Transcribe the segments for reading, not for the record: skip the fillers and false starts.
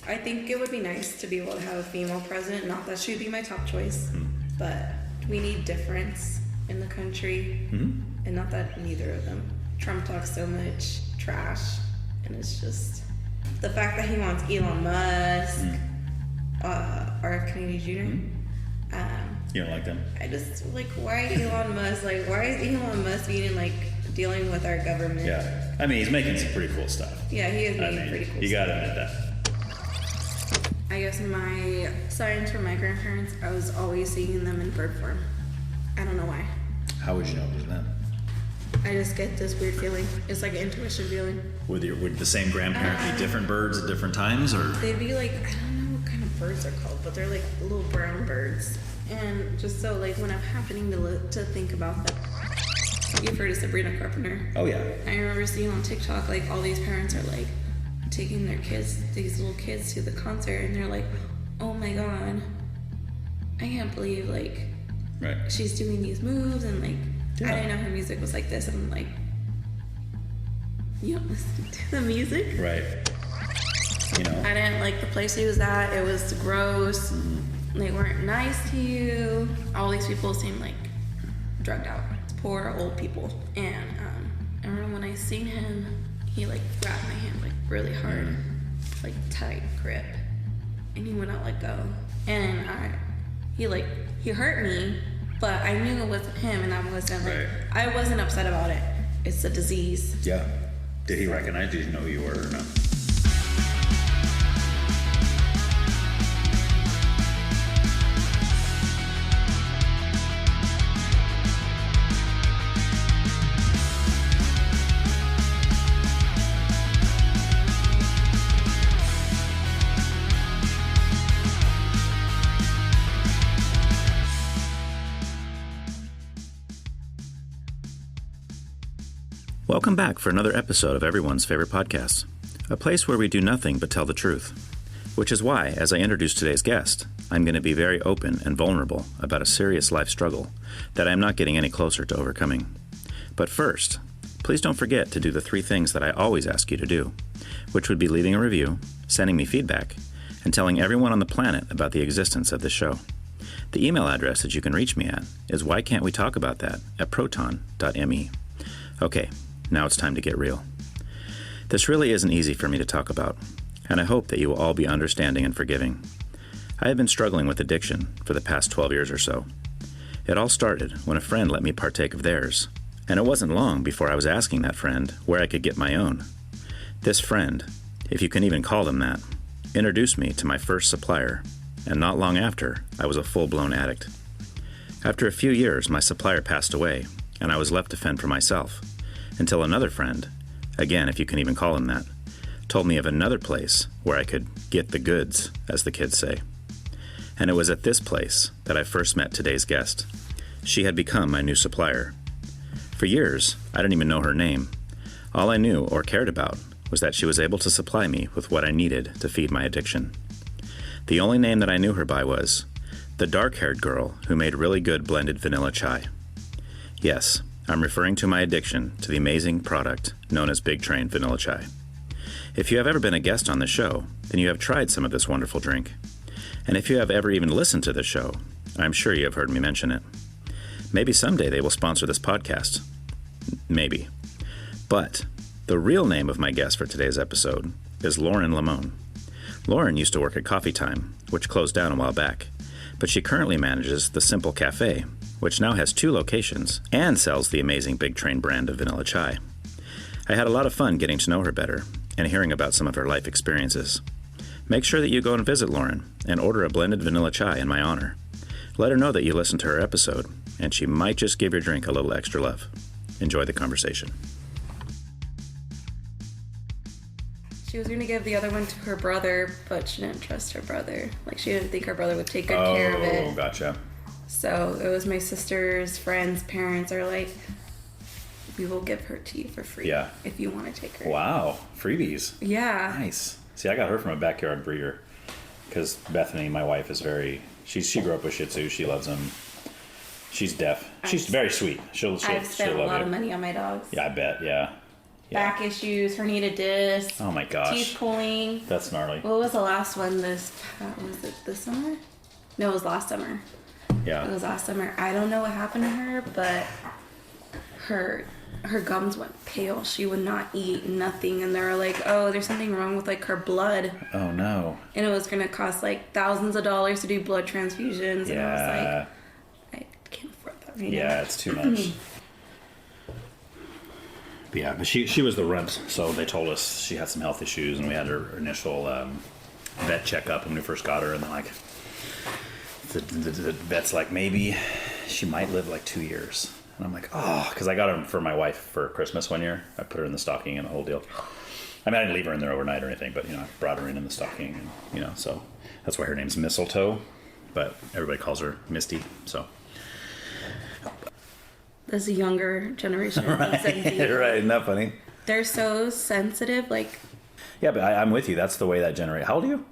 I think it would be nice to be able to have a female president. Not that she'd be my top choice, but we need difference in the country, and not that neither of them. Trump talks so much trash, and it's just the fact that he wants Elon Musk, RF Kennedy Jr. You don't like them? I just why Elon Musk? Why is Elon Musk being dealing with our government? Yeah, I mean he's making some pretty cool stuff. Yeah, he is making pretty cool stuff. You gotta admit that. I guess my signs from my grandparents, I was always seeing them in bird form. I don't know why. How would you know it was them? I just get this weird feeling. It's like an intuition feeling. Would the same grandparent be different birds at different times, or? They'd be I don't know what kind of birds they're called, but they're little brown birds. And just so when I'm happening to think about them. You've heard of Sabrina Carpenter. Oh yeah. I remember seeing on TikTok all these parents are taking their kids, these little kids, to the concert, and they're oh my god, I can't believe right. she's doing these moves, and yeah. I didn't know her music was like this, and I'm you don't listen to the music, right? I didn't like the place he was at. It was gross. They weren't nice to you. All these people seemed drugged out. Poor old people. And I remember when I seen him, he grabbed my hand really hard, tight grip, and he would not let go. And he hurt me, but I knew it wasn't him, and I wasn't I wasn't upset about it. It's a disease. Yeah. Did he recognize? Did you know who you were or no? Welcome back for another episode of everyone's favorite podcast, a place where we do nothing but tell the truth, which is why, as I introduce today's guest, I'm going to be very open and vulnerable about a serious life struggle that I'm not getting any closer to overcoming. But first, please don't forget to do the 3 things that I always ask you to do, which would be leaving a review, sending me feedback, and telling everyone on the planet about the existence of this show. The email address that you can reach me at is whycan'twetalkabout@proton.me. Okay. Now it's time to get real. This really isn't easy for me to talk about, and I hope that you will all be understanding and forgiving. I have been struggling with addiction for the past 12 years or so. It all started when a friend let me partake of theirs, and it wasn't long before I was asking that friend where I could get my own. This friend, if you can even call them that, introduced me to my first supplier, and not long after, I was a full-blown addict. After a few years, my supplier passed away, and I was left to fend for myself. Until another friend, again if you can even call him that, told me of another place where I could get the goods, as the kids say. And it was at this place that I first met today's guest. She had become my new supplier. For years, I didn't even know her name. All I knew or cared about was that she was able to supply me with what I needed to feed my addiction. The only name that I knew her by was the dark-haired girl who made really good blended vanilla chai. Yes, I'm referring to my addiction to the amazing product known as Big Train Vanilla Chai. If you have ever been a guest on this show, then you have tried some of this wonderful drink. And if you have ever even listened to this show, I'm sure you have heard me mention it. Maybe someday they will sponsor this podcast. Maybe. But the real name of my guest for today's episode is Limon. Lauren used to work at Coffee Time, which closed down a while back, but she currently manages the Simple Cafe, which now has 2 locations and sells the amazing Big Train brand of vanilla chai. I had a lot of fun getting to know her better and hearing about some of her life experiences. Make sure that you go and visit Lauren and order a blended vanilla chai in my honor. Let her know that you listened to her episode, and she might just give your drink a little extra love. Enjoy the conversation. She was going to give the other one to her brother, but she didn't trust her brother. She didn't think her brother would take good care of it. Oh, gotcha. So it was my sister's friends' parents are we will give her to you for free if you want to take her. Wow. Freebies. Yeah. Nice. See, I got her from a backyard breeder because Bethany, my wife, is she grew up with Shih Tzu. She loves them. She's deaf. She's very sweet. She'll I've spent love a lot you. of money on my dogs. Yeah, I bet. Yeah. back issues, herniated discs. Oh my gosh. Teeth pulling. That's gnarly. What was the last one? Was it this summer? No, it was last summer. Yeah. It was last summer. I don't know what happened to her, but her gums went pale. She would not eat nothing, and they were like, "Oh, there's something wrong with like her blood." Oh no. And it was gonna cost like thousands of dollars to do blood transfusions. Yeah. And I was like, I can't afford that right now. Yeah, it's too much. Yeah, but she was the runt, so they told us she had some health issues, and we had her initial vet checkup when we first got her, and then like the vet's like, maybe she might live like 2 years. And I'm like, oh, because I got her for my wife for Christmas one year. I put her in the stocking and the whole deal. I mean, I didn't leave her in there overnight or anything, but, I brought her in the stocking, and, so that's why her name's Mistletoe, but everybody calls her Misty, so. This younger generation. Right, right, isn't that funny? They're so sensitive, like. Yeah, but I'm with you. That's the way that generation. How old are you?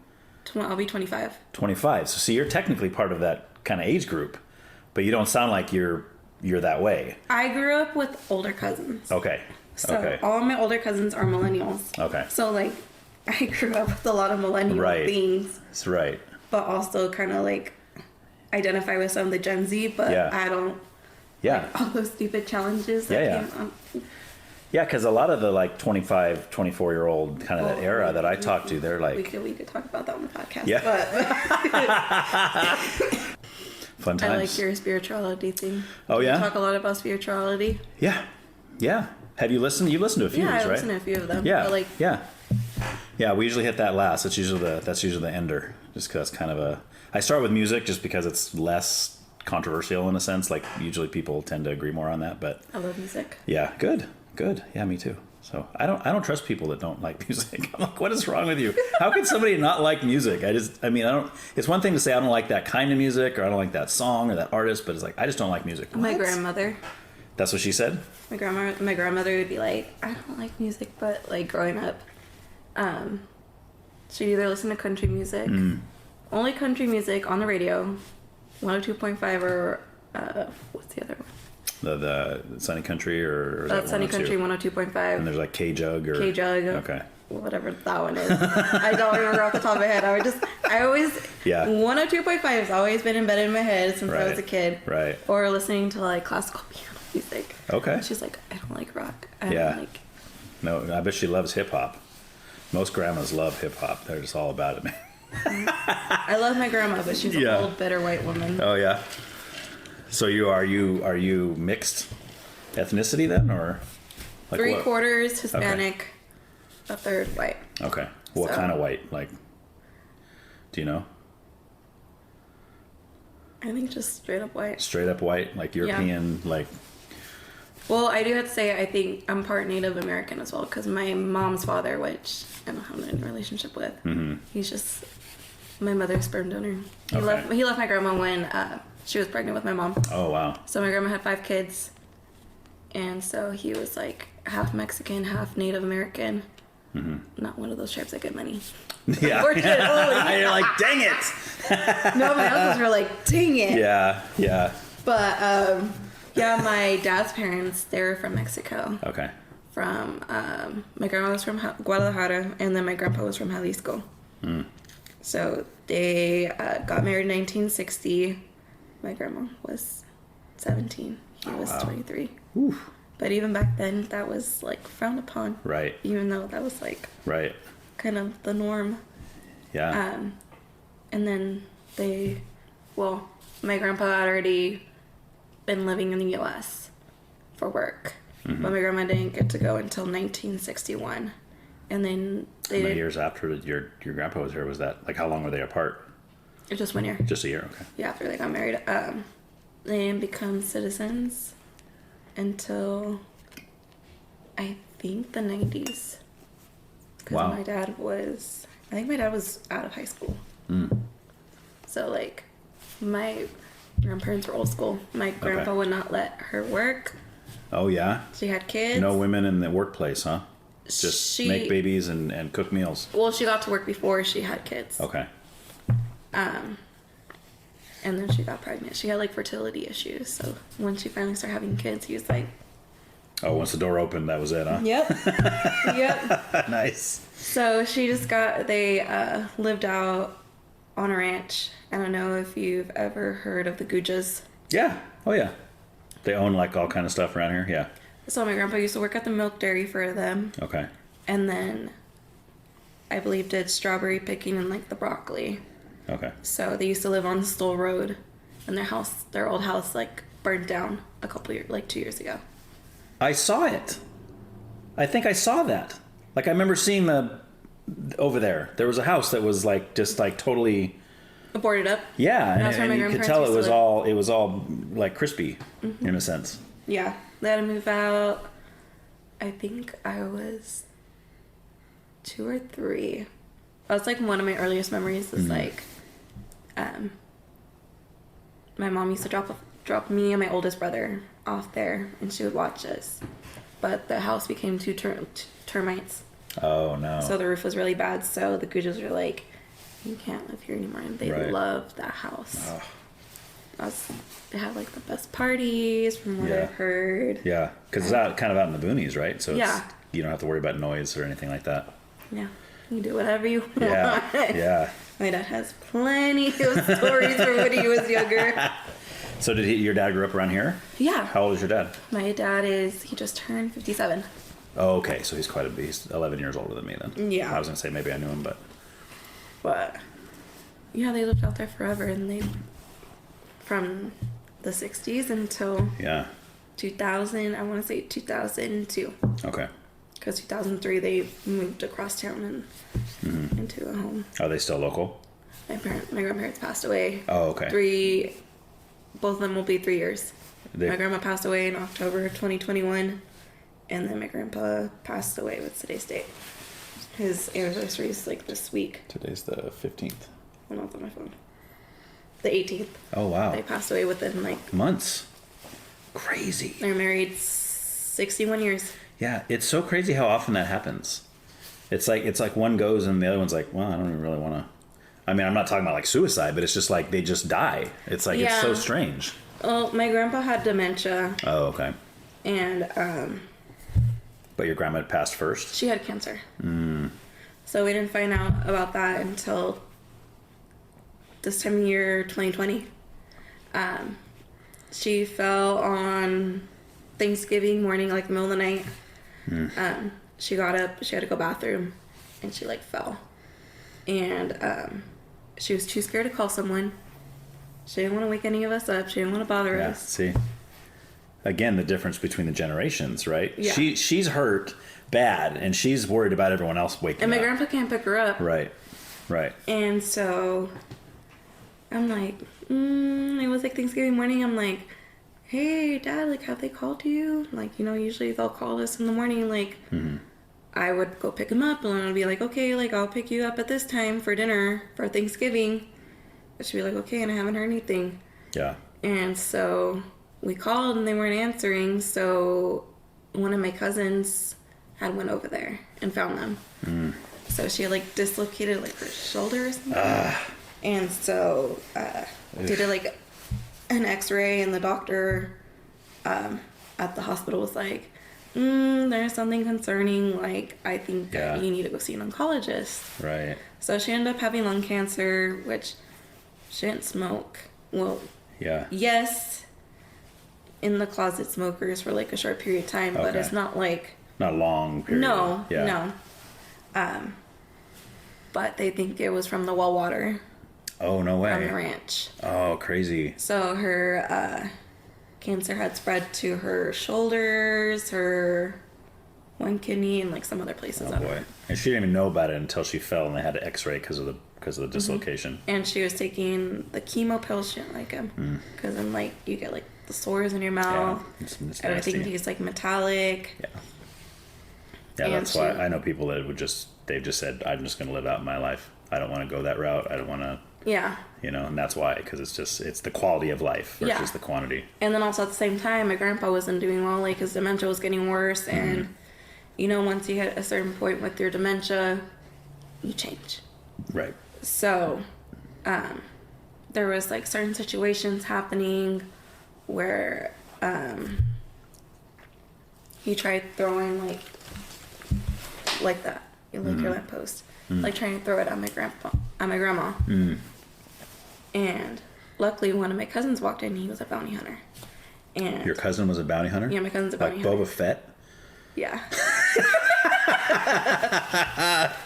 I'll be 25. 25. So, see, you're technically part of that kind of age group, but you don't sound like you're that way. I grew up with older cousins. Okay. So all my older cousins are millennials. Okay. So like, I grew up with a lot of millennial things. That's right. But also kind of like identify with some of the Gen Z, but I don't. Yeah. Like, all those stupid challenges that came up. Yeah, because a lot of the like 25, 24-year-old kind of that era that I talk to, they're like... We could talk about that on the podcast. Yeah. But fun times. I like your spirituality thing. Oh, yeah? You talk a lot about spirituality. Yeah. Yeah. Have you listened? You listened to a few of these, right? Yeah, I listened to a few of them. Yeah. But like, yeah, we usually hit that last. That's usually the ender. Just because kind of a... I start with music just because it's less controversial in a sense. Like, usually people tend to agree more on that, but... I love music. Yeah, good. Yeah, me too. So I don't trust people that don't like music. I'm like, what is wrong with you? How can somebody not like music? I don't. It's one thing to say I don't like that kind of music, or I don't like that song or that artist, but it's like I just don't like music. My grandmother. That's what she said. My grandmother would be like, I don't like music, but like growing up, she'd either listen to country music, only country music on the radio, 102.5 or what's the other one? The Sunny Country or is that Sunny Country 102.5. And there's like K-Jug or... K-Jug. Okay. Whatever that one is. I don't remember off the top of my head. I always... Yeah. 102.5 has always been embedded in my head since I was a kid. Right. Or listening to like classical piano music. Okay. She's like, I don't like rock. No, I bet she loves hip-hop. Most grandmas love hip-hop. They're just all about it, man. I love my grandma, but she's an old, bitter white woman. Oh, yeah. So are you mixed ethnicity then, or like 3/4 Hispanic, a third white. Okay. What kind of white? Like, do you know? I think just straight up white. Straight up white, like European, like. Well, I do have to say I think I'm part Native American as well because my mom's father, which I don't have a relationship with, he's just my mother's sperm donor. He left my grandma when she was pregnant with my mom. Oh, wow. So my grandma had 5 kids. And so he was like half Mexican, half Native American. Not one of those tribes that get money. Yeah. You're like, dang it. No, my uncles were like, dang it. Yeah. But, my dad's parents, they were from Mexico. Okay. From, my grandma was from Guadalajara, and then my grandpa was from Jalisco. So they got married in 1960. My grandma was 17. He was 23. Oof. But even back then, that was like frowned upon. Right. Even though that was like kind of the norm. Yeah. And then my grandpa had already been living in the U.S. for work. But my grandma didn't get to go until 1961. And then how many years after your grandpa was here was that? Like, how long were they apart? Just 1 year. Just a year, okay. Yeah, after they got married. They didn't become citizens until, I think, the 90s. Because my dad was out of high school. So, like, my grandparents were old school. My grandpa would not let her work. Oh, yeah? She had kids. No women in the workplace, huh? Just make babies and cook meals. Well, she got to work before she had kids. Okay. And then she got pregnant. She had like fertility issues. So when she finally started having kids, he was like, Oh, once the door opened, that was it, huh? Yep. Yep. Nice. So she just they lived out on a ranch. I don't know if you've ever heard of the Gujas. Yeah. Oh, yeah. They own like all kind of stuff around here. Yeah. So my grandpa used to work at the milk dairy for them. Okay. And then I believe did strawberry picking and like the broccoli. Okay. So they used to live on Stoll Road, and their old house like burned down a couple years, like 2 years ago. I saw it. I think I saw that. Like I remember seeing over there. There was a house that was like just like totally boarded up. Yeah, and you could tell it was all like crispy in a sense. Yeah, they had to move out. I think I was 2 or 3. That's like one of my earliest memories. Is like, my mom used to drop me and my oldest brother off there, and she would watch us. But the house became 2 termites. Oh no! So the roof was really bad. So the Gujas were like, "You can't live here anymore." And they loved that house. Oh. They had like the best parties, from what I've heard. Yeah, because it's kind of out in the boonies, right? So you don't have to worry about noise or anything like that. Yeah, you do whatever you want. Yeah. My dad has plenty of stories from when he was younger. So your dad grew up around here? Yeah. How old is your dad? My dad he just turned 57. Oh, okay. So he's he's 11 years older than me then. Yeah. I was going to say maybe I knew him, But, yeah, they lived out there forever, and from the 60s until 2000, I want to say 2002. Okay. Because 2003, they moved across town and into a home. Are they still local? My grandparents passed away. Oh, okay. Both of them will be 3 years. My grandma passed away in October of 2021, and then my grandpa passed away with today's date. His anniversary is like this week. Today's the 15th. Hold on, it's on my phone. The 18th. Oh, wow. They passed away within like months. Crazy. They're married 61 years. Yeah, it's so crazy how often that happens. It's like one goes and the other one's like, well, I don't even really want to. I mean, I'm not talking about like suicide, but it's just like they just die. It's like it's so strange. Well, my grandpa had dementia. Oh, okay. And but your grandma had passed first? She had cancer. So we didn't find out about that until this time of year, 2020. She fell on Thanksgiving morning, like the middle of the night. She got up, she had to go bathroom, and she like fell. And she was too scared to call someone. She didn't want to wake any of us up. She didn't want to bother us. See? Again, the difference between the generations, right? Yeah. She's hurt bad, and she's worried about everyone else waking up. And my grandpa can't pick her up. Right. And so I'm like, it was like Thanksgiving morning. I'm like, hey, Dad, like, have they called you? Like, usually they'll call us in the morning. Like, I would go pick him up, and I'd be like, okay, like, I'll pick you up at this time for dinner for Thanksgiving. But she'd be like, okay, and I haven't heard anything. Yeah. And so we called, and they weren't answering. So one of my cousins had went over there and found them. So she had, like, dislocated, like, her shoulder or something. And so did it, like, an x-ray, and the doctor at the hospital was like, there's something concerning, like, I think that you need to go see an oncologist. Right. So she ended up having lung cancer, which she didn't smoke. Well, yes, in the closet smokers for like a short period of time, but it's not like not a long period. No. But they think it was from the well water. Oh, no way. From the ranch. Oh, crazy. So her cancer had spread to her shoulders, her one kidney, and like some other places. Oh boy! And she didn't even know about it until she fell, and they had to X-ray because of the dislocation. And she was taking the chemo pills. She didn't like them because then like you get like the sores in your mouth. It's everything tastes like metallic. Yeah, that's why I know people that they've just said, I'm just going to live out my life. I don't want to go that route. I don't want to. Yeah. And that's why, because it's the quality of life versus the quantity. And then also at the same time, my grandpa wasn't doing well, like his dementia was getting worse, and once you hit a certain point with your dementia, you change. Right. So, there was like certain situations happening where he tried throwing like that, like your lamppost, like trying to throw it at my grandma. And luckily, one of my cousins walked in. He was a bounty hunter. And your cousin was a bounty hunter? Yeah, my cousin's a bounty hunter. Like Boba Fett? Yeah.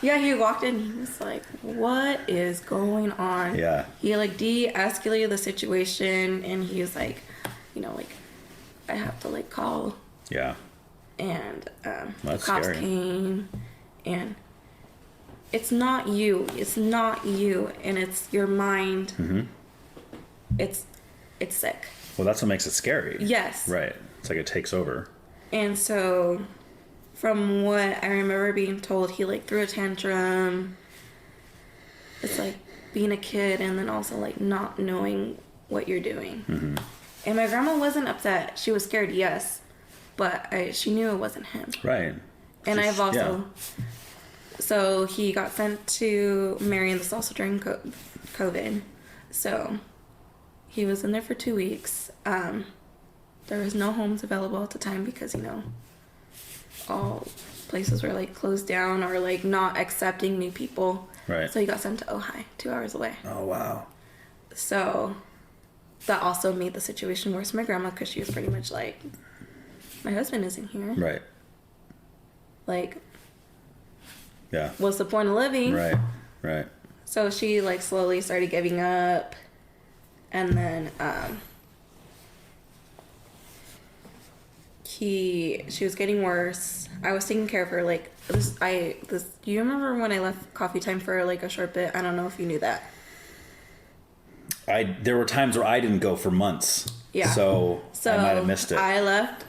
Yeah, he walked in. He was like, "What is going on?" Yeah. He like de-escalated the situation, and he was like, I have to like call. Yeah. And That's cops scary. came, and it's not you. It's not you, and it's your mind. It's sick. Well, that's what makes it scary. Yes. Right. It's like it takes over. And so, from what I remember being told, he like threw a tantrum. It's like being a kid and then also like not knowing what you're doing. And my grandma wasn't upset. She was scared, yes, but she knew it wasn't him. Right. And I've also... So he got sent to Marion. This also during COVID. So he was in there for 2 weeks. There was no homes available at the time because, all places were like closed down or like not accepting new people. Right. So he got sent to Ojai, 2 hours away. Oh, wow. So that also made the situation worse for my grandma because she was pretty much like, my husband isn't here. Right. Like, yeah. what's the point of living? Right. Right. So she like slowly started giving up, and then she was getting worse. I was taking care of her like this. Do you remember when I left coffee time for like a short bit? I don't know if you knew that. There were times where I didn't go for months. Yeah. So I might have missed it. I left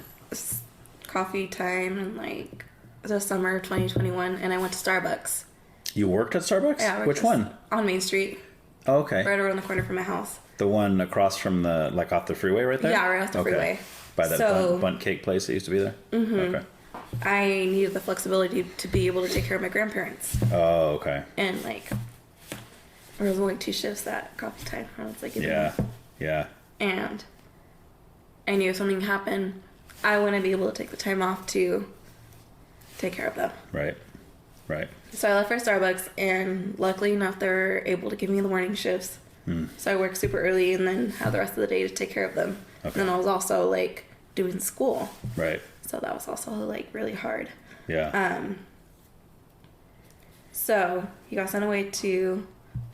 coffee time in like the summer of 2021, and I went to Starbucks. You worked at Starbucks? Yeah. Which one? On Main Street. Oh, okay. Right around the corner from my house. The one across from off the freeway right there? Yeah, right off the freeway. By that bunt cake place that used to be there? Okay. I needed the flexibility to be able to take care of my grandparents. Oh, okay. And like, there was only 2 shifts at coffee time. I was like, Yeah. And I knew if something happened, I wouldn't be able to take the time off to take care of them. Right. So I left for Starbucks, and luckily enough, they were able to give me the morning shifts. So I worked super early and then had the rest of the day to take care of them. Okay. And then I was also like doing school. Right. So that was also like really hard. Yeah. So he got sent away to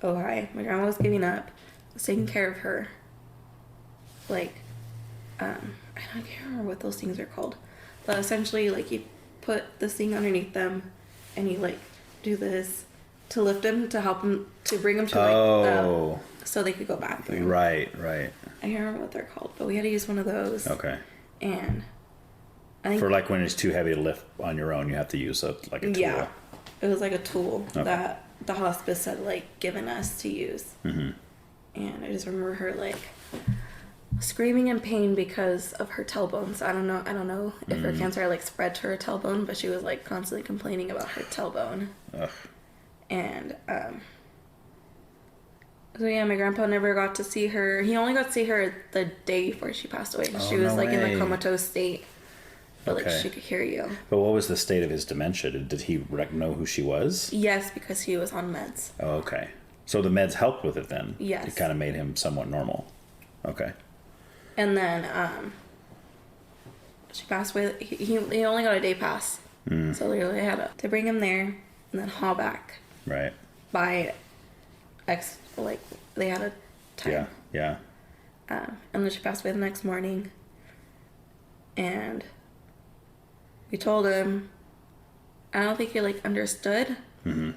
Ojai. My grandma was giving up. I was taking care of her. Like, I can't remember what those things are called. But essentially, like, you put this thing underneath them and you, like, do this to lift them, to help them, to bring them to, like, so they could go bathroom. Right. I can't remember what they're called, but we had to use one of those. Okay. And I think... For, like, when it's too heavy to lift on your own, you have to use a tool. Yeah. It was like a tool that the hospice had, like, given us to use. And I just remember her, like, screaming in pain because of her tailbones. I don't know if her cancer, like, spread to her tailbone, but she was, like, constantly complaining about her tailbone. Ugh. And, so yeah, my grandpa never got to see her. He only got to see her the day before she passed away. She was, like, in a comatose state. But, like, she could hear you. But what was the state of his dementia? Did he know who she was? Yes, because he was on meds. Oh, okay. So the meds helped with it then? Yes. It kind of made him somewhat normal. Okay. And then, she passed away. He only got a day pass. So literally I had to bring him there and then haul back. Right. By they had a time. Yeah. And then she passed away the next morning. And we told him, I don't think he, like, understood. And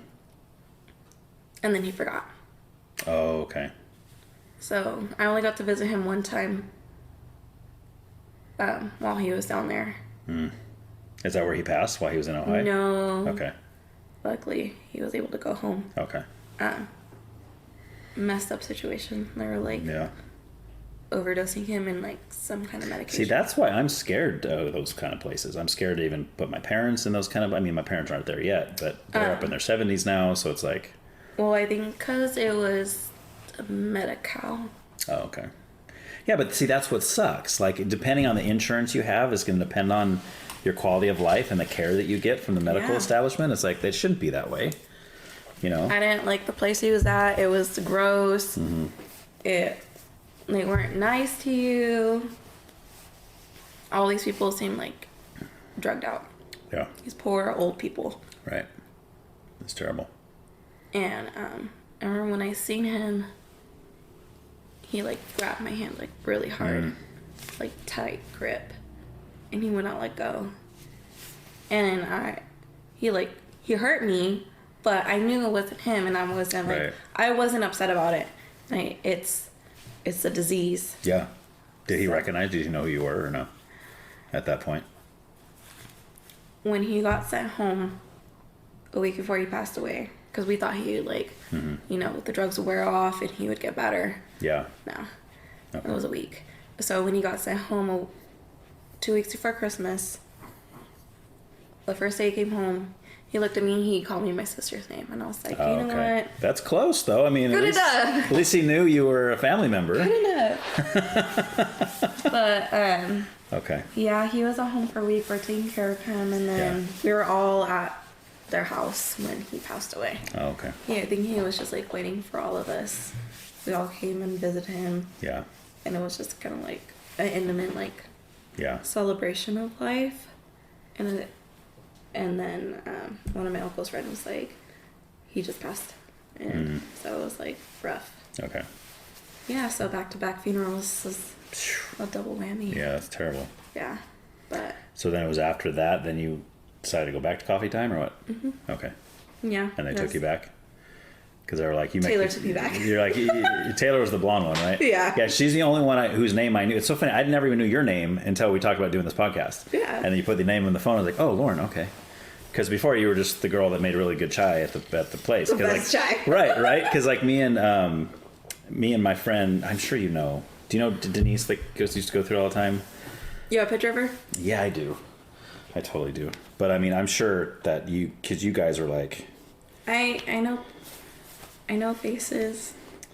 then he forgot. Oh, okay. So I only got to visit him one time while he was down there. Is that where he passed, while he was in Ohio? No. Okay. Luckily, he was able to go home. Okay. Messed up situation. They were, like, overdosing him in, like, some kind of medication. See, that's why I'm scared of those kind of places. I'm scared to even put my parents in those kind of... I mean, my parents aren't there yet, but they're up in their 70s now, so it's like... Well, I think because it was a Medi-Cal. Oh, okay. Yeah, but see, that's what sucks. Like, depending on the insurance you have is going to depend on your quality of life and the care that you get from the medical establishment. It's like, they shouldn't be that way, you know? I didn't like the place he was at. It was gross. They weren't nice to you. All these people seemed like drugged out. Yeah. These poor old people. Right. It's terrible. And I remember when I seen him, he like grabbed my hand like really hard, like tight grip, and he would not let go. And he hurt me, but I knew it wasn't him, and I wasn't like, I wasn't upset about it. Like, it's a disease. Yeah. Did he recognize? Did you know who you were or no? At that point. When he got sent home a week before he passed away, because we thought he would you know, the drugs would wear off and he would get better. Yeah. No. Okay. It was a week. So when he got sent home 2 weeks before Christmas, the first day he came home, he looked at me and he called me my sister's name. And I was like, you know what? That's close, though. I mean, Good enough. At least he knew you were a family member. Good enough. But, okay. Yeah, he was at home for a week. We're taking care of him. And then we were all at their house when he passed away. Oh, okay. Yeah, I think he was just like waiting for all of us. We all came and visited him. Yeah. And it was just kind of like an intimate celebration of life. And then one of my uncle's friends was like, he just passed. And so it was like rough. Okay. Yeah, so back-to-back funerals was a double whammy. Yeah, that's terrible. Yeah, but... So then it was after that, then you decided to go back to coffee time or what? Okay. Yeah. And they took you back? Because they were like, Taylor took me back. You're like, Taylor was the blonde one, right? Yeah. Yeah, she's the only one whose name I knew. It's so funny. I never even knew your name until we talked about doing this podcast. Yeah. And then you put the name on the phone. I was like, oh, Lauren, okay. Because before you were just the girl that made really good chai at the place. The best chai. Right. Because like me and my friend, I'm sure you know. Do you know Denise that used to go through all the time? You have a picture of her? Yeah, I do. I totally do. But I mean, I'm sure that because you guys are like... I know faces,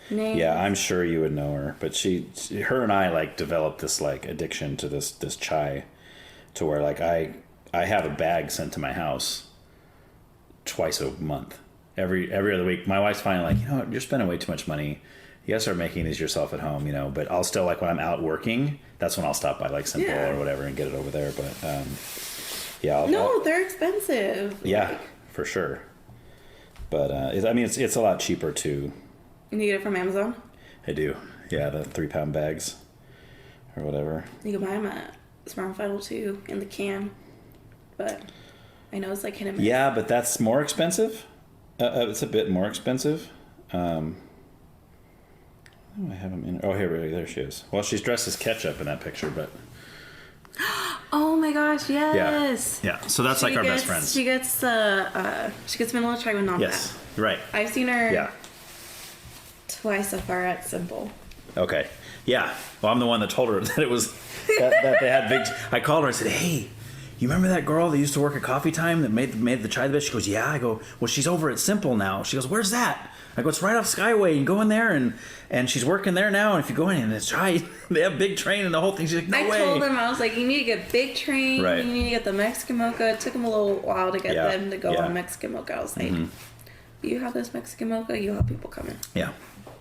names. Yeah, I'm sure you would know her. But her and I like developed this like addiction to this chai, to where like I have a bag sent to my house twice a month, every other week. My wife's finally like, you know what, you're spending way too much money. You gotta start making these yourself at home, you know. But I'll still like when I'm out working, that's when I'll stop by like Simple or whatever and get it over there. But they're expensive. Yeah, like, for sure. But I mean, it's a lot cheaper too. And you get it from Amazon? I do. Yeah, the 3-pound bags or whatever. You can buy them at Smart & Final too in the can. But I know it's like hit and miss. Yeah, but that's more expensive. It's a bit more expensive. I have them in. Oh, there she is. Well, she's dressed as Ketchup in that picture, but. Oh my gosh! Yes. Yeah. So that's like our best friends. She gets vanilla chai with non-fat. Yes. Right. I've seen her. Twice so far at Simple. Okay. Yeah. Well, I'm the one that told her that it was that they had big. I called her and said, "Hey, you remember that girl that used to work at Coffee Time that made the chai the best?" She goes, "Yeah." I go, "Well, she's over at Simple now." She goes, "Where's that?" I go, "It's right off Skyway. You go in there and she's working there now. And if you go in and it's chai, they have big train and the whole thing." She's like, "No way." I told them, I was like, "You need to get big train. Right. You need to get the Mexican mocha." It took them a little while to get them to go on Mexican mocha. I was like, "You have this Mexican mocha, you have people coming." Yeah.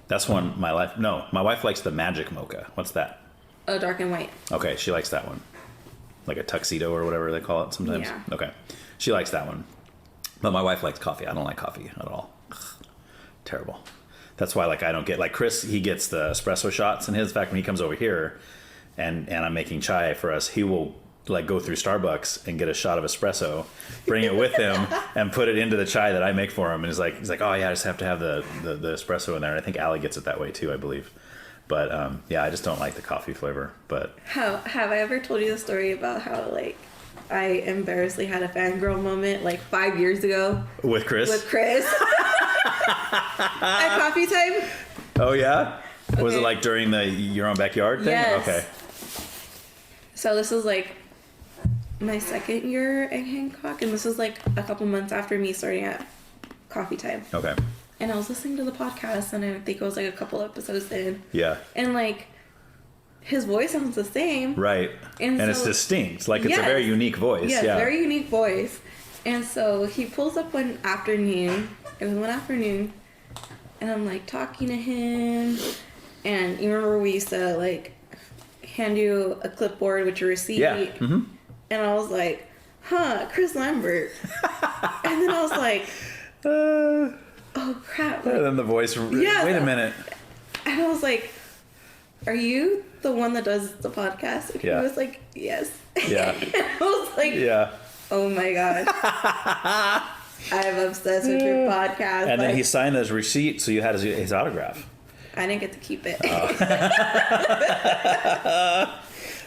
That's one my wife likes the magic mocha. What's that? Oh, dark and white. Okay, she likes that one. Like a tuxedo or whatever they call it sometimes. Yeah. Okay. She likes that one. But my wife likes coffee. I don't like coffee at all. Ugh, terrible. That's why like I don't get like Chris, he gets the espresso shots in his. In fact, when he comes over here and I'm making chai for us, he will like go through Starbucks and get a shot of espresso, bring it with him and put it into the chai that I make for him. And he's like, "Oh yeah, I just have to have the espresso in there." And I think Allie gets it that way too, I believe. But I just don't like the coffee flavor. But have I ever told you the story about how like I embarrassingly had a fangirl moment like 5 years ago with Chris? At Coffee Time. Oh yeah? Okay. Was it like during your own backyard thing? Yes. Okay. So this was like my second year at Hancock, and this was like a couple months after me starting at Coffee Time. Okay. And I was listening to the podcast, and I think it was like a couple episodes in. Yeah. And like his voice sounds the same. Right. And so, it's distinct. Like, it's a very unique voice. Yes, yeah, very unique voice. And so he pulls up one afternoon. It was one afternoon. And I'm, like, talking to him. And you remember we used to, like, hand you a clipboard with your receipt? Yeah. Mm-hmm. And I was like, Chris Lambert. And then I was like, oh, crap. Like, and then the voice, wait a minute. And I was like, are you the one that does the podcast? And he was like, yes. Yeah. And I was like, oh my God. I'm obsessed with your podcast. And then he signed his receipt, so you had his autograph. I didn't get to keep it.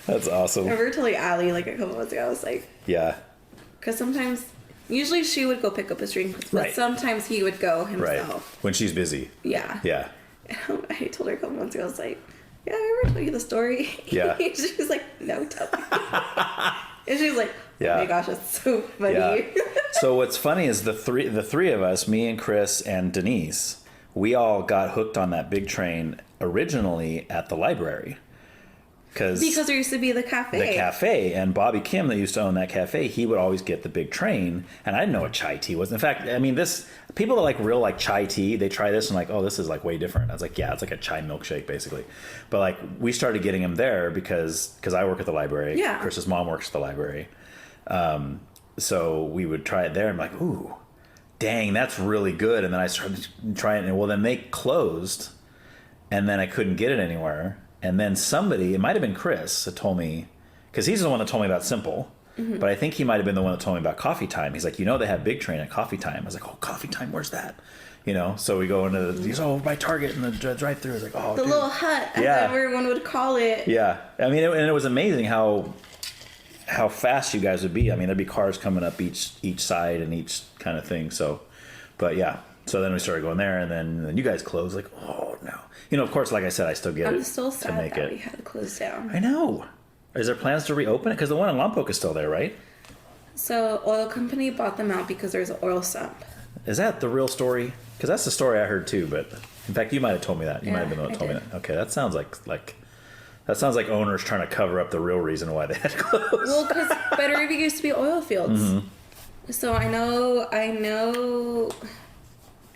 That's awesome. I remember telling Allie like a couple months ago, I was like, yeah. Because sometimes, usually she would go pick up his drink, but sometimes he would go himself. Right. When she's busy. Yeah. Yeah. And I told her a couple months ago, I was like, yeah, I ever told you the story? Yeah. She was like, no, tell me. And she was like, oh my gosh, that's so funny. Yeah. So what's funny is the three of us, me and Chris and Denise, we all got hooked on that big train originally at the library. Because there used to be the cafe. The cafe. And Bobby Kim, that used to own that cafe, he would always get the big train. And I didn't know what chai tea was. In fact, I mean, people that like real like chai tea, they try this and like, oh, this is like way different. I was like, yeah, it's like a chai milkshake basically. But like we started getting them there because I work at the library. Yeah. Chris's mom works at the library. So we would try it there and I'm like, ooh, dang, that's really good. And then I started trying it. And well, then they closed and then I couldn't get it anywhere. And then somebody, it might have been Chris, that told me, because he's the one that told me about Simple, but I think he might have been the one that told me about Coffee Time. He's like, they have Big Train at Coffee Time. I was like, oh, Coffee Time, where's that? So we go into by Target and the drive-thru. I was like, oh, the little hut, as everyone would call it. Yeah. I mean, and it was amazing how fast you guys would be. I mean, there'd be cars coming up each side and each kind of thing. So, but yeah. So then we started going there, and then you guys closed. Like, oh no, of course, like I said, I still get it. I'm still sad that we had to close down. I know. Is there plans to reopen it? Because the one in Lompoc is still there, right? So, oil company bought them out because there's an oil sump. Is that the real story? Because that's the story I heard too. But in fact, you might have told me that. You might have been the one that told me that. Okay, that sounds like owners trying to cover up the real reason why they had to close. Well, because Better River used to be oil fields. Mm-hmm. So I know.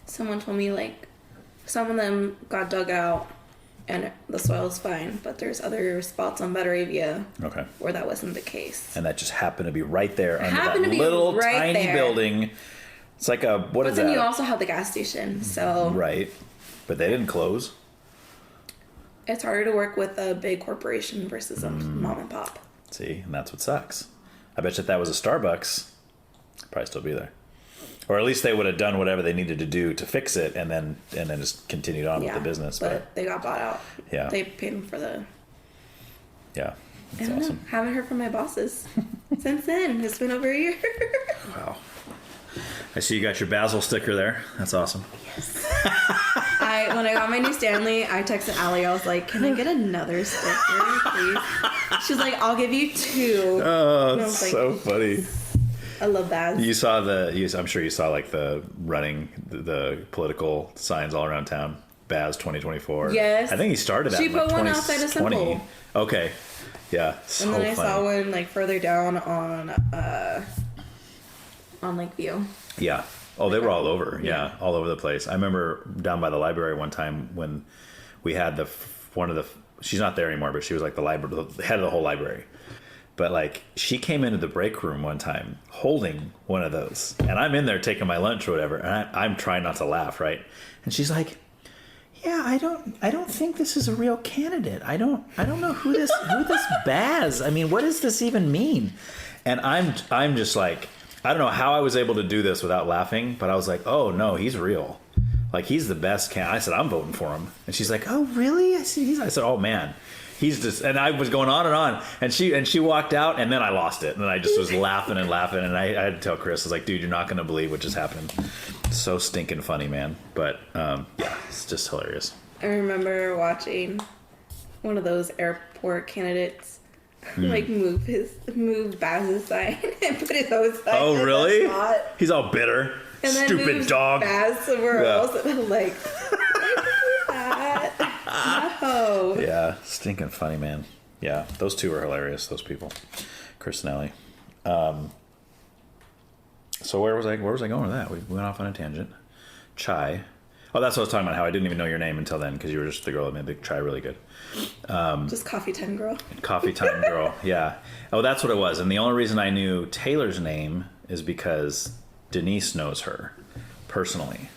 Someone told me, like, some of them got dug out and the soil's fine, but there's other spots on Bataravia where that wasn't the case. And that just happened to be right there under that little tiny building. It's like a, what is that? But then you also have the gas station, so... Right. But they didn't close. It's harder to work with a big corporation versus a mom and pop. See, and that's what sucks. I bet you if that was a Starbucks, it'd probably still be there. Or at least they would have done whatever they needed to do to fix it, and then just continued on with the business. But they got bought out. Yeah, they paid them for the. Yeah, that's awesome. Haven't heard from my bosses since then. It's been over a year. Wow. I see you got your Basil sticker there. That's awesome. Yes. When I got my new Stanley, I texted Allie. I was like, "Can I get another sticker, please?" She's like, "I'll give you 2." Oh, that's so funny. I love Baz. I'm sure you saw like the political signs all around town. Baz 2024. Yes. I think he started that. She put one outside of Simple. Okay. Yeah. So and then I funny. saw one like further down on Lakeview. Yeah. Oh, they were all over. Yeah, all over the place. I remember down by the library one time when we had she's not there anymore, but she was like the head of the whole library. But like she came into the break room one time holding one of those, and I'm in there taking my lunch or whatever, and I'm trying not to laugh, right? And she's like, "Yeah, I don't think this is a real candidate. I don't know who this Baz. I mean, what does this even mean?" And I'm just like, I don't know how I was able to do this without laughing, but I was like, "Oh no, he's real. Like he's the best candidate." I said, "I'm voting for him," and she's like, "Oh really?" I said, "Oh man." He's just, and I was going on, and she walked out, and then I lost it, and I just was laughing, and I had to tell Chris, I was like, "Dude, you're not going to believe what just happened." So stinking funny, man. But yeah, it's just hilarious. I remember watching one of those airport candidates like move Baz's sign and put his own sign. Oh really? He's all bitter. And then stupid dog. Baz somewhere else, and I'm like. No. Yeah, Stinking funny, man. Yeah, those two are hilarious, those people. Chris and Ellie. So where was I going with that? We went off on a tangent. Chai. Oh, that's what I was talking about, how I didn't even know your name until then, because you were just the girl that made the chai really good. Just coffee time girl. Coffee time girl, yeah. Oh, that's what it was. And the only reason I knew Taylor's name is because Denise knows her personally.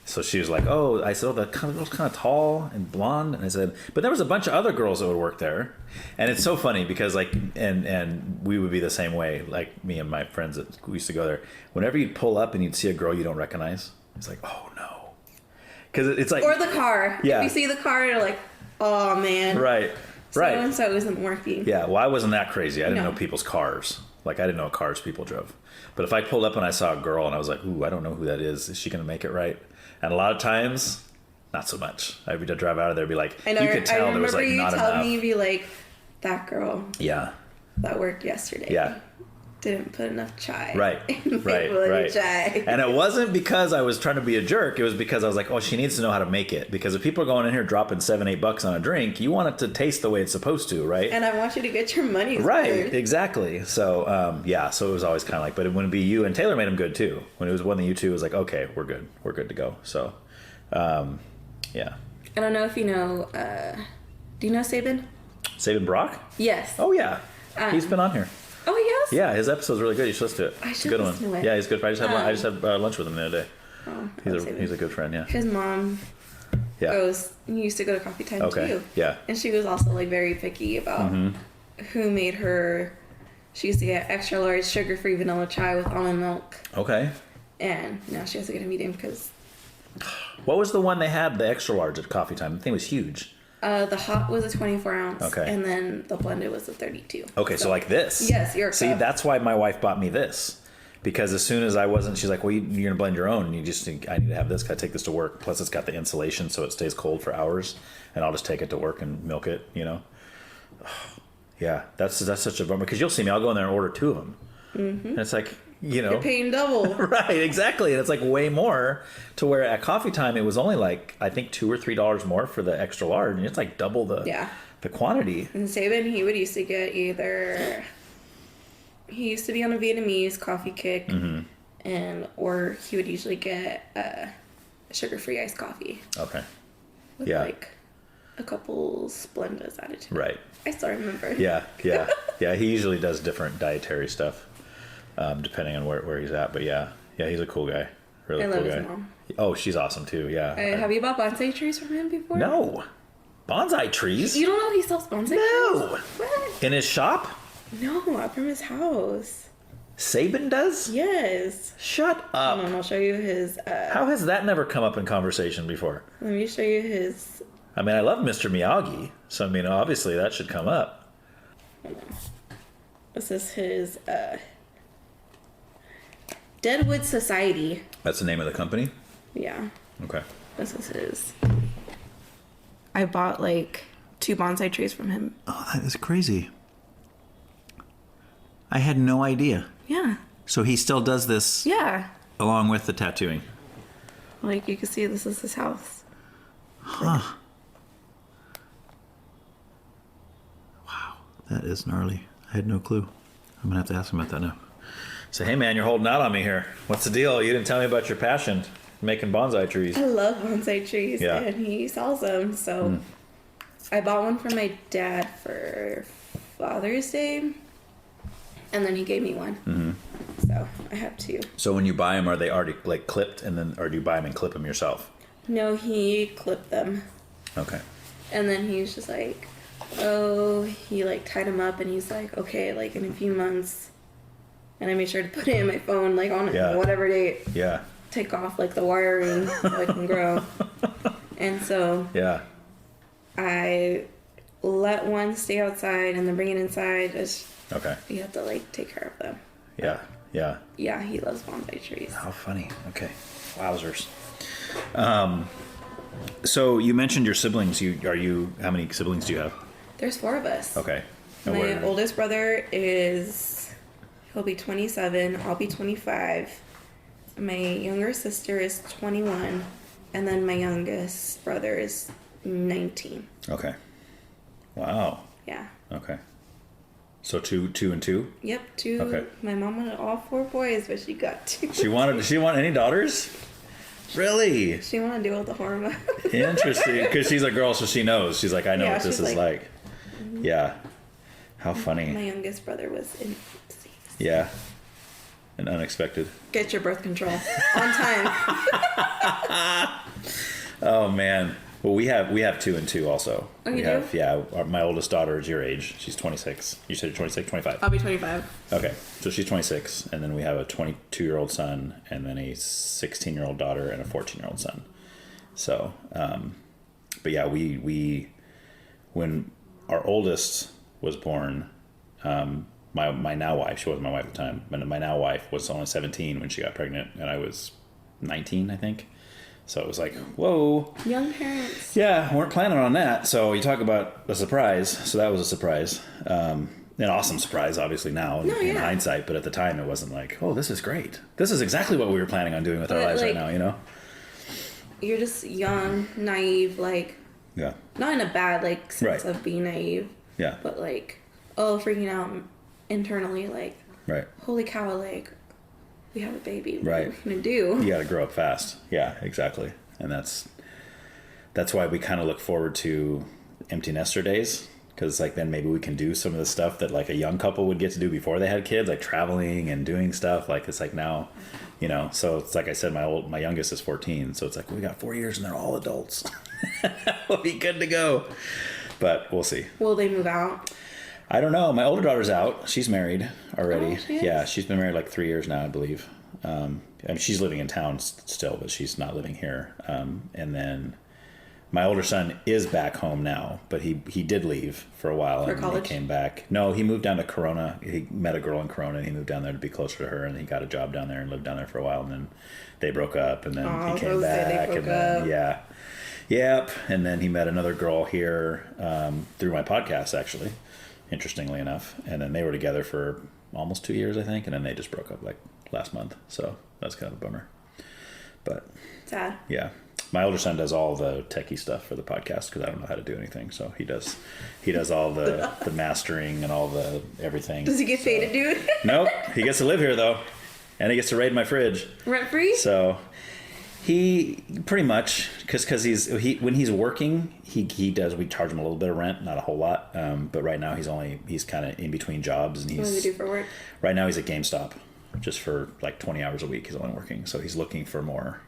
So she was like, oh, I said, oh, the girl's kind of tall and blonde. And I said, but there was a bunch of other girls that would work there. And it's so funny because like, and we would be the same way, like me and my friends that we used to go there. Whenever you'd pull up and you'd see a girl you don't recognize, it's like, oh no. Because it's like. Or the car. Yeah. If you see the car, you're like, oh man. Right. Right. So-and-so isn't working. Yeah. Well, I wasn't that crazy. I didn't know people's cars. Like I didn't know what cars people drove. But if I pulled up and I saw a girl and I was like, ooh, I don't know who that is. Is she going to make it right? And a lot of times, not so much. I would drive out of there and be like, I know, you could tell there was like not enough. I remember you telling me, be like, that girl. Yeah. That worked yesterday. Yeah. Didn't put enough chai. Right. Right. Chai. And it wasn't because I was trying to be a jerk. It was because I was like, oh, she needs to know how to make it. Because if people are going in here dropping $7-8 on a drink, you want it to taste the way it's supposed to, right? And I want you to get your money. Right. Exactly. So, yeah. So it was always kind of like, but it wouldn't be you. And Taylor made them good too. When it was one of you two, it was like, okay, we're good. We're good to go. So, yeah. I don't know if you know, do you know Sabin? Sabin Brock? Yes. Oh, yeah. He's been on here. Oh, he has? Yeah, his episode's really good. You should listen to it. It's a good one. To it. Yeah, he's good. I just had lunch with him the other day. Oh, he's a good friend. Yeah. His mom used to go to coffee time too. Yeah. And she was also like very picky about who made her. She used to get extra large sugar-free vanilla chai with almond milk. Okay. And now she has to get a medium because. What was the one they had, the extra large at coffee time? The thing was huge. The hot was a 24 ounce. Okay. And then the blended was a 32. Okay, so like this. Yes, your cup. See, that's why my wife bought me this. Because as soon as I wasn't, she's like, well, you're going to blend your own. And you just think, I need to have this. Got to take this to work. Plus, it's got the insulation so it stays cold for hours. And I'll just take it to work and milk it, you know. Yeah, that's such a bummer. Because you'll see me. I'll go in there and order 2 of them. Mm-hmm. And it's like, you know. You're paying double. Right, exactly. And it's like way more to where at coffee time, it was only like, I think $2 or $3 more for the extra large. And it's like double the quantity. And Sabin, he would used to get either... He used to be on a Vietnamese coffee kick, or he would usually get sugar-free iced coffee. Okay. With like a couple Splendas added to it. Right. I still remember. Yeah. He usually does different dietary stuff, depending on where he's at. But yeah, he's a cool guy. Really cool guy. I love his mom. Oh, she's awesome too. Yeah. Have you bought bonsai trees from him before? No. Bonsai trees? You don't know he sells bonsai trees? No. What? In his shop? No, from his house. Sabin does? Yes. Shut up. Hold on, I'll show you his... How has that never come up in conversation before? Let me show you his... I mean, I love Mr. Miyagi, so I mean, obviously that should come up. Hold on. This is his Deadwood Society. That's the name of the company? Yeah. Okay. This is his... I bought like 2 bonsai trees from him. Oh, that is crazy. I had no idea. Yeah. So he still does this. Yeah. Along with the tattooing. Like you can see, this is his house. Huh. Wow, that is gnarly. I had no clue. I'm gonna have to ask him about that now. Say, hey man, you're holding out on me here. What's the deal? You didn't tell me about your passion making bonsai trees. I love bonsai trees, yeah. And he sells them. So I bought one for my dad for Father's Day. And then he gave me one. Mm-hmm. So I have 2. So when you buy them, are they already like clipped, or do you buy them and clip them yourself? No, he clipped them. Okay. And then he's just like, oh, he like tied them up, and he's like, okay, like in a few months. And I made sure to put it in my phone, like on whatever date. Yeah. Take off like the wiring so I can grow. And so. Yeah. I let one stay outside and then bring it inside. Okay. You have to like take care of them. Yeah. Yeah. Yeah, he loves bonsai trees. How funny. Okay. Wowzers. So you mentioned your siblings. How many siblings do you have? There's 4 of us. Okay. And my oldest brother he'll be 27. I'll be 25. My younger sister is 21. And then my youngest brother is 19. Okay. Wow. Yeah. Okay. So two and two? Yep, 2. Okay. My mom wanted all 4 boys, but she got 2. Did she want any daughters? Really? She wanted to deal with the hormones. Interesting. Because she's a girl, so she knows. She's like, I know what this is like. Yeah. How funny. My youngest brother was in. Yeah. And unexpected. Get your birth control on time. Oh man. Well, we have 2 and 2 also. Oh, you we do? have, yeah. My oldest daughter is your age. She's 26. You said you're 26, 25. I'll be 25. Okay. So she's 26, and then we have a 22-year-old son, and then a 16-year-old daughter, and a 14-year-old son. So, but yeah, we when our oldest was born, my now wife, she wasn't my wife at the time, but my now wife was only 17 when she got pregnant, and I was 19, I think. So it was like, whoa. Young parents. Yeah, weren't planning on that. So you talk about a surprise. So that was a surprise. An awesome surprise, obviously, now in hindsight. But at the time, it wasn't like, oh, this is great. This is exactly what we were planning on doing with our lives right now, you know? You're just young, naive, like, yeah, not in a bad, like, sense of being naive. Yeah. But, like, freaking out internally, like, right. Holy cow, like, we have a baby. What right. are we going to do? You got to grow up fast. Yeah, exactly. And that's why we kind of look forward to empty nester days. Because, like, then maybe we can do some of the stuff that, like, a young couple would get to do before they had kids, like traveling and doing stuff. Like, it's like now, you know, so it's like I said, my youngest is 14. So it's like, we got 4 years and they're all adults. We'll be good to go. But we'll see. Will they move out? I don't know. My older daughter's out. She's married already. Oh, she is? Yeah, she's been married like 3 years now, I believe. I mean, she's living in town still, but she's not living here. And then my older son is back home now, but he did leave for a while. For college? He came back. No, he moved down to Corona. He met a girl in Corona, and he moved down there to be closer to her, and he got a job down there and lived down there for a while, and then they broke up, and then he came back, and then, yeah. Yep. And then he met another girl here through my podcast, actually, interestingly enough. And then they were together for almost 2 years, I think, and then they just broke up like last month. So that's kind of a bummer. But sad. Yeah. My older son does all the techie stuff for the podcast because I don't know how to do anything. So he does all the mastering and all the everything. Does he get paid to do it? Nope. He gets to live here though. And he gets to raid my fridge. Rent free? So he pretty much, because when he's working, he does, we charge him a little bit of rent, not a whole lot. But right now he's kind of in between jobs. And what does he do for work? Right now he's at GameStop just for like 20 hours a week. He's only working. So he's looking for more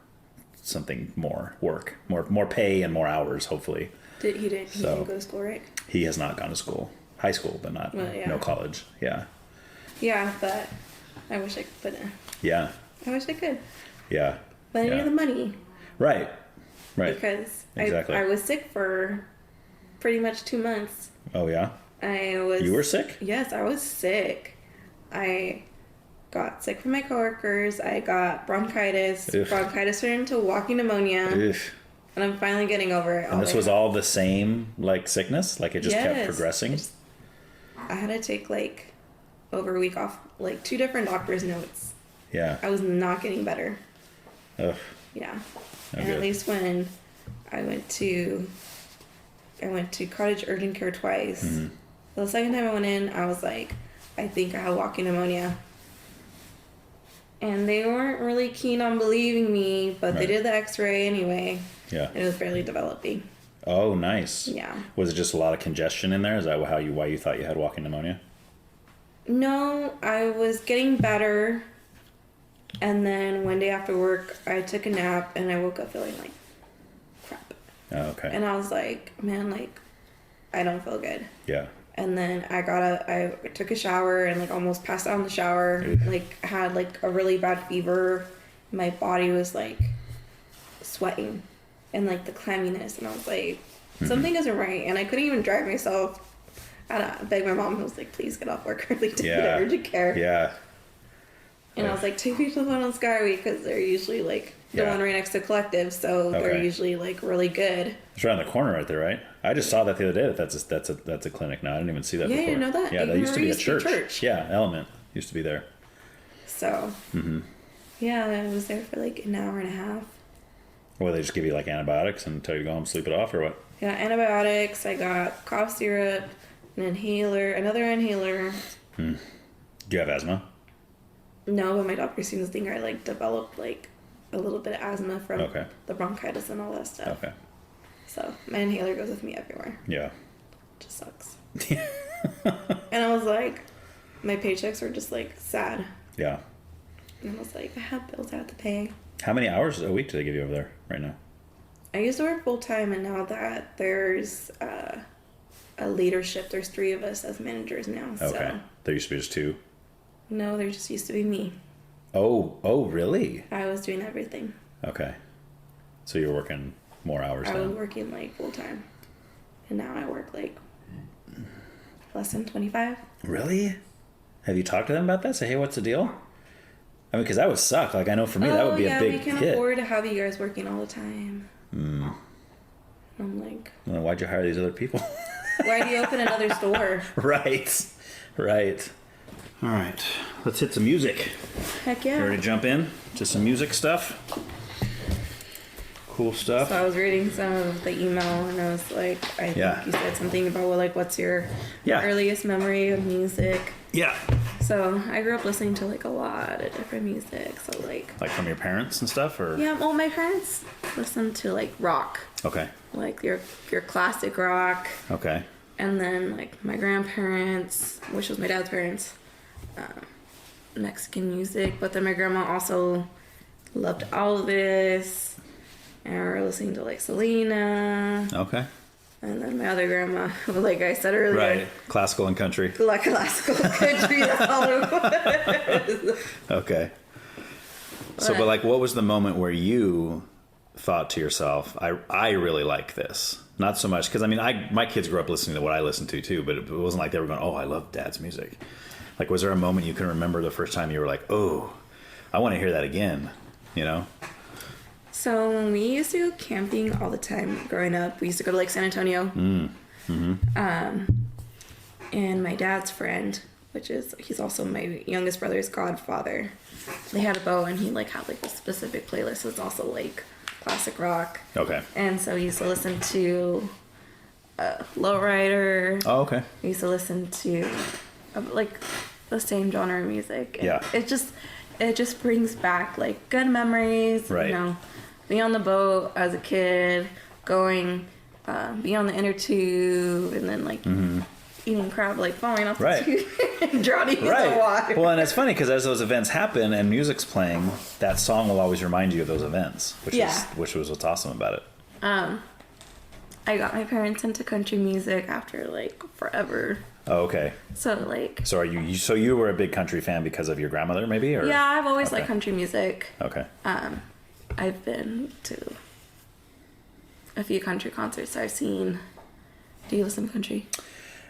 work, more pay and more hours, hopefully. He didn't go to school, right? He has not gone to school. High school, but not no college. Yeah. Yeah, but I wish I could put it. Yeah. I wish I could. Yeah. But I need the money. Right. Because exactly. I was sick for pretty much 2 months. Oh yeah? You were sick? Yes, I was sick. I got sick from my coworkers. I got bronchitis. Oof. Bronchitis turned into walking pneumonia. Oof. And I'm finally getting over it. And this was all the same, like, sickness? Like, it just kept progressing? I had to take, like, over a week off, like, 2 different doctor's notes. Yeah. I was not getting better. Ugh. Yeah. No and good. at least when I went to cottage urgent care twice. Mm-hmm. The second time I went in, I was like, I think I have walking pneumonia. And they weren't really keen on believing me, but they did the x-ray anyway. Yeah. It was barely developing. Oh, nice. Yeah. Was it just a lot of congestion in there? Is that why you thought you had walking pneumonia? No, I was getting better. And then one day after work, I took a nap and I woke up feeling like crap. Oh, okay. And I was like, man, like, I don't feel good. Yeah. And then I took a shower and like almost passed out in the shower. Like had like a really bad fever. My body was like sweating and like the clamminess. And I was like, something isn't right. And I couldn't even drive myself. I begged my mom. I was like, please get off work early to get urgent care. Yeah. And I was like, take me to the one on Skyway because they're usually like the one right next to Collective. So they're usually like really good. It's right on the corner right there, right? I just saw that the other day. That's a clinic now. I didn't even see that before. Yeah, you know that? Yeah, that used to be a church. Yeah, Element used to be there. So, yeah, I was there for like an hour and a half. Or they just give you like antibiotics and tell you to go home, sleep it off, or what? Yeah, antibiotics. I got cough syrup, an inhaler, another inhaler. Do you have asthma? No, but my doctor seems to think I like developed like a little bit of asthma from Okay. the bronchitis and all that stuff. Okay. So my inhaler goes with me everywhere. Yeah. Just sucks. And I was like, my paychecks were just like sad. Yeah. And I was like, I have bills I have to pay. How many hours a week do they give you over there right now? I used to work full time, and now that there's a leadership, there's 3 of us as managers now. Okay. So There used to be just 2. no, there just used to be me. Oh, really? I was doing everything. Okay. So you're working more hours I then? was working like full time, and now I work like less than 25. Really? Have you talked to them about that? Say, hey, what's the deal? I mean, because that would suck. Like, I know for me, that would be a big we can hit. afford to have you guys working all the time. I'm like, Well, why'd you hire these other people? why do you open another store? Right. All right. Let's hit some music. Heck You yeah. ready to jump in to some music stuff? Cool stuff. So I was reading some of the email, and I was like, I think Yeah. you said something about what's your Yeah. earliest memory of music. Yeah. So I grew up listening to like a lot of different music. So like, Like from your parents and stuff, or? yeah, well, my parents listened to like rock, Okay. like your classic rock, Okay. and then like my grandparents, which was my dad's parents, Mexican music. But then my grandma also loved Elvis, and we were listening to like Selena. Okay. And then my other grandma, like I said earlier, Right. Classical and country. like classical country. That's all it was. Okay. So, but like, what was the moment where you thought to yourself, I really like this? Not so much, because I mean, my kids grew up listening to what I listened to too, but it wasn't like they were going, oh, I love Dad's music. Like, was there a moment you can remember the first time you were like, oh, I want to hear that again, you know? So when we used to go camping all the time growing up, we used to go to like San Antonio. And my dad's friend, he's also my youngest brother's godfather, they had a boat, and he like had like a specific playlist. It was also like classic rock. Okay. And so we used to listen to Lowrider. Oh, okay. We used to listen to like the same genre of music. And Yeah. it just brings back like good memories. Right. You know, being on the boat as a kid, going, being on the inner tube, and then like eating crab, like falling off Right. the tube and drowning in the Right. water. Well, and it's funny because as those events happen and music's playing, that song will always remind you of those events, which was what's awesome about it. I got my parents into country music after like forever. Oh, okay. So like, So you were a big country fan because of your grandmother, maybe? Or? yeah, I've always Okay. liked country music. Okay. I've been to a few country concerts I've seen. Do you listen to country?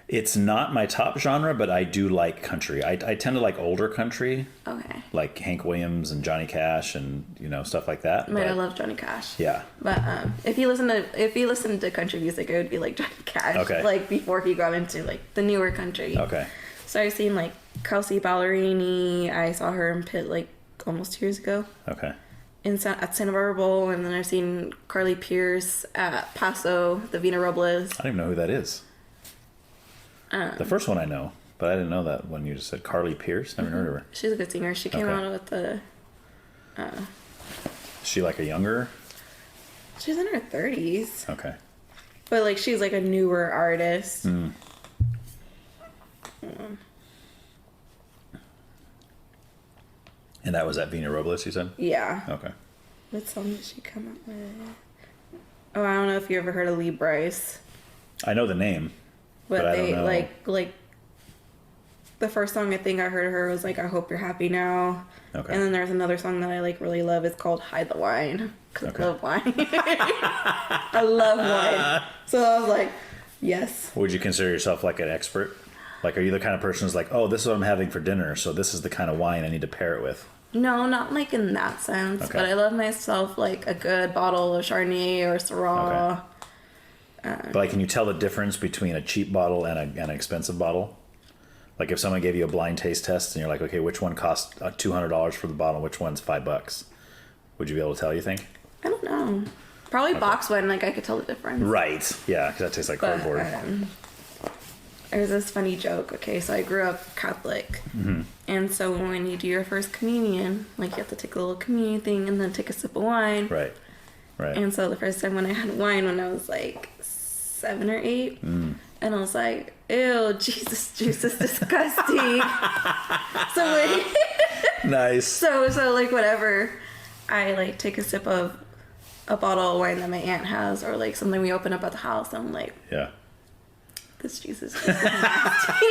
It's not my top genre, but I do like country. I tend to like older country, Okay. like Hank Williams and Johnny Cash and, stuff like that. I But, love Johnny Cash. yeah. But if you listen to country music, it would be like Johnny Cash. Okay. Like before he got into like the newer country. Okay. So I've seen like Kelsey Ballerini. I saw her in Pitt like almost 2 years ago. Okay. At Santa Barbara Bowl, and then I've seen Carly Pierce at Paso, the Vina Robles. I don't even know who that is. The first one I know, but I didn't know that when you just said Carly Pierce. Never heard of her. She's a good singer. She came Okay. out with the. Is she like a younger? She's in her 30s, Okay. but like she's like a newer artist. And that was at Vina Robles, you said? Yeah. Okay. What song did she come up with? Oh, I don't know if you ever heard of Lee Bryce, I know the name, but I they don't know. like the first song I think I heard of her was like "I Hope You're Happy Now," Okay. and then there's another song that I like really love. It's called "Hide the Wine" because Okay. I love wine. I love wine, so I was like, yes. Would you consider yourself like an expert? Like, are you the kind of person who's like, oh, this is what I'm having for dinner, so this is the kind of wine I need to pair it with? No, not like in that sense, Okay. but I love myself like a good bottle of Chardonnay or Syrah. But like, can you tell the difference between a cheap bottle and an expensive bottle? Like, if someone gave you a blind taste test and you're like, okay, which one costs $200 for the bottle, which one's $5? Would you be able to tell? You think? I don't know. Probably box wine, like I could tell the difference. Right. Yeah, because that tastes like cardboard. There's this funny joke. Okay, so I grew up Catholic. Mm-hmm. And so when you do your first communion, like you have to take a little communion thing and then take a sip of wine. Right. Right. And so the first time when I had wine when I was like 7 or 8, and I was like, ew, Jesus juice is disgusting. So like, nice. So like whatever, I like take a sip of a bottle of wine that my aunt has, or like something we open up at the house, and I'm like, yeah, this juice is nasty.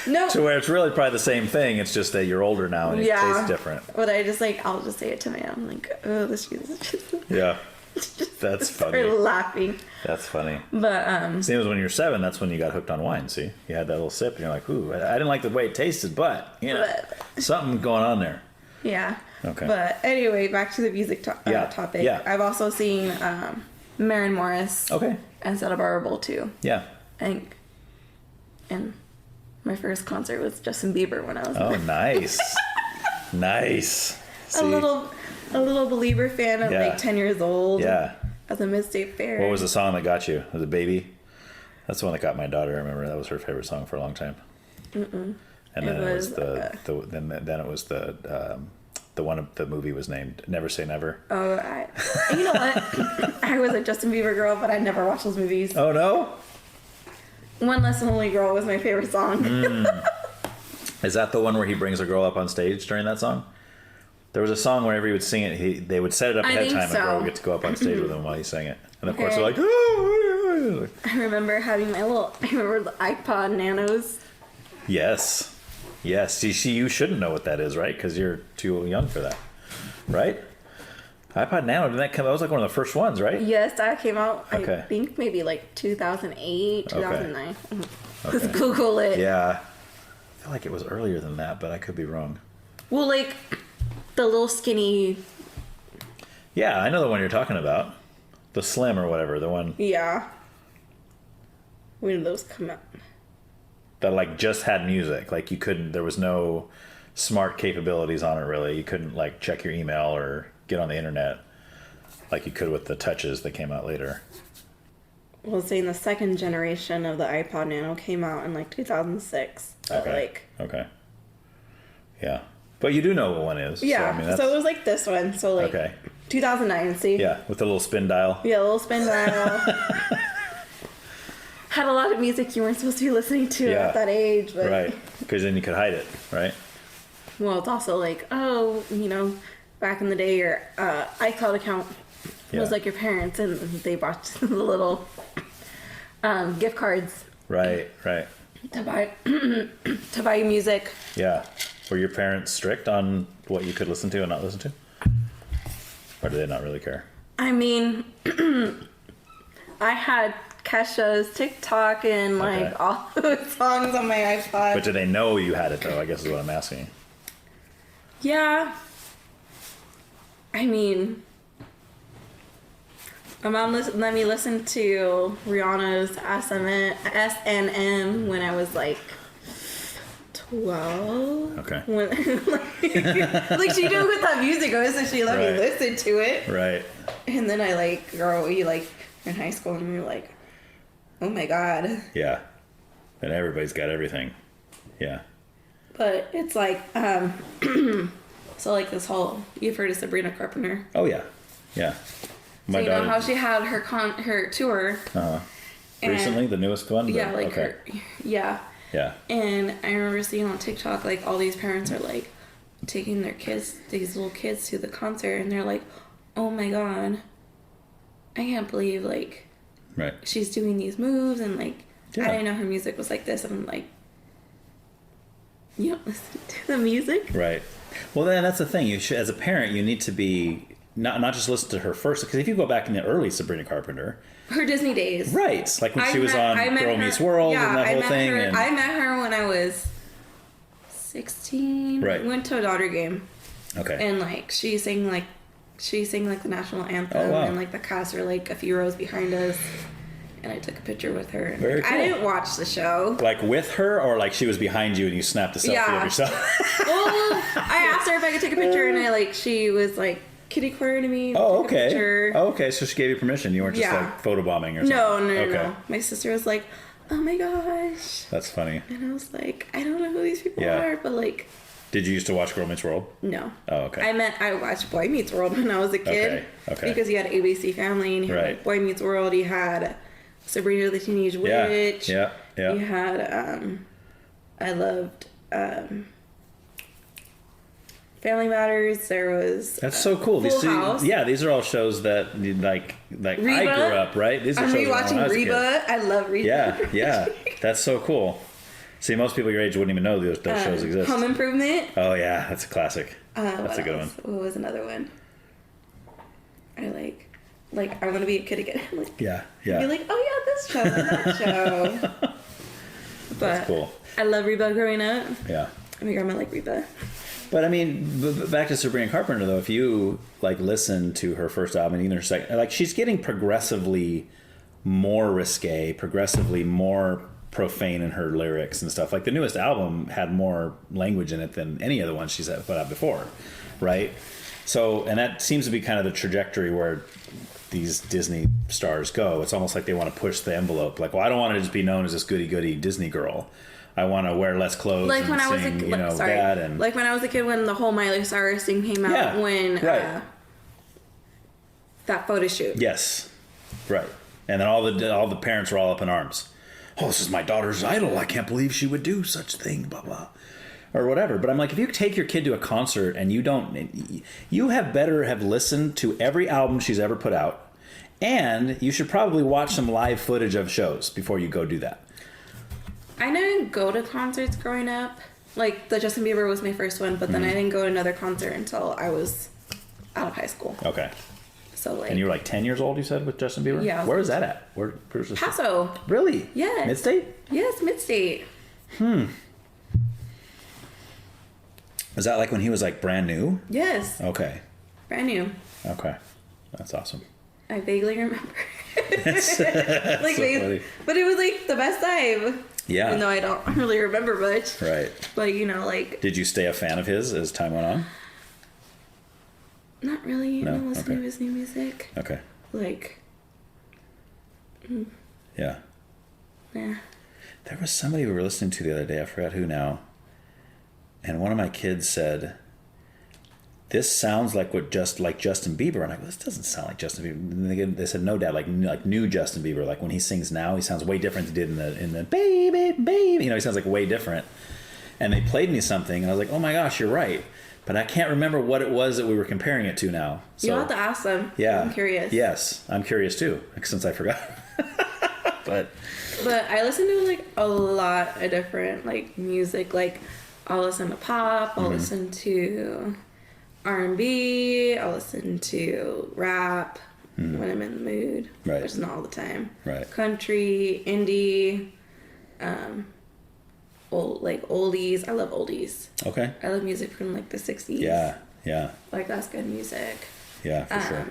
No. To where it's really probably the same thing. It's just that you're older now and it tastes different. But I just like, I'll just say it to my aunt. I'm like, oh, this juice is just. Yeah. That's funny. Start laughing. That's funny. But same as when you were 7, that's when you got hooked on wine. See, you had that little sip, and you're like, "Ooh, I didn't like the way it tasted, but you know, something going on there." Yeah. Okay. But anyway, back to the music topic. Yeah. I've also seen Maren Morris. Okay. And Santa Barbara Bowl too. Yeah. And my first concert was Justin Bieber when I was. Oh, nice. Nice. See? A little Belieber fan at like 10 years old. Yeah. At the Mid-State Fair. What was the song that got you? Was it Baby? That's the one that got my daughter. I remember that was her favorite song for a long time. And then it was the one the movie was named Never Say Never. Oh, you know what? I was a Justin Bieber girl, but I never watched those movies. Oh no? One Less Lonely Girl was my favorite song. Is that the one where he brings a girl up on stage during that song? There was a song whenever he would sing it, they would set it up ahead of time, and a girl would get to go up on stage with him while he sang it. And of course they're like, oh. I remember having the iPod Nanos. Yes. Yes. See, you shouldn't know what that is, right? Because you're too young for that, right? iPod Nano, didn't that come? That was like one of the first ones, right? Yes, that came out. I think maybe like 2008, 2009. Okay. Let's Google it. Yeah, I feel like it was earlier than that, but I could be wrong. Well, like the little skinny. Yeah, I know the one you're talking about. The Slim or whatever, the one. Yeah. When did those come out? That like just had music. Like you couldn't. There was no smart capabilities on it really. You couldn't like check your email or get on the internet like you could with the touches that came out later. Well, saying the second generation of the iPod Nano came out in like 2006. Okay. Yeah. But you do know what one is. Yeah. So, I mean, so it was like this one. So like 2009, see? Yeah, with the little spin dial. Yeah, a little spin dial. Had a lot of music you weren't supposed to be listening to at that age. But... Right. Because then you could hide it, right? Well, it's also like, back in the day, your iCloud account was like your parents, and they bought the little gift cards. Right. To buy you music. Yeah. Were your parents strict on what you could listen to and not listen to? Or do they not really care? I mean, I had Kesha's TikTok and like all those songs on my iPod. But do they know you had it though? I guess is what I'm asking. Yeah. I mean, my mom let me listen to Rihanna's SNM when I was like 12. Okay. When, like she knew what that music was, so she let me listen to it. Right. And then I in high school, and we were like, oh my God. Yeah. And everybody's got everything. Yeah. But it's like, so like this whole, you've heard of Sabrina Carpenter. Oh yeah. Yeah. So you know how she had her tour. Recently, the newest one? Yeah, yeah. Yeah. And I remember seeing on TikTok, like, all these parents are, like, taking their kids, these little kids, to the concert, and they're like, oh my God, I can't believe, like, she's doing these moves, and, like, I didn't know her music was like this, and I'm like, you don't listen to the music? Right. Well, then that's the thing. You should, as a parent, you need to be, not just listen to her first, because if you go back in the early Sabrina Carpenter... Her Disney days. Right. Like when she was on Girl Meets World and that whole thing. I met her when I was 16. Right. Went to a Dodger game. Okay. And like she sang like the national anthem, and like the cast were like a few rows behind us. And I took a picture with her. And Very cool. I didn't watch the show. Like with her, or like she was behind you and you snapped a selfie of yourself? Well, I asked her if I could take a picture, and she was like, kitty corner to me. Oh, took a okay. picture. Oh, okay. So she gave you permission. You weren't just like photobombing or something. No. Okay. No. My sister was like, "Oh my gosh." That's funny. And I was like, I don't know who these people Yeah. are, but like. Did you used to watch Girl Meets World? No. Oh, okay. I watched Boy Meets World when I was a kid. Okay. Because you had ABC Family and you had like Boy Meets World. You had Sabrina the Teenage Witch. Yeah. You had I loved Family Matters. There was That's so cool. Full House. These are all shows that like Reba. I grew up, right? These are I'm shows rewatching when I was a kid. Reba. I love Reba. Yeah. That's so cool. See, most people your age wouldn't even know those shows exist. Home Improvement. Oh yeah, that's a classic. That's a good one. What was another one? I like I want to be a kid again. Like, Yeah. Be like, oh yeah, this show, and that show. But That's cool. I love Reba growing up. Yeah. My grandma liked Reba. But I mean, back to Sabrina Carpenter though. If you like listen to her first album and even her second, like she's getting progressively more risque, progressively more profane in her lyrics and stuff. Like the newest album had more language in it than any of the ones she's put out before, right? So, and that seems to be kind of the trajectory where these Disney stars go. It's almost like they want to push the envelope. Like, well, I don't want to just be known as this goody-goody Disney girl. I want to wear less clothes Like and when I was sing, a that. And like when I was a kid, when the whole Miley Cyrus thing came out, that photo shoot. Yes, right. And then all the parents were all up in arms. Oh, this is my daughter's idol. I can't believe she would do such a thing, blah, blah. Or whatever. But I'm like, if you take your kid to a concert and you have listened to every album she's ever put out, and you should probably watch some live footage of shows before you go do that. I didn't go to concerts growing up. Like, the Justin Bieber was my first one, but then I didn't go to another concert until I was out of high school. Okay. So, like... And you were like 10 years old, you said, with Justin Bieber? Yeah. Where is that at? Where's this? Paso. Really? Yes. Mid-state? Yes, Mid-state. Was that like when he was like brand new? Yes. Okay. Brand new. Okay. That's awesome. I vaguely remember. That's so funny. But it was like the best time. Yeah. Even though I don't really remember much. Right. But like... Did you stay a fan of his as time went on? Not really. No? I don't listen to his new music. Okay. Like... Yeah. Yeah. There was somebody we were listening to the other day, I forgot who now, and one of my kids said, this sounds like Justin Bieber. And I go, this doesn't sound like Justin Bieber. And they said, no, Dad, like new Justin Bieber. Like when he sings now, he sounds way different than he did in the baby, baby. He sounds like way different. And they played me something, and I was like, oh my gosh, you're right. But I can't remember what it was that we were comparing it to now. So, you'll have to ask them. Yeah. I'm curious. Yes, I'm curious too, since I forgot. But I listen to like a lot of different like music. Like I'll listen to pop. I'll listen to R&B. I'll listen to rap when I'm in the mood. Right. Which is not all the time. Right. Country, indie, oldies. I love oldies. Okay. I love music from like the 60s. Yeah. Like that's good music. Yeah, for sure.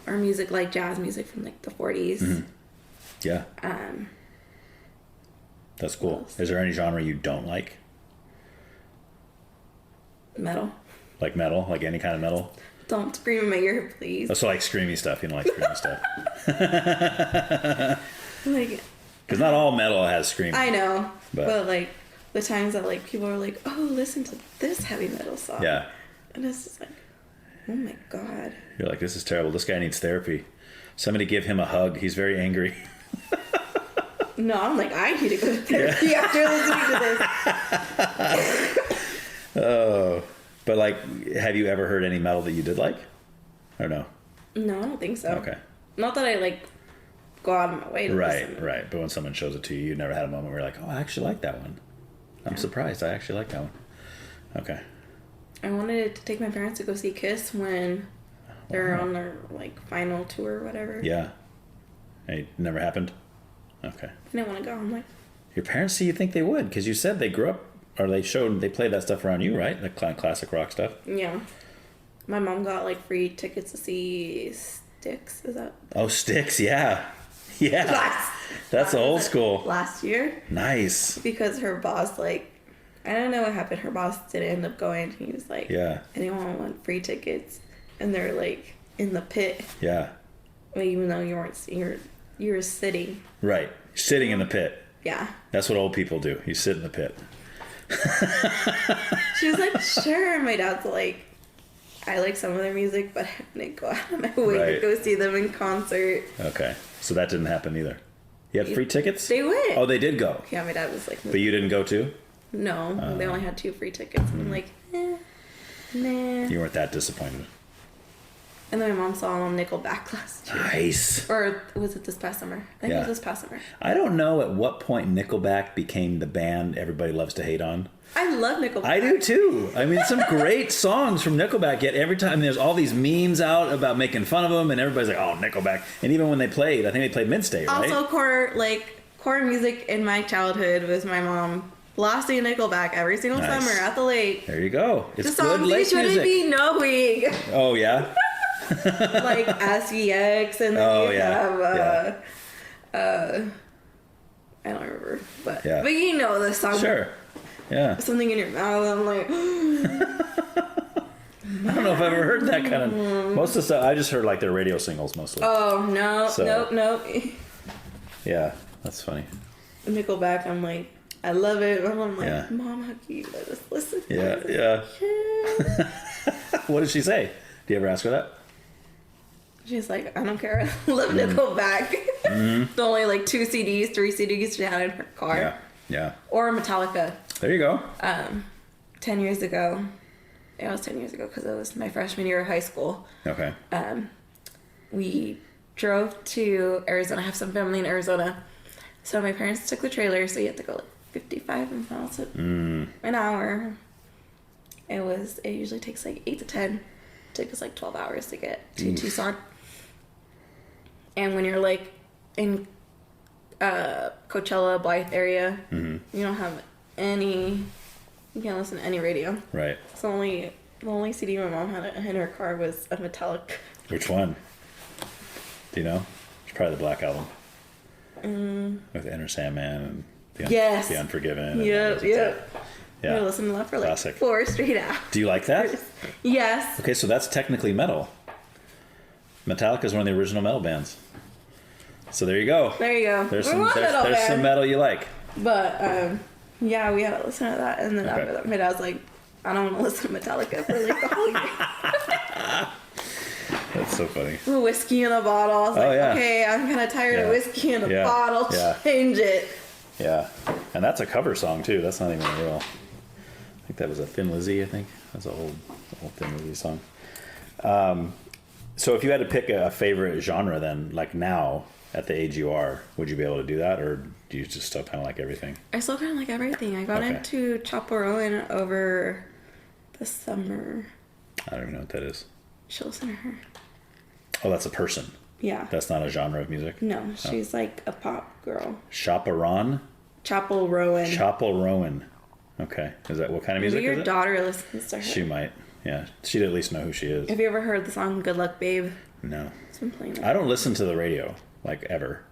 Or music like jazz music from like the 40s. Yeah. That's cool. Is there any genre you don't like? Metal. Like metal? Like any kind of metal? Don't scream in my ear, please. Oh, so like screamy stuff. You don't like screamy stuff. Like, because not all metal has screaming. I know. But like the times that like people are like, oh, listen to this heavy metal song. Yeah. And it's just like, oh my God. You're like, this is terrible. This guy needs therapy. Somebody give him a hug. He's very angry. No, I'm like, I need to go to therapy after listening to this. Oh. But like, have you ever heard any metal that you did like? Or no? No, I don't think so. Okay. Not that I like go out of my way to listen. Right. But when someone shows it to you, you never had a moment where you're like, oh, I actually like that one. I'm surprised. I actually like that one. Okay. I wanted to take my parents to go see Kiss when they're on their like final tour or whatever. Yeah. It never happened? Okay. I didn't want to go. I'm like, your parents see you think they would, because you said they grew up, or they played that stuff around you, right? The classic rock stuff. yeah. My mom got like free tickets to see Styx. Is that? Oh, Styx, yeah. Yeah. That's old school. Last year. Nice. Because her boss, like, I don't know what happened. Her boss didn't end up going. He was like, yeah. anyone want free tickets? and they're like in the pit. Yeah. Well, even though you weren't, you were sitting. Right. Sitting in the pit. Yeah. That's what old people do. You sit in the pit. She was like, sure. My dad's like, I like some of their music, but I didn't go out of my way to go see them in concert. Okay. So that didn't happen either. You had free tickets? They went. Oh, they did go. Yeah, my dad was like... But you didn't go too? No. They only had 2 free tickets. And I'm like, nah. You weren't that disappointed. And then my mom saw him on Nickelback last year. Nice. Or was it this past summer? I think it was this past summer. I don't know at what point Nickelback became the band everybody loves to hate on. I love Nickelback. I do too. I mean, some great songs from Nickelback, yet every time there's all these memes out about making fun of them, and everybody's like, oh, Nickelback. And even when they played, I think they played Midstate, right? Also, core music in my childhood was my mom blasting Nickelback every single summer at the lake. There you go. It's the songs you shouldn't be knowing. Oh, yeah? Like SVX, and then have I don't remember, but you know the song. Sure. Yeah. Something in your mouth. I'm like, I don't know if I've ever heard that kind of. Most of the stuff I just heard like their radio singles mostly. Oh no, nope. Yeah, that's funny. Nickelback. I'm like, I love it. I'm like, Mom, how can you let us listen? Yeah. What did she say? Do you ever ask her that? She's like, I don't care. I love Nickelback. The only like 2 CDs, 3 CDs she had in her car. Yeah. Or Metallica. There you go. 10 years ago. It was 10 years ago because it was my freshman year of high school. Okay. We drove to Arizona. I have some family in Arizona. So my parents took the trailer, so you had to go like 55 miles an hour. It usually takes like 8 to 10. It took us like 12 hours to get to Tucson. And when you're like in Coachella, Blythe area, you don't have you can't listen to any radio. Right. So the only CD my mom had in her car was a Metallica. Which one? Do you know? It's probably the Black Album. With Enter Sandman and The Unforgiven. Yeah. Yeah. I listened to that for like Classic. 4 straight hours. Do you like that? Yes. Okay, so that's technically metal. Metallica is one of the original metal bands. So there you go. There's some metal you like. But we had to listen to that, and then after that, my dad's like, I don't want to listen to Metallica for like the whole year. That's so funny. Whiskey in a bottle. I was like, okay, I'm kind of tired of whiskey in a bottle. Change it. Yeah, and that's a cover song too. That's not even a real. I think that was a Thin Lizzy. I think that's an old Thin Lizzy song. So if you had to pick a favorite genre, then like now at the age you are, would you be able to do that, or do you just still kind of like everything? I still kind of like everything. I got into Chapo Rowan over the summer. I don't even know what that is. You should listen to her. Oh, that's a person. Yeah. That's not a genre of music? No, she's like a pop girl. Chaperon? Chapel Rowan. Chapel Rowan. Okay. Is that what kind of music Maybe is your it? daughter listens to her. She might. Yeah. She'd at least know who she is. Have you ever heard the song Good Luck Babe? No. It's been playing. I don't listen to the radio, like ever.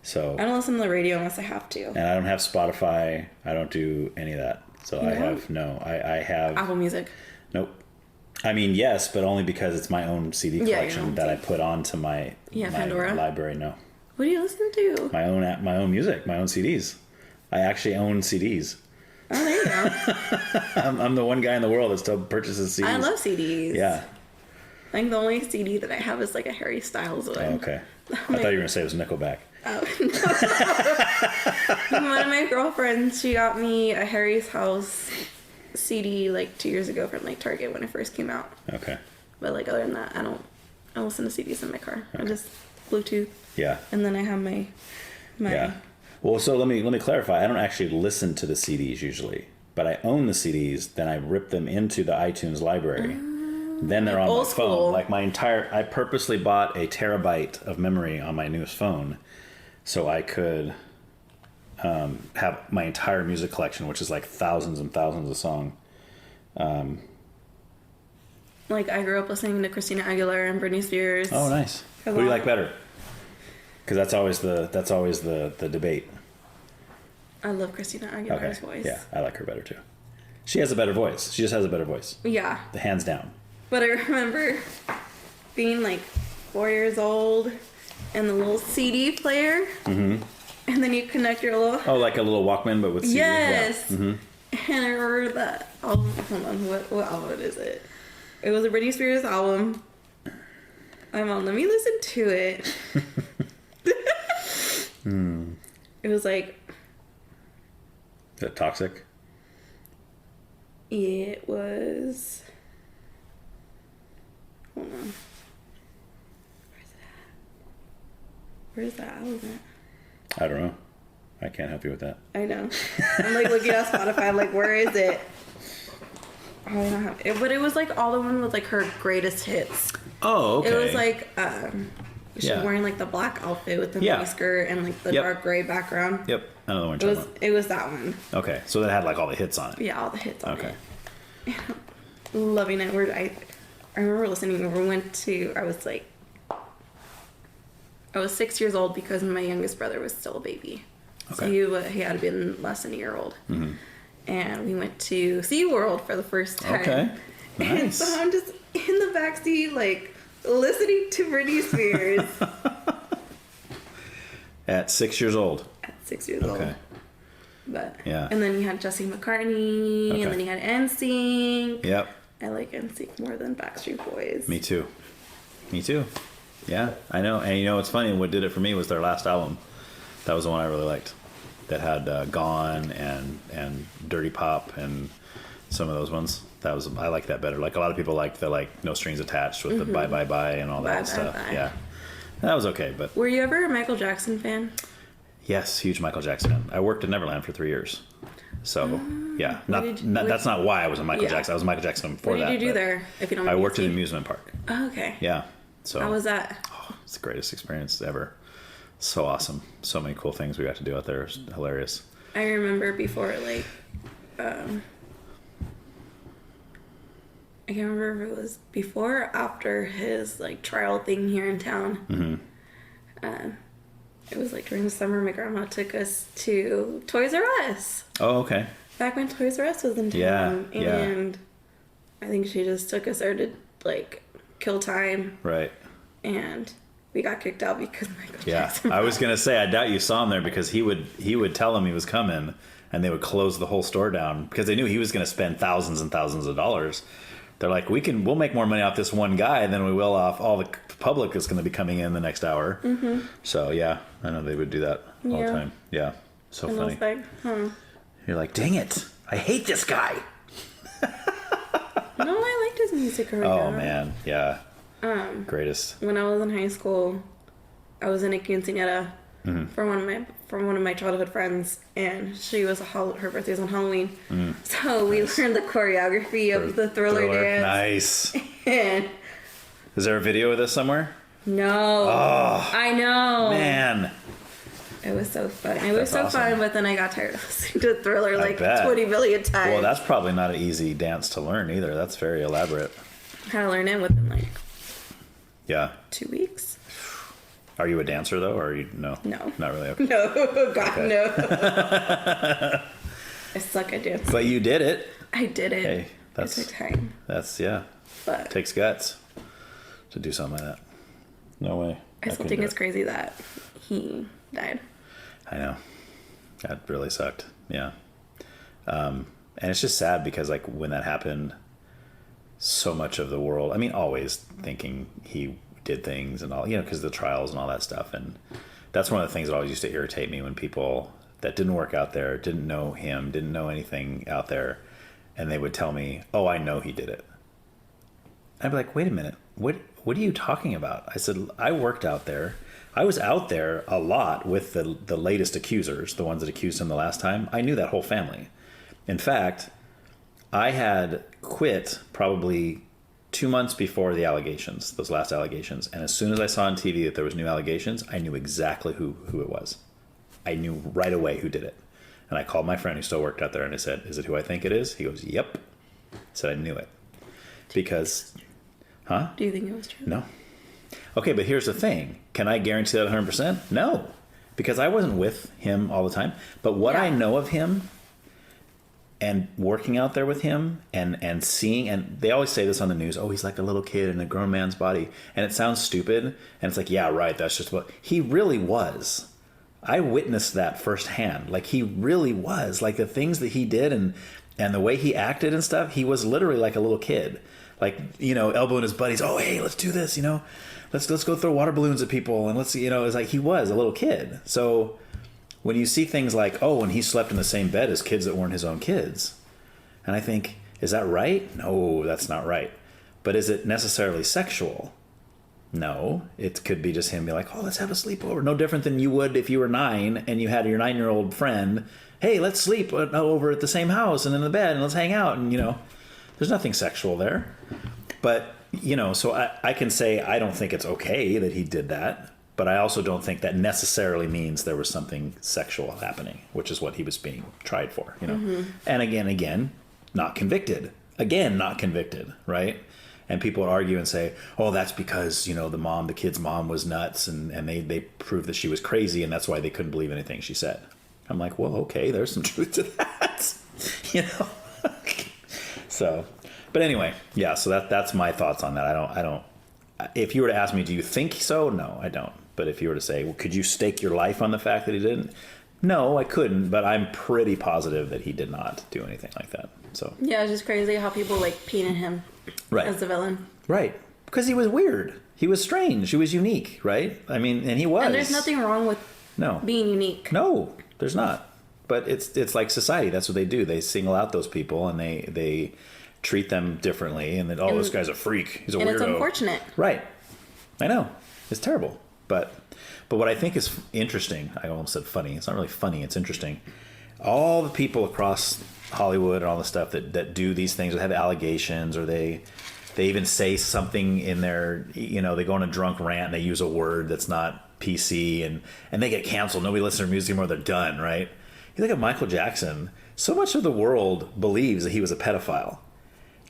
So I don't listen to the radio unless I have to. And I don't have Spotify. I don't do any of that. So I have I have Apple Music. Nope. I mean, yes, but only because it's my own CD collection that I put onto my Pandora library. No. What do you listen to? My own music, my own CDs. I actually own CDs. Oh, there you go. I'm the one guy in the world that still purchases CDs. I love CDs. Yeah. I think the only CD that I have is like a Harry Styles one. Oh, okay. I thought you were going to say it was Nickelback. Oh, no. One of my girlfriends, she got me a Harry's House CD like 2 years ago from like Target when it first came out. Okay. But like other than that, I don't listen to CDs in my car. I just Bluetooth. Yeah. And then I have my Yeah. Well, so let me clarify. I don't actually listen to the CDs usually, but I own the CDs. Then I rip them into the iTunes library. Then they're on my phone. Like I purposely bought a terabyte of memory on my newest phone, so I could have my entire music collection, which is like thousands and thousands of songs. Like I grew up listening to Christina Aguilera and Britney Spears. Oh, nice. Who do you like better? Because that's always the debate. I love Christina Aguilera's voice. Yeah, I like her better too. She has a better voice. She just has a better voice. Yeah. Hands down. But I remember being like 4 years old and the little CD player. Mm-hmm. And then you connect your little... Oh, like a little Walkman, but with CD? Yes. Yeah. Mm-hmm. And I remember that album. Hold on, what album is it? It was a Britney Spears album. My mom let me listen to it. It was like... Is that Toxic? It was... Hold on. Where's that album at? I don't know. I can't help you with that. I know. I'm like looking at Spotify. I'm like, where is it? Oh, I don't have it. But it was like all the one with like her greatest hits. Oh, okay. It was like she was wearing like the black outfit with the mini skirt and like the dark gray background. Yep. I know the one you're talking about. It was that one. Okay. So that had like all the hits on it. Yeah, all the hits on it. Okay. Loving it. I remember listening when we went to, I was 6 years old because my youngest brother was still a baby. Okay. So he had been less than a year old. Mm-hmm. And we went to SeaWorld for the first time. Okay. Nice. And so I'm just in the backseat, like, listening to Britney Spears. At 6 years old? At 6 years old. Okay. But, yeah. And then you had Jesse McCartney, and then you had NSYNC. Yep. I like NSYNC more than Backstreet Boys. Me too. Yeah, I know. And you know what's funny? What did it for me was their last album. That was the one I really liked. That had Gone and Dirty Pop and some of those ones. I like that better. Like a lot of people liked the like No Strings Attached with the Bye Bye Bye and all that stuff. Bye. Yeah, that was okay. But were you ever a Michael Jackson fan? Yes, huge Michael Jackson fan. I worked at Neverland for 3 years. So, yeah. That's not why I was a Michael Jackson. I was a Michael Jackson before that. What did you do there, if you don't mind? I worked at an amusement park. Oh, okay. Yeah. So how was that? Oh, it's the greatest experience ever. So awesome. So many cool things we got to do out there. It was hilarious. I remember before, like, I can't remember if it was before or after his, like, trial thing here in town. Mm-hmm. It was like during the summer, my grandma took us to Toys R Us. Oh, okay. Back when Toys R Us was in town. Yeah, and I think she just took us there to, like, kill time. Right. And we got kicked out because Michael Jackson. I was going to say, I doubt you saw him there because he would tell them he was coming and they would close the whole store down because they knew he was going to spend thousands and thousands of dollars. They're like, we'll make more money off this one guy than we will off all the public that's going to be coming in the next hour. Mm-hmm. So, yeah, I know they would do that all the time. Yeah, so funny. I was like, You're like, dang it, I hate this guy. No, I liked his music already. Oh, man, yeah. Greatest. When I was in high school, I was in a quinceañera from one of my childhood friends, and she was her birthday was on Halloween. So we learned the choreography of the Thriller dance. Nice. And is there a video of this somewhere? No. Oh, I know. Man. It was so fun. It was so awesome. Fun, but then I got tired of listening to Thriller like 20 million times. Well, that's probably not an easy dance to learn either. That's very elaborate. I had to learn it within like 2 weeks. Are you a dancer though, or no? No. Not really. Okay. No, God, okay. No. I suck at dancing. But you did it. I did it. Hey, that's it took time. But it takes guts to do something like that. No way. I still think it's crazy that he died. I know. That really sucked. Yeah. And it's just sad because like when that happened, so much of the world, I mean, always thinking he did things and all, because the trials and all that stuff. And that's one of the things that always used to irritate me when people that didn't work out there, didn't know him, didn't know anything out there, and they would tell me, oh, I know he did it. I'd be like, wait a minute, what are you talking about? I said, I worked out there. I was out there a lot with the latest accusers, the ones that accused him the last time. I knew that whole family. In fact, I had quit probably 2 months before the allegations, those last allegations. And as soon as I saw on TV that there was new allegations, I knew exactly who it was. I knew right away who did it. And I called my friend who still worked out there and I said, is it who I think it is? He goes, yep. I said, I knew it. Because, Do you think it was true? No. Okay, but here's the thing. Can I guarantee that 100%? No. Because I wasn't with him all the time. But what I know of him, and working out there with him and seeing, and they always say this on the news, oh, he's like a little kid in a grown man's body. And it sounds stupid. And it's like, yeah, right. That's just what he really was. I witnessed that firsthand. Like, he really was. Like, the things that he did and the way he acted and stuff, he was literally like a little kid. Like, you know, elbowing his buddies. Oh, hey, let's do this, you know. Let's go throw water balloons at people. And let's, you know, it's like he was a little kid. So when you see things like, oh, and he slept in the same bed as kids that weren't his own kids. And I think, is that right? No, that's not right. But is it necessarily sexual? No. It could be just him being like, oh, let's have a sleepover. No different than you would if you were 9 and you had your 9-year-old friend. Hey, let's sleep over at the same house and in the bed and let's hang out. And, you know, there's nothing sexual there. But, you know, so I can say I don't think it's okay that he did that. But I also don't think that necessarily means there was something sexual happening, which is what he was being tried for, you know. Mm-hmm. And again, not convicted. Again, not convicted, right? And people would argue and say, oh, that's because, you know, the kid's mom was nuts and they proved that she was crazy and that's why they couldn't believe anything she said. I'm like, well, okay, there's some truth to that, you know. So, but anyway, yeah, so that's my thoughts on that. I don't, if you were to ask me, do you think so? No, I don't. But if you were to say, well, could you stake your life on the fact that he didn't? No, I couldn't, but I'm pretty positive that he did not do anything like that. So yeah, it's just crazy how people like painted him as the villain. Right. Because he was weird. He was strange. He was unique, right? I mean, and he was. And there's nothing wrong with being unique. No, there's not. But it's like society. That's what they do. They single out those people and they treat them differently. And then, oh, this guy's a freak. He's a weirdo. And it's unfortunate. Right. I know. It's terrible. But what I think is interesting, I almost said funny. It's not really funny. It's interesting. All the people across Hollywood and all the stuff that do these things, that have allegations, or they even say something in their, you know, they go on a drunk rant and they use a word that's not PC and they get canceled. Nobody listens to their music anymore. They're done, right? You look at Michael Jackson. So much of the world believes that he was a pedophile.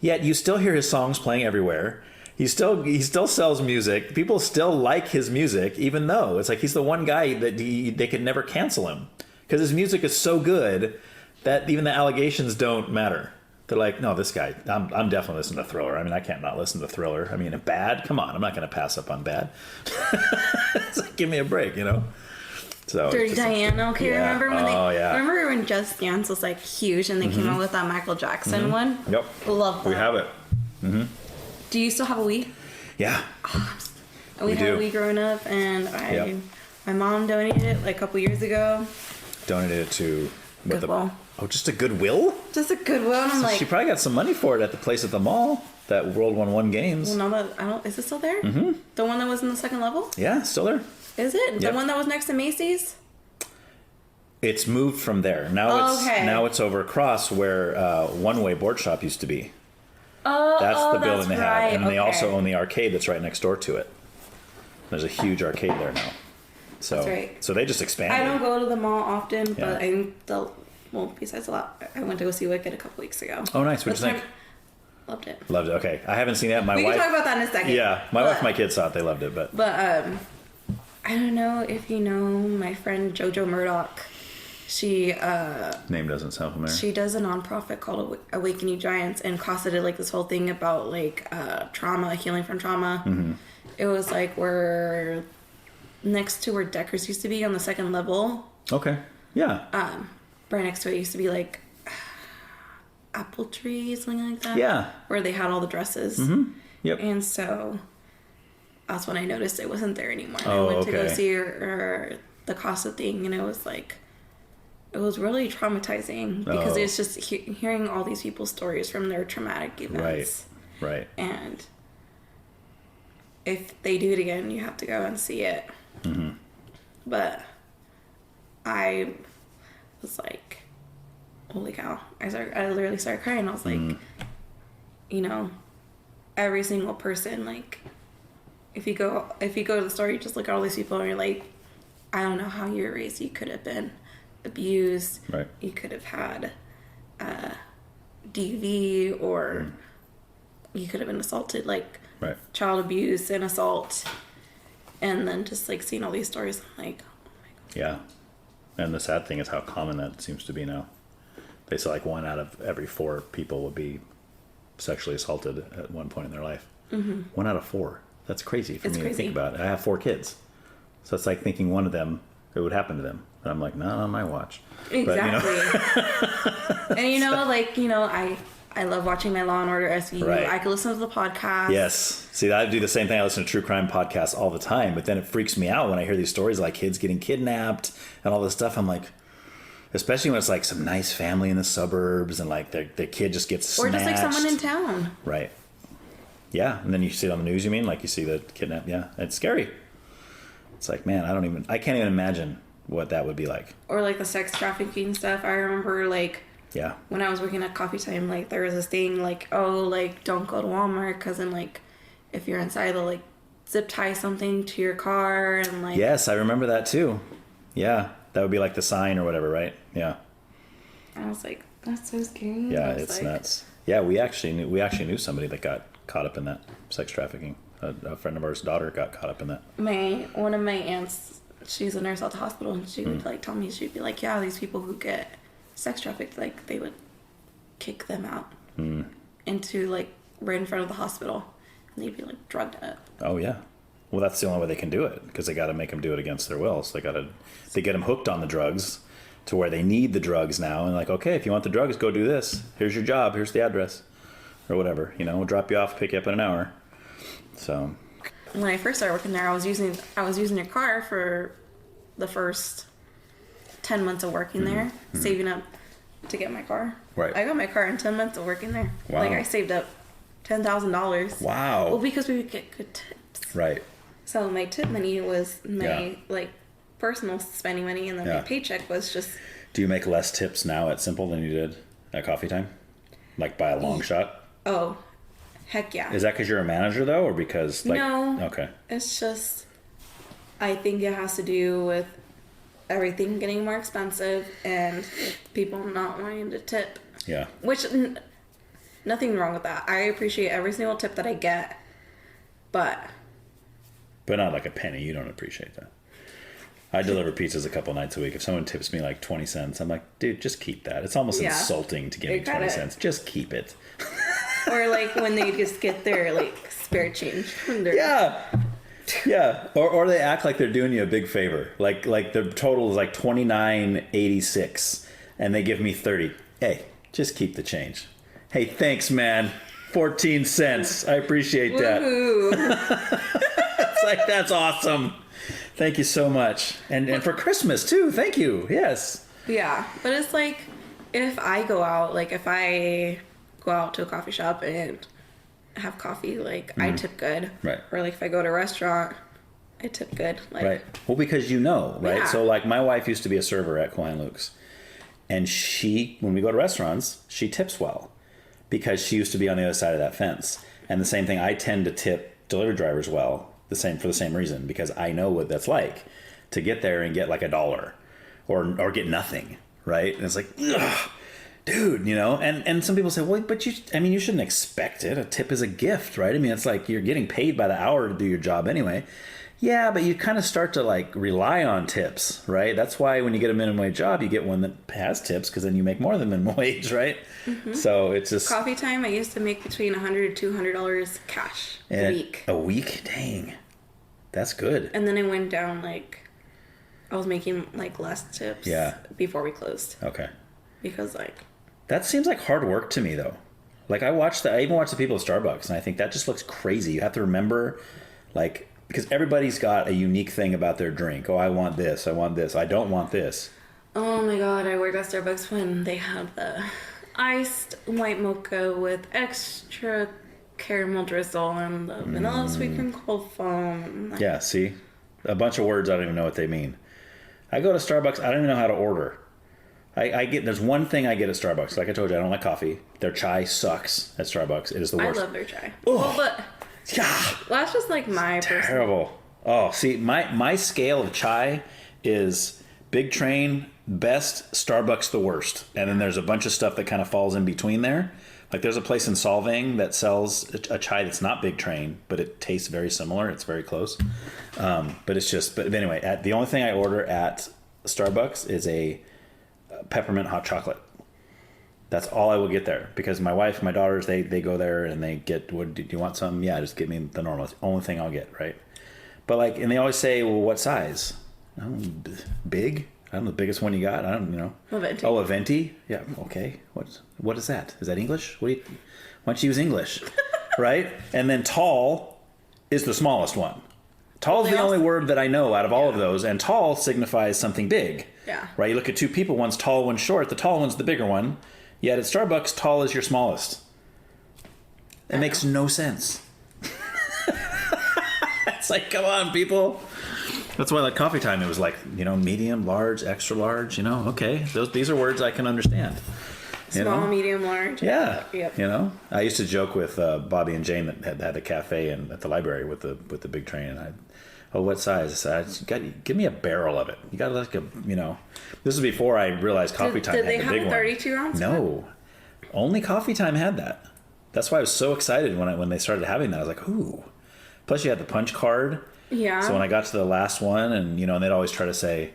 Yet you still hear his songs playing everywhere. He still sells music. People still like his music, even though it's like he's the one guy that they could never cancel him because his music is so good that even the allegations don't matter. They're like, no, this guy, I'm definitely listening to Thriller. I mean, I can't not listen to Thriller. I mean, Bad, come on, I'm not going to pass up on Bad. It's like, give me a break, you know. So Dirty Diana, okay, yeah. Remember when Just Dance was like huge and they came out with that Michael Jackson one? Yep. Love that. We have it. Mm-hmm. Do you still have a Wii? Yeah. We had a Wii growing up, and my mom donated it like a couple years ago. Donated it to Goodwill. Just a Goodwill? Just a Goodwill, and I'm like, she probably got some money for it at the place at the mall. That World 1 Games. Well, no, I don't. Is it still there? Mm-hmm. The one that was in the second level? Yeah, still there. Is it the one that was next to Macy's? It's moved from there. Now it's over across where One Way Board Shop used to be. That's the building they have, and they also own the arcade that's right next door to it. There's a huge arcade there now. So, that's right. So they just expanded. I don't go to the mall often, but besides a lot, I went to go see Wicked a couple weeks ago. Oh, nice. What'd you think? Loved it. Loved it. Okay, I haven't seen that. We can talk about that in a second. Yeah, my wife and my kids saw it. They loved it, but I don't know if you know my friend JoJo Murdoch. She name doesn't sound familiar. She does a nonprofit called Awakening Giants, and Costa did like this whole thing about like trauma, healing from trauma. Mm-hmm. It was like where next to where Deckers used to be on the second level. Okay. Yeah. Right next to it used to be like apple tree, something like that. Yeah. Where they had all the dresses. Mm-hmm. Yep. And so that's when I noticed it wasn't there anymore. And I went to go see the Costa thing, and it was like, it was really traumatizing because it's just hearing all these people's stories from their traumatic events. Right. And if they do it again, you have to go and see it. Mm-hmm. But I was like, holy cow. I literally started crying. I was like, you know, every single person, like, if you go to the store, you just look at all these people and you're like, I don't know how you were raised. You could have been abused. Right. You could have had DV, or you could have been assaulted, like child abuse and assault. And then just like seeing all these stories, I'm like, oh my God. Yeah. And the sad thing is how common that seems to be now. They say like 1 out of every 4 people would be sexually assaulted at one point in their life. 1 out of 4. That's crazy for me to think about. I have 4 kids. So it's like thinking one of them, it would happen to them. And I'm like, not on my watch. Exactly. But, and I love watching my Law and Order SVU. Right. I could listen to the podcast. Yes. See, I do the same thing. I listen to true crime podcasts all the time, but then it freaks me out when I hear these stories like kids getting kidnapped and all this stuff. I'm like, especially when it's like some nice family in the suburbs and like their kid just gets snatched. Or just like someone in town. Right. Yeah. And then you see it on the news, you mean? Like you see the kidnap. Yeah. It's scary. It's like, man, I can't even imagine what that would be like. Or like the sex trafficking stuff. I remember like, yeah, when I was working at Coffee Time, like there was this thing like, oh, like don't go to Walmart because then like if you're inside they'll like zip tie something to your car and like. Yes, I remember that too. Yeah, that would be like the sign or whatever, right? Yeah. I was like, that's so scary. Yeah, it's nuts. Yeah, we actually knew somebody that got caught up in that sex trafficking. A friend of ours' daughter got caught up in that. One of my aunts, she's a nurse at the hospital, and she would like tell me, she'd be like, yeah, these people who get sex trafficked, like they would kick them out into like right in front of the hospital, and they'd be like drugged up. Oh yeah, well that's the only way they can do it because they got to make them do it against their will. So they get them hooked on the drugs to where they need the drugs now, and like, okay, if you want the drugs, go do this. Here's your job. Here's the address, or whatever. We'll drop you off, pick you up in an hour. So when I first started working there, I was using your car for the first 10 months of working there, saving up to get my car. Right. I got my car in 10 months of working there. Wow. Like I saved up $10,000. Wow. Well, because we would get good tips. Right. So my tip money was my like personal spending money, and then my paycheck was just. Do you make less tips now at Simple than you did at Coffee Time? Like by a long shot? Oh, heck yeah. Is that because you're a manager though, or because like? No. Okay. It's just, I think it has to do with everything getting more expensive and people not wanting to tip. Yeah. Which, nothing wrong with that. I appreciate every single tip that I get, but not like a penny. You don't appreciate that. I deliver pizzas a couple nights a week. If someone tips me like 20 cents, I'm like, dude, just keep that. It's almost insulting to give me 20 cents. Just keep it. Or like when they just get their like spare change from their. Yeah. Or they act like they're doing you a big favor. Like the total is like $29.86 and they give me 30. Hey, just keep the change. Hey, thanks, man. 14 cents. I appreciate that. It's like, that's awesome. Thank you so much. And for Christmas too. Thank you. Yes. Yeah. But it's like if I go out to a coffee shop and have coffee, like I tip good. Right. Or like if I go to a restaurant, I tip good. Like, right. Well, because right? Yeah. So like my wife used to be a server at Kawhi and Luke's. And when we go to restaurants, she tips well because she used to be on the other side of that fence. And the same thing, I tend to tip delivery drivers well, for the same reason, because I know what that's like to get there and get like $1 or get nothing, right? And it's like, ugh, dude, and some people say, well, but you shouldn't expect it. A tip is a gift, right? I mean, it's like you're getting paid by the hour to do your job anyway. Yeah, but you kind of start to like rely on tips, right? That's why when you get a minimum wage job, you get one that has tips because then you make more than minimum wage, right? Mm-hmm. So it's just Coffee Time. I used to make between $100 to $200 cash a week. A week, dang, that's good. And then it went down like I was making like less tips. Yeah. Before we closed. Okay. Because like that seems like hard work to me though. Like I even watch the people at Starbucks, and I think that just looks crazy. You have to remember, like. Because everybody's got a unique thing about their drink. Oh, I want this. I want this. I don't want this. Oh my God, I worked at Starbucks when they had the iced white mocha with extra caramel drizzle and the vanilla sweetened cold foam. Yeah, see? A bunch of words I don't even know what they mean. I go to Starbucks, I don't even know how to order. There's one thing I get at Starbucks. Like I told you, I don't like coffee. Their chai sucks at Starbucks. It is the worst. I love their chai. Oh. Well, but that's just like my terrible. Oh, see, my scale of chai is Big Train, best, Starbucks, the worst. And then there's a bunch of stuff that kind of falls in between there. Like there's a place in Solvang that sells a chai that's not Big Train, but it tastes very similar. It's very close. But anyway, the only thing I order at Starbucks is a peppermint hot chocolate. That's all I will get there, because my wife and my daughters, they go there and they get, what, do you want some? Yeah, just give me the normal. It's the only thing I'll get, right? But like, and they always say, well, what size? I don't know, big? I don't know, the biggest one you got? I don't, A venti. Oh, a venti? Yeah, okay. What is that? Is that English? Why don't you use English? Right? And then tall is the smallest one. Tall is the only word that I know out of all of those, and tall signifies something big. Yeah. Right? You look at two people, one's tall, one's short. The tall one's the bigger one. Yet at Starbucks, tall is your smallest. It makes no sense. It's like, come on, people. That's why, like, coffee time, it was like, medium, large, extra large, okay. These are words I can understand. Small, medium, large. Yeah. Yep. I used to joke with Bobby and Jane that had a cafe at the library with the big train, and what size? Give me a barrel of it. You got like this is before I realized Coffee Time had the big one. Did they have a 32 ounce? No, only Coffee Time had that. That's why I was so excited when they started having that. I was like, ooh. Plus you had the punch card. Yeah. So when I got to the last one, and and they'd always try to say,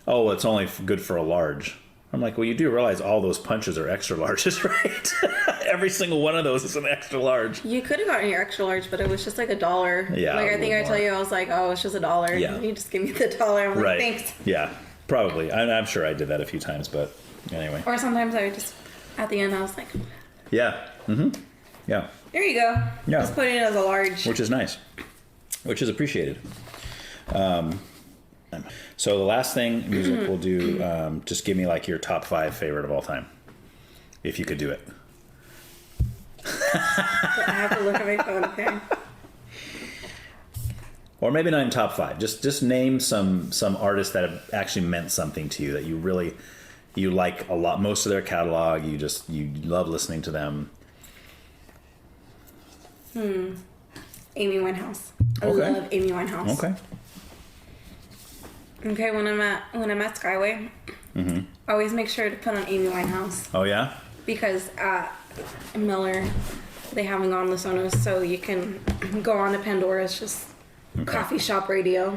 oh, well, it's only good for a large. I'm like, well, you do realize all those punches are extra larges, right? Every single one of those is an extra large. You could have gotten your extra large, but it was just like $1. Yeah. Like, I think I tell you, I was like, oh, it's just $1. Yeah. You just give me the $1. I'm like, Right. thanks. Yeah, probably. I'm sure I did that a few times, but anyway. Or sometimes I would just, at the end, I was like, Yeah. Mm-hmm. Yeah. there you go. Yeah. Just put it in as a large. Which is nice. Which is appreciated. So the last thing, music, we'll do, just give me like your top 5 favorite of all time. If you could do it. I have to look at my phone, okay? Or maybe not in top 5. Just name some artists that have actually meant something to you, that you like a lot. Most of their catalog, you love listening to them. Amy Winehouse. I Okay. love Amy Winehouse. Okay. Okay, when I'm at Skyway, I always make sure to put on Amy Winehouse Oh yeah? because at Miller they haven't gone to Sonos, so you can go on to Pandora's just coffee shop radio.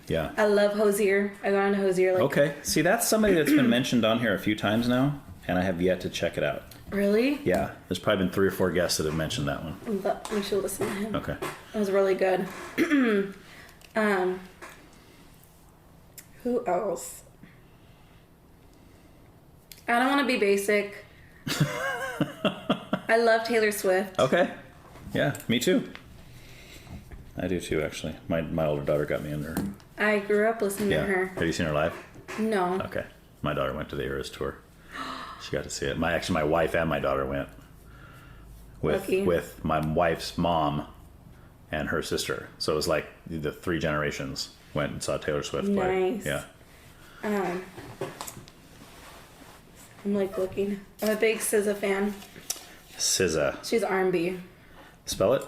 Yeah. I love Hosier. I go on to Hosier like Okay. See, that's somebody that's been mentioned on here a few times now, and I have yet to check it out. Really? Yeah. There's probably been 3 or 4 guests that have mentioned that one. But we should listen to him. Okay. It was really good. Who else? I don't want to be basic. I love Taylor Swift. Okay. Yeah, me too. I do too, actually. My older daughter got me in there. I grew up listening Yeah. to her. Have you seen her live? No. Okay. My daughter went to the Eras tour. She got to see it. My wife and my daughter went Lucky. with my wife's mom and her sister. So it was like the 3 generations went and saw Taylor Swift play. Nice. Yeah. I'm like looking. I'm a big SZA fan. SZA. She's R&B. Spell it?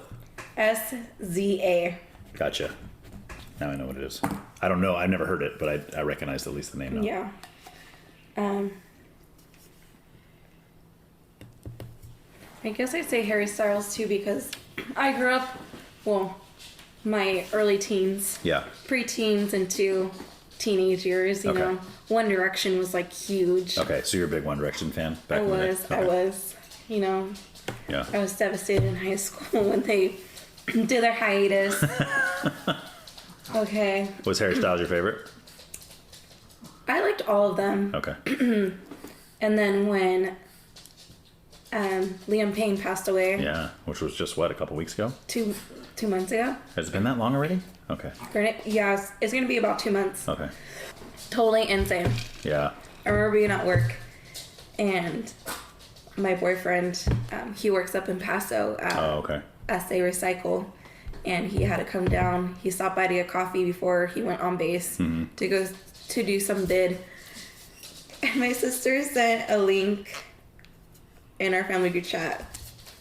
SZA. Gotcha. Now I know what it is. I don't know. I've never heard it, but I recognize at least the name now. Yeah. I guess I'd say Harry Styles too because I grew up, my early teens, Yeah. pre-teens into teenage years, you Okay. know. One Direction was like huge. Okay, so you're a big One Direction fan back I in the day? was, Okay. you know. Yeah. I was devastated in high school when they did their hiatus. Okay. Was Harry Styles your favorite? I liked all of them. Okay. And then when Liam Payne passed away Yeah, which was just, what, a couple weeks ago? 2 months ago. Has it been that long already? Okay. Yeah, it's going to be about 2 months. Okay. Totally insane. Yeah. I remember being at work and my boyfriend, he works up in Paso at Oh, okay. SA Recycle, and he had to come down. He stopped by to get coffee before he went on base to go to do some bid. And my sister sent a link in our family group chat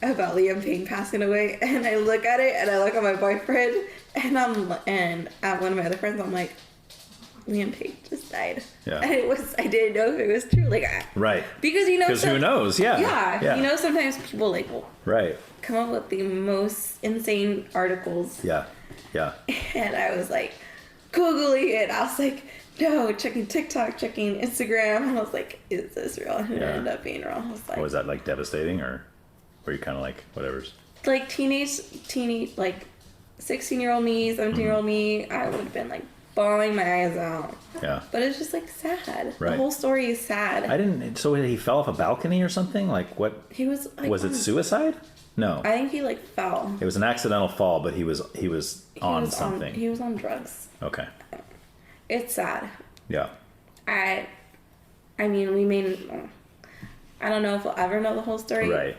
about Liam Payne passing away, and I look at it and I look at my boyfriend and at one of my other friends, I'm like, Liam Payne just died. Yeah. And I didn't know if it was true. Like, Right. because Because who knows? Yeah. Yeah. You know, sometimes people like will Right. come up with the most insane articles. Yeah. Yeah. And I was like, Googling it. I was like, no, checking TikTok, checking Instagram, and I was like, is this real? And it ended up being real. I was like, was that like devastating, or were you kind of like, whatever's? Like teenage, like 16-year-old me, 17-year-old me, I would have been like bawling my eyes out. Yeah. But it's just like sad. Right. The whole story is sad. I didn't. So he fell off a balcony or something? Like what? He was like, was it suicide? No. I think he like fell. It was an accidental fall, but he was on something. He was on drugs. Okay. It's sad. Yeah. I mean, I don't know if we'll ever know the whole story. Right.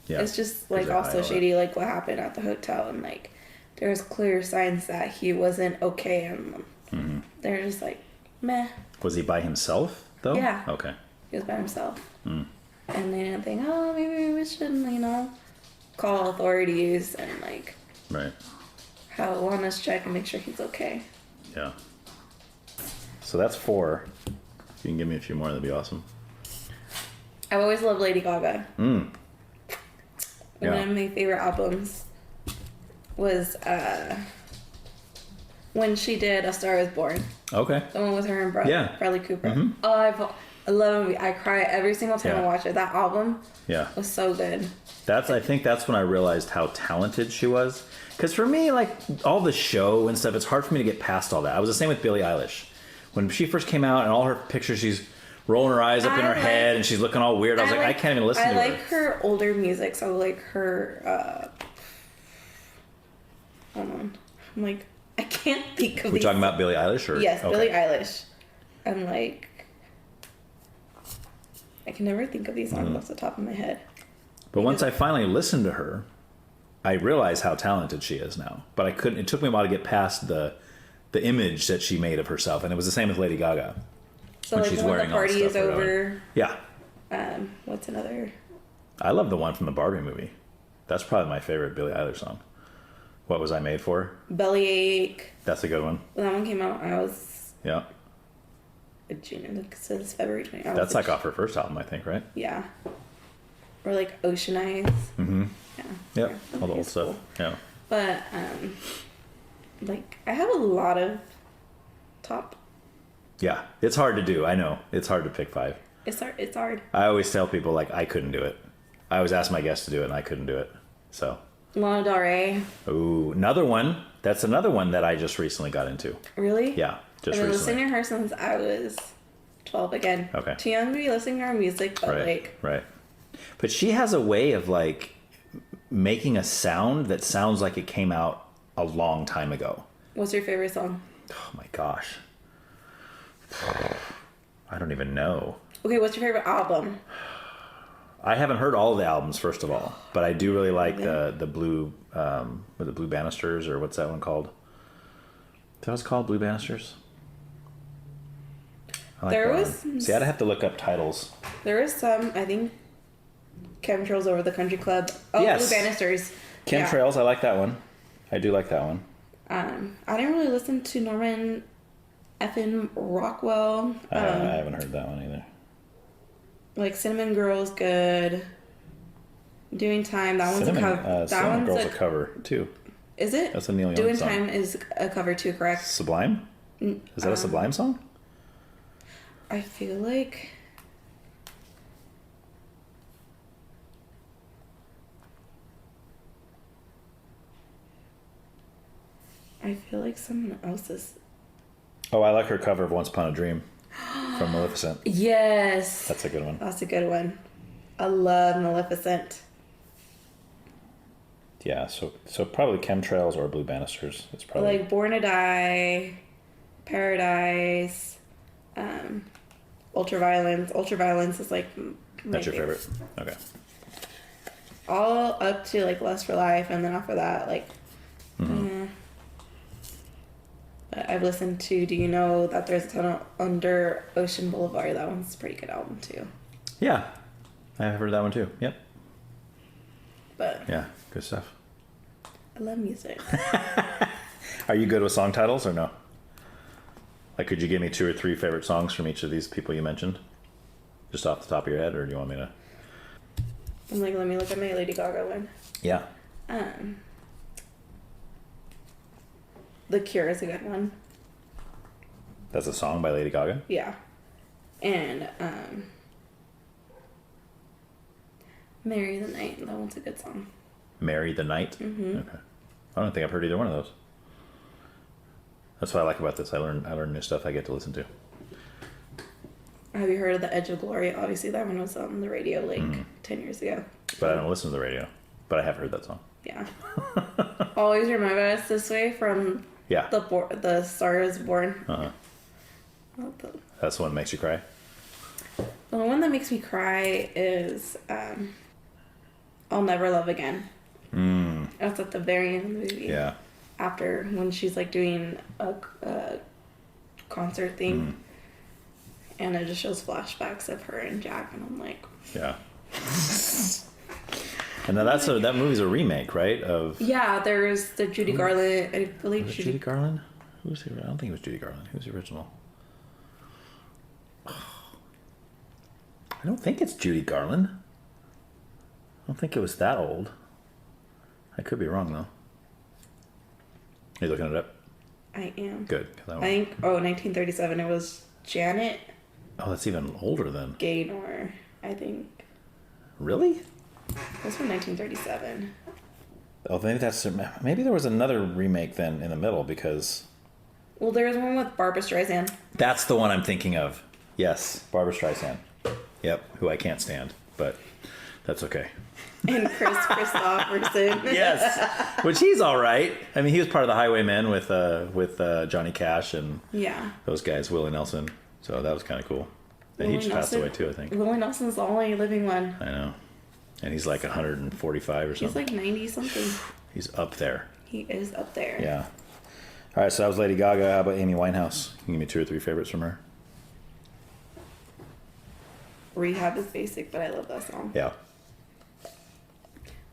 Yeah. It's just like also shady, like what happened at the hotel, and like there's clear signs that he wasn't okay, and they're just like, meh. Was he by himself though? Yeah. Okay. He was by himself. And they didn't think, oh, maybe we should, call authorities and like Right. have a wellness check and make sure he's okay. Yeah. So that's 4. If you can give me a few more, that'd be awesome. I've always loved Lady Gaga. Yeah. One of my favorite albums was when she did A Star Is Born. Okay. The one with her and Bradley Cooper. Mm-hmm. Oh, I love the movie. I cry every single time I watch it. That album was so good. I think that's when I realized how talented she was. Because for me, like, all the show and stuff, it's hard for me to get past all that. I was the same with Billie Eilish. When she first came out and all her pictures, she's rolling her eyes up in her head and she's looking all weird. I was like, I can't even listen to her. I like her older music, so like her, hold on. I'm like, I can't think of We talking about Billie Eilish? Or? Yes, okay. Billie Eilish. I'm like, I can never think of these songs off the top of my head. But once I finally listened to her, I realized how talented she is now. But I couldn't, it took me a while to get past the image that she made of herself. And it was the same with Lady Gaga. So when like she's when wearing the party all is stuff over. Yeah. What's another? I love the one from the Barbie movie. That's probably my favorite Billie Eilish song. What Was I Made For? Bellyache. That's a good one. When that one came out, I was a junior. It says February 20th. That's like off her first album, I think, right? Yeah. Or like Ocean Eyes. Mm-hmm. Yeah. Yep. All the old stuff. Cool. Yeah. But like I have a lot of top. Yeah, it's hard to do. I know it's hard to pick 5. It's hard. I always tell people like I couldn't do it. I always ask my guests to do it, and I couldn't do it. So. Lana Del Rey. Ooh, another one. That's another one that I just recently got into. Really? Yeah, just I've been recently. listening to her since I was 12 again. Okay. Too young to be listening to her music, but Right. But she has a way of like making a sound that sounds like it came out a long time ago. What's your favorite song? Oh my gosh. I don't even know. Okay, what's your favorite album? I haven't heard all of the albums, first of all, but I do really like the Blue, the Blue Banisters, or what's that one called? Is that what it's called, Blue Banisters? I like There that was one. See, I'd have to look up titles. There was some, I think, Chemtrails Over the Country Club. Oh, Yes. Blue Banisters. Chemtrails, I like that one. I do like that one. I didn't really listen to Norman effing Rockwell. I haven't heard that one either. Like Cinnamon Girl's good. Doing Time, that one's a cover. Cinnamon Girl's a cover too. Is it? That's a Neil Young Doing song. Time is a cover too, correct? Sublime? Is that a Sublime song? I feel like someone else's. Oh, I like her cover of Once Upon a Dream from Maleficent. Yes. That's a good one. That's a good one. I love Maleficent. Yeah, so probably Chemtrails or Blue Banisters. It's probably Like Born to Die, Paradise, Ultraviolence. Ultraviolence is like that's your favorite. Okay. All up to like Lust for Life, and then after that, like. But I've listened to Do You Know That There's a Tunnel Under Ocean Boulevard? That one's a pretty good album too. Yeah, I've heard that one too. Yep. But yeah, good stuff. I love music. Are you good with song titles or no? Like, could you give me 2 or 3 favorite songs from each of these people you mentioned? Just off the top of your head, or do you want me to? I'm like, let me look at my Lady Gaga one. Yeah. The Cure is a good one. That's a song by Lady Gaga? Yeah. And Marry the Night. That one's a good song. Marry the Night? Mm-hmm. Okay. I don't think I've heard either one of those. That's what I like about this. I learn new stuff I get to listen to. Have you heard of The Edge of Glory? Obviously, that one was on the radio 10 years ago. But I don't listen to the radio. But I have heard that song. Yeah. Always Remember Us This Way from the Star Is Born. Uh-huh. That's the one that makes you cry? The one that makes me cry is I'll Never Love Again. That's at the very end of the movie. Yeah. After when she's like doing a concert thing. And it just shows flashbacks of her and Jack, and I'm like... Yeah. And now that movie's a remake, right? Yeah, there's the Judy Garland... I believe Judy Garland? Who was the... I don't think it was Judy Garland. Who was the original? I don't think it's Judy Garland. I don't think it was that old. I could be wrong, though. Are you looking it up? I am. Good. I think... 1937. It was Janet... Oh, that's even older than... Gaynor, I think. Really? That's from 1937. Oh, maybe there was another remake then in the middle because... Well, there was one with Barbra Streisand. That's the one I'm thinking of. Yes, Barbra Streisand. Yep, who I can't stand, but that's okay. And Chris Christopherson. Yes, which he's all right. I mean, he was part of the Highwaymen with Johnny Cash and those guys, Willie Nelson. So that was kind of cool. And he just passed away too, I think. Willie Nelson's the only living one. I know. And he's like 145 or something. He's like 90 something. He's up there. He is up there. Yeah. All right, so that was Lady Gaga. How about Amy Winehouse? Can you give me 2 or 3 favorites from her? Rehab is basic, but I love that song. Yeah.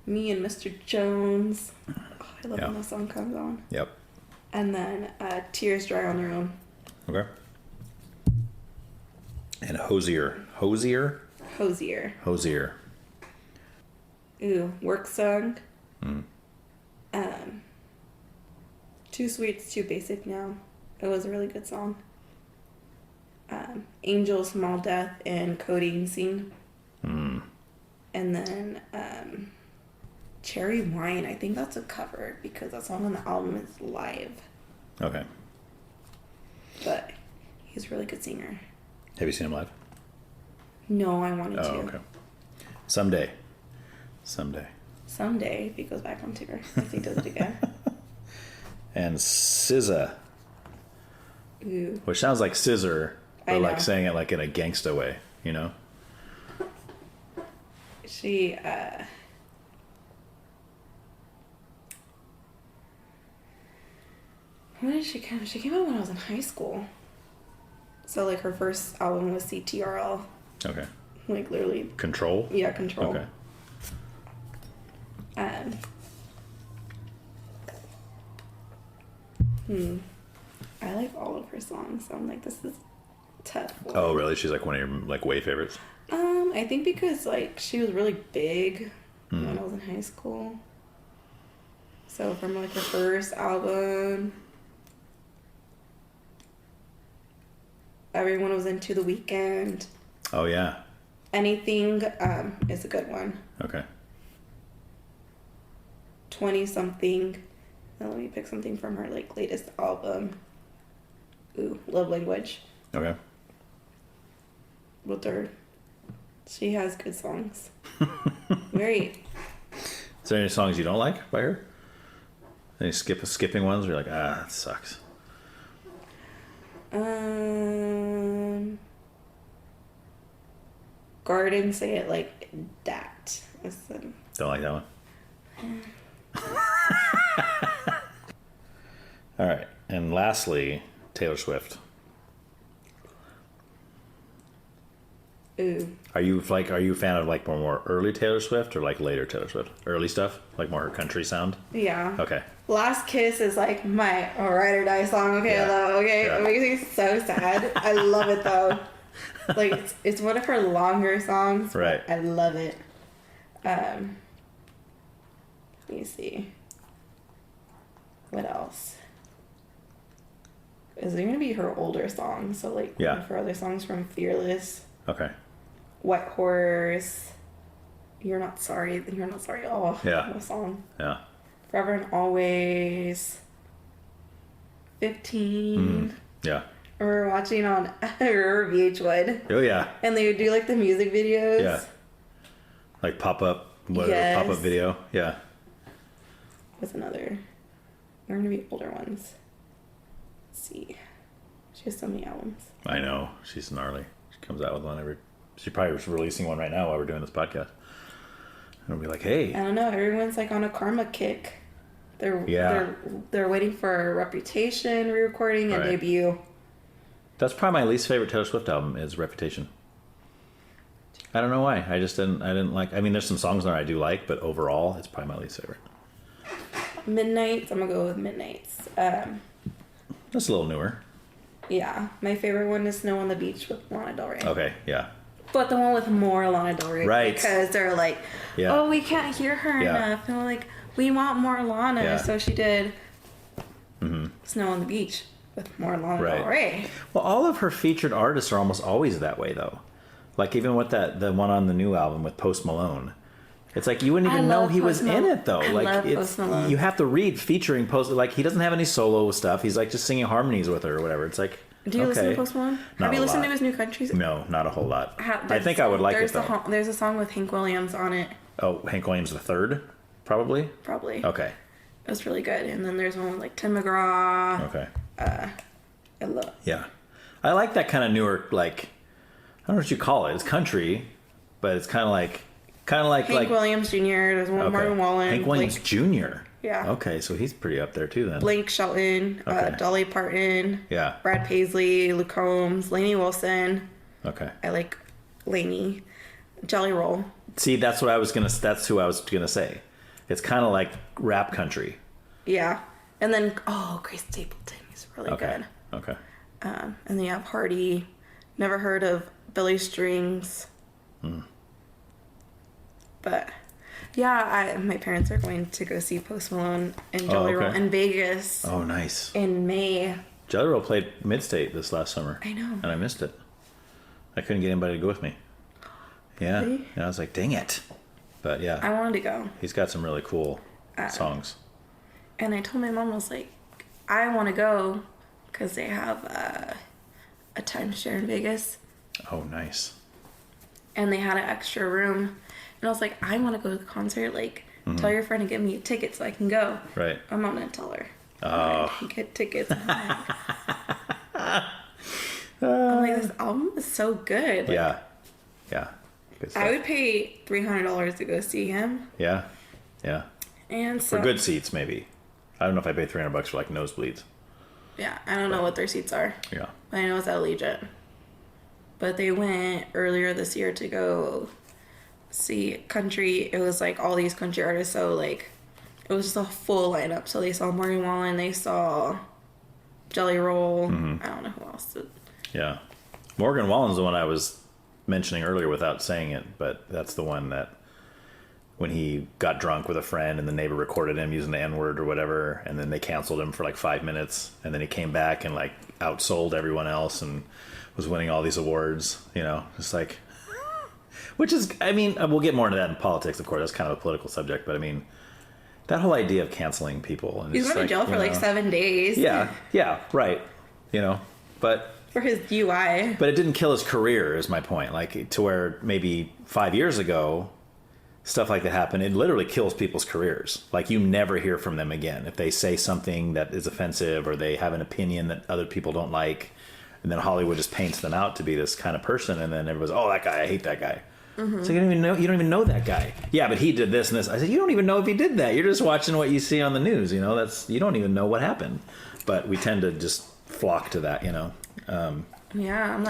Me and Mr. Jones. Oh, I love when that song comes on. Yep. And then Tears Dry on Their Own. Okay. And Hosier. Hosier? Hosier. Ooh, Work Song. Too Sweet, Too Basic Now. It was a really good song. Angel, Small Death, and Codeine Scene. And then Cherry Wine. I think that's a cover because that song on the album is live. Okay. But he's a really good singer. Have you seen him live? No, I wanted to. Oh, okay. Someday, if he goes back on tour. If he does it again. And SZA. Ooh. Which sounds like scissor, but like saying it like in a gangsta way, you know? She, when did she come? She came out when I was in high school. So, like, her first album was CTRL. Okay. Like, literally. Control? Yeah, Control. Okay. I like all of her songs, so I'm like, this is tough. Oh, really? She's like one of your, like, way favorites? I think because, like, she was really big when I was in high school. So, from, like, her first album... Everyone was into The Weeknd. Oh, yeah. Anything is a good one. Okay. 20-something. Now let me pick something from her like latest album. Ooh, Love Language. Okay. With her. She has good songs. Very. Is there any songs you don't like by her? Any skipping ones where you're like, that sucks? Garden, Say It Like That. Don't like that one? All right. And lastly, Taylor Swift. Ooh. Are you a fan of like more early Taylor Swift or like later Taylor Swift? Early stuff? Like more country sound? Yeah. Okay. Last Kiss is like my ride or die song. Okay, yeah. I love it. Okay, yeah. It makes me so sad. I love it though. Like it's one of her longer songs. Right. I love it. Let me see. What else? is going to be her older songs. So, like, one of her other songs from Fearless. Okay. White Horse. You're Not Sorry. Oh, yeah. What a song. Yeah. Forever and Always. 15. Yeah. We were watching on VH1. Oh, yeah. And they would do, like, the music videos. Yeah. Like pop-up video. Yeah. What's another? They're going to be older ones. Let's see. She has so many albums. I know. She's gnarly. She comes out with one every... She probably was releasing one right now while we're doing this podcast. And we'll be like, hey. I don't know. Everyone's, like, on a karma kick. They're waiting for Reputation re-recording and debut. That's probably my least favorite Taylor Swift album is Reputation. I don't know why. I didn't like... I mean, there's some songs there I do like, but overall, it's probably my least favorite. Midnights. I'm going to go with Midnights. That's a little newer. Yeah. My favorite one is Snow on the Beach with Lana Del Rey. Okay, yeah. But the one with more Lana Del Rey. Right. Because they're like, oh, we can't hear her enough. And we're like, we want more Lana. Yeah. So she did Snow on the Beach with more Lana Del Rey. Well, all of her featured artists are almost always that way, though. Like, even with the one on the new album with Post Malone. It's like you wouldn't even know he was in it, though. I love Post Malone. You have to read featuring Post. Like, he doesn't have any solo stuff. He's like just singing harmonies with her or whatever. It's like, do you listen to Post Malone? Have you listened to his new countries? No, not a whole lot. I think I would like it, though. There's a song with Hank Williams on it. Oh, Hank Williams the third, probably? Probably. Okay. It was really good. And then there's one with like Tim McGraw. Okay. I love. Yeah. I like that kind of newer, like, I don't know what you call it. It's country, but it's kind of like Hank Williams Jr. There's one Martin Wallen. Hank Williams Jr. Yeah. Okay, so he's pretty up there too then. Blake Shelton, Dolly Parton. Yeah. Brad Paisley, Luke Combs, Lainey Wilson. Okay. I like Lainey. Jelly Roll. See, that's who I was gonna say. It's kind of like rap country. Yeah. And then Grace Stapleton is really good. Okay. And then you have Hardy. Never heard of Billy Strings. But yeah, my parents are going to go see Post Malone and Jelly Roll in Vegas. Oh, nice. In May. Jelly Roll played Midstate this last summer. I know. And I missed it. I couldn't get anybody to go with me. Yeah. Really? And I was like, dang it. But yeah. I wanted to go. He's got some really cool songs. And I told my mom, I was like, I want to go because they have a timeshare in Vegas. Oh, nice. And they had an extra room. And I was like, I want to go to the concert. Like, tell your friend to get me a ticket so I can go. Right. I'm not going to tell her. Oh. Get tickets. I'm like, this album is so good. Like, yeah. I would pay $300 to go see him. Yeah. Yeah. And so, for good seats, maybe. I don't know if I paid $300 for like nosebleeds. Yeah, I don't know what their seats are. Yeah. But I know it's at Allegiant. But they went earlier this year to go see country. It was like all these country artists, so like it was just a full lineup. So they saw Morgan Wallen, they saw Jelly Roll. I don't know who else did. Yeah. Morgan Wallen's the one I was mentioning earlier without saying it, but that's the one that when he got drunk with a friend and the neighbor recorded him using the N-word or whatever, and then they canceled him for like 5 minutes, and then he came back and like outsold everyone else and was winning all these awards, you know, just like, which is, I mean, we'll get more into that in politics, of course, that's kind of a political subject, but I mean, that whole idea of canceling people. And he's going to jail for like 7 days. Yeah, right, you know, but for his DUI. But it didn't kill his career, is my point. Like, to where maybe 5 years ago, stuff like that happened, it literally kills people's careers. Like, you never hear from them again. If they say something that is offensive or they have an opinion that other people don't like, and then Hollywood just paints them out to be this kind of person, and then everyone's, oh, that guy, I hate that guy. So you don't even know that guy. Yeah, but he did this and this. I said, you don't even know if he did that. You're just watching what you see on the news, you know, you don't even know what happened. But we tend to just flock to that, you know. Yeah, I'm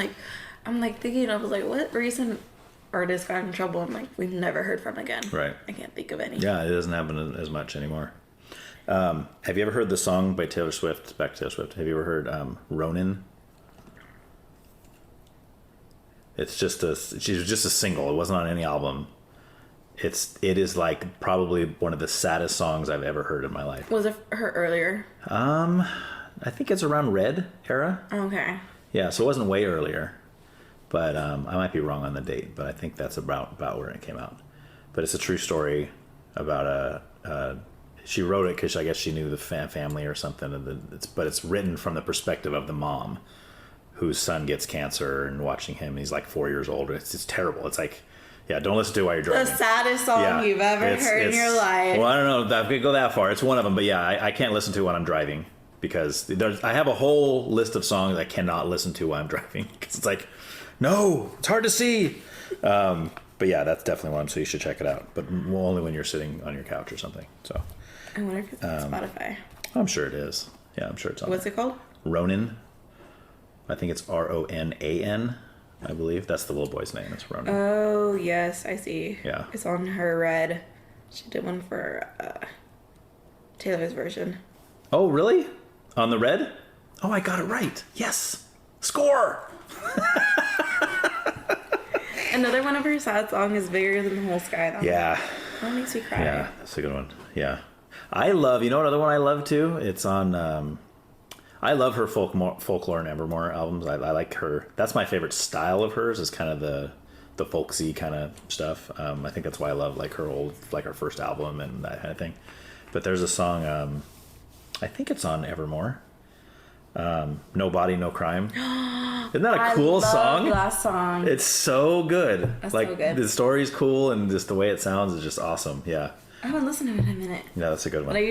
like thinking, I was like, what recent artist got in trouble? I'm like, we've never heard from again. Right. I can't think of any. Yeah, it doesn't happen as much anymore. Have you ever heard the song by Taylor Swift? Back to Taylor Swift. Have you ever heard Ronin? It's just a single. It wasn't on any album. It is like probably one of the saddest songs I've ever heard in my life. Was it her earlier? I I think it's around Red era. Okay. Yeah, so it wasn't way earlier. But I might be wrong on the date, but I think that's about where it came out. But it's a true story about she wrote it because I guess she knew the family or something. But it's written from the perspective of the mom, whose son gets cancer, and watching him. He's like 4 years old. It's terrible. It's like, yeah, don't listen to it while you're driving. The saddest song you've ever heard in your life. Well, I don't know if I could go that far. It's one of them, but yeah, I can't listen to it when I'm driving because I have a whole list of songs I cannot listen to while I'm driving because it's like, no, it's hard to see. But yeah, that's definitely one, so you should check it out. But only when you're sitting on your couch or something. So I wonder if it's on Spotify. I'm sure it is. Yeah, I'm sure it's on. What's it called? Ronan. I think it's Ronan, I believe. That's the little boy's name. It's Ronan. Oh, yes, I see. Yeah. It's on her Red. She did one for Taylor's version. Oh, really? On the Red? Oh, I got it right. Yes. Score! Another one of her sad songs is Bigger Than the Whole Sky. Yeah. That makes me cry. Yeah, that's a good one. Yeah. I love, you know another one I love too? It's on, I love her Folklore and Evermore albums. I like her. That's my favorite style of hers, is kind of the folksy kind of stuff. I think that's why I love like her old, like her first album and that kind of thing. But there's a song, I think it's on Evermore. No Body, No Crime. Isn't that a cool song? That song. It's so good. That's like so good. the story's cool and just the way it sounds is just awesome. Yeah. I haven't listened to it in a minute. Yeah, that's a good one. But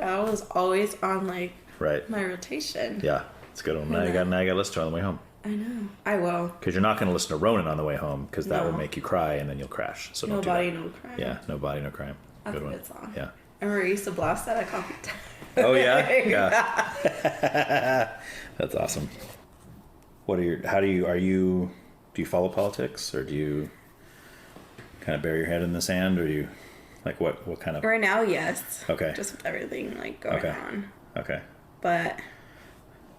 I was always on like right. my rotation. Yeah, it's a good one. Now you got to listen to it on the way home. I know. I will. Because you're not going to listen to Ronan on the way home because that will make you cry and then you'll crash. So No Body, No Crime. Yeah, No Body, No Crime. That's good a one. good song. Yeah. I remember I used to blast that at coffee time. Oh yeah, yeah. That's awesome. Do you follow politics, or do you kind of bury your head in the sand, or do you like what kind of? Right now, yes. Okay. Just with everything like going on. Okay. But.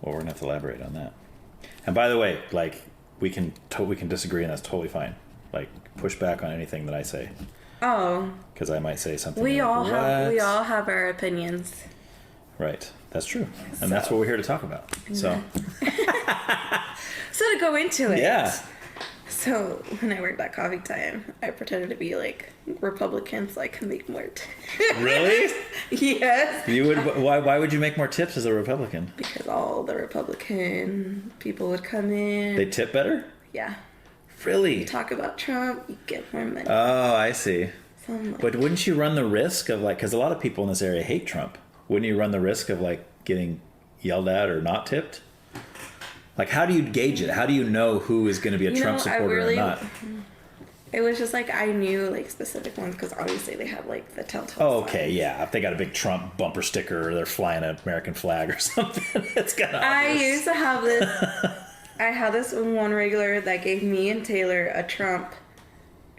Well, we're gonna have to elaborate on that. And by the way, like we can disagree, and that's totally fine. Like push back on anything that I say. Oh. Because I might say something. We all like, have our opinions. Right. That's true. And that's what we're here to talk about. So. So to go into it. Yeah. So when I worked at Coffee Time, I pretended to be like Republican so I could make more tips. Really? Yes. You would. Why would you make more tips as a Republican? Because all the Republican people would come in. They tip better? Yeah. Really? You talk about Trump, you get more money. Oh, I see. So like, but wouldn't you run the risk of like, because a lot of people in this area hate Trump. Wouldn't you run the risk of like getting yelled at or not tipped? Like, how do you gauge it? How do you know who is going to be a Trump supporter or not? It was just like I knew like specific ones because obviously they have like the telltale. Oh, okay, signs. Yeah. If they got a big Trump bumper sticker or they're flying an American flag or something, it's kind of. I used to have this. I had this one regular that gave me and Taylor a Trump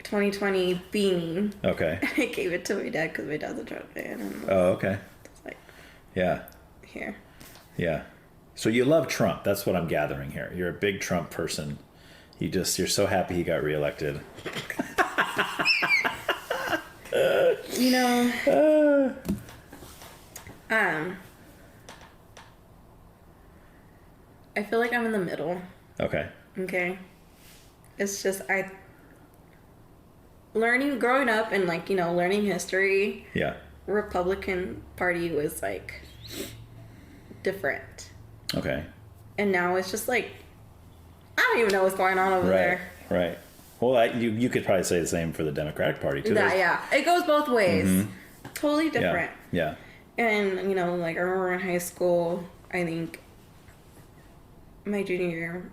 2020 beanie. Okay. I gave it to my dad because my dad's a Trump fan. Oh, okay. It's like. Yeah. Here. Yeah. So you love Trump. That's what I'm gathering here. You're a big Trump person. You're so happy he got reelected. You know. I feel like I'm in the middle. Okay. Okay. It's just growing up and like, learning history. Yeah. Republican Party was like different. Okay. And now it's just like, I don't even know what's going on over there. Right. Well, you could probably say the same for the Democratic Party too. Yeah. It goes both ways. Mm-hmm. Totally different. Yeah. And, like I remember in high school, I think my junior year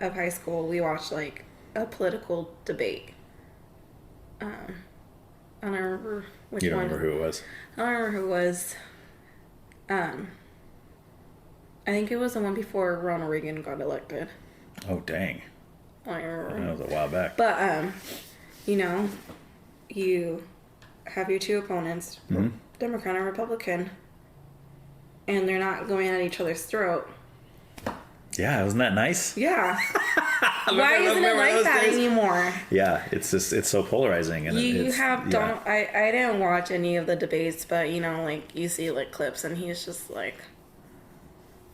of high school, we watched like a political debate. I don't remember which one. You don't remember who it was? I don't remember who it was. I think it was the one before Ronald Reagan got elected. Oh, dang. I don't remember. That was a while back. But, you have your two opponents, mm-hmm. Democrat and Republican, and they're not going at each other's throat. Yeah, wasn't that nice? Yeah. Why isn't it like that anymore? Yeah, it's so polarizing. And you have Donald. I didn't watch any of the debates, but you see like clips, and he's just like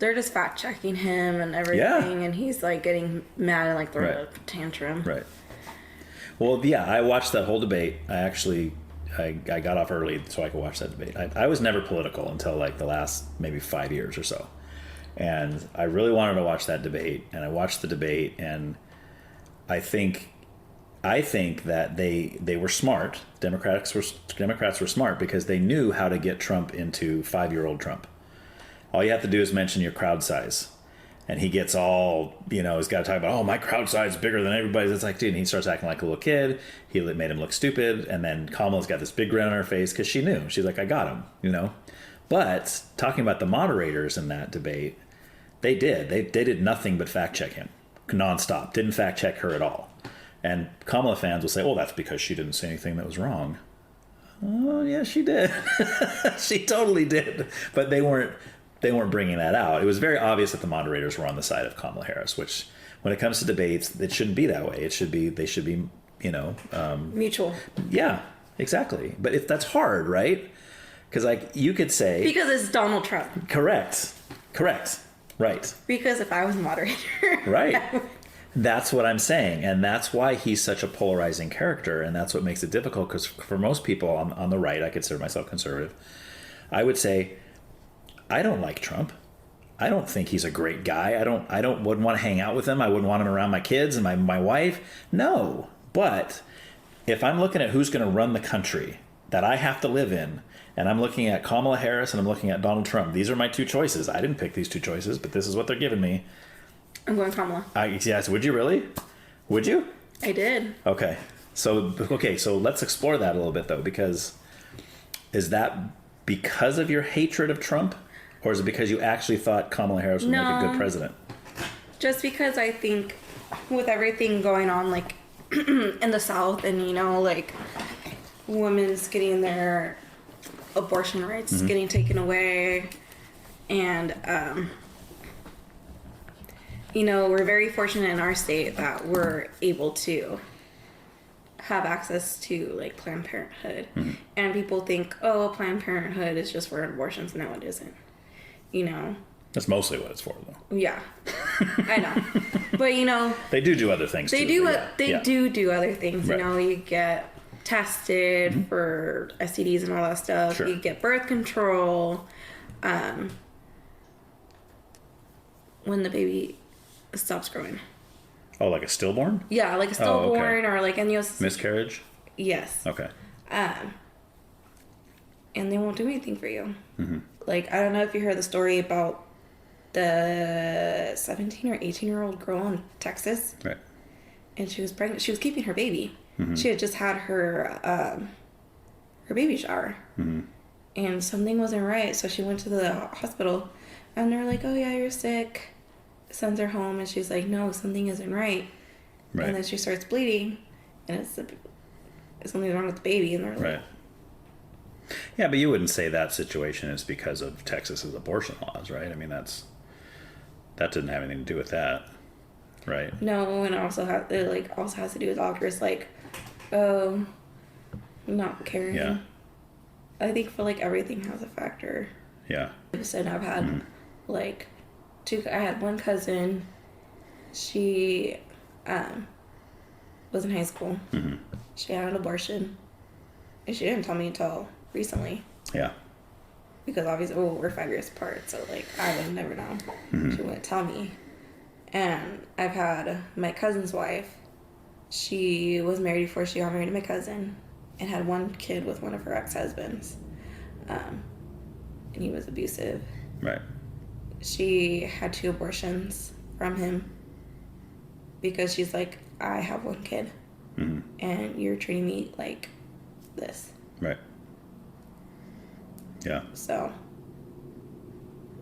they're just fact checking him and everything, and he's like getting mad and like throwing a tantrum. Right. Well, yeah, I watched that whole debate. I got off early so I could watch that debate. I was never political until like the last maybe 5 years or so. And I really wanted to watch that debate, and I watched the debate, and I think that they were smart. Democrats were smart because they knew how to get Trump into 5-year-old Trump. All you have to do is mention your crowd size. And he gets all, he's got to talk about, oh, my crowd size is bigger than everybody's. It's like, dude, and he starts acting like a little kid. He made him look stupid. And then Kamala's got this big grin on her face because she knew. She's like, I got him, But talking about the moderators in that debate, they did nothing but fact check him nonstop. Didn't fact check her at all. And Kamala fans will say, oh, that's because she didn't say anything that was wrong. Oh, yeah, she did. She totally did. But they weren't bringing that out. It was very obvious that the moderators were on the side of Kamala Harris, which when it comes to debates, it shouldn't be that way. They should be, mutual. Yeah, exactly. But if that's hard, right? Because you could say... Because it's Donald Trump. Correct. Right. Because if I was a moderator... Right. That's what I'm saying. And that's why he's such a polarizing character. And that's what makes it difficult. Because for most people on the right, I consider myself conservative, I would say... I don't like Trump. I don't think he's a great guy. Wouldn't want to hang out with him. I wouldn't want him around my kids and my wife. No. But if I'm looking at who's going to run the country that I have to live in, and I'm looking at Kamala Harris and I'm looking at Donald Trump, these are my two choices. I didn't pick these two choices, but this is what they're giving me. I'm going Kamala. Yes. Would you really? Would you? I did. Okay. So let's explore that a little bit though, because is that because of your hatred of Trump? Or is it because you actually thought Kamala Harris would make a good president? Just because I think with everything going on, like, in the South and, like, women's getting their abortion rights getting taken away. And, we're very fortunate in our state that we're able to have access to, like, Planned Parenthood. And people think, oh, Planned Parenthood is just for abortions. No, it isn't. That's mostly what it's for, though. Yeah, I know. But, they do other things, they too. They do other things. Right. You get tested for STDs and all that stuff. Sure. You get birth control. When the baby stops growing. Oh, like a stillborn? Yeah, like a stillborn or like any miscarriage? Yes. Okay. And they won't do anything for you. Like, I don't know if you heard the story about the 17 or 18-year-old girl in Texas. Right. And she was pregnant. She was keeping her baby. She had just had her baby shower. And something wasn't right. So she went to the hospital. And they're like, oh, yeah, you're sick. Sends her home. And she's like, no, something isn't right. And then she starts bleeding. And it's something wrong with the baby. And they're like... Right. Yeah, but you wouldn't say that situation is because of Texas's abortion laws, right? I mean, that didn't have anything to do with that, right? No, and it also has to do with doctors, like, not caring. Yeah. I think for like everything has a factor. Yeah. And I've had like I had one cousin. She was in high school. She had an abortion, and she didn't tell me until recently. Yeah. Because obviously, we're 5 years apart, so like I would never know. She wouldn't tell me. And I've had my cousin's wife. She was married before she got married to my cousin, and had one kid with one of her ex-husbands. And he was abusive. Right. She had 2 abortions from him because she's like, I have 1 kid, and you're treating me like this. Right. Yeah. So.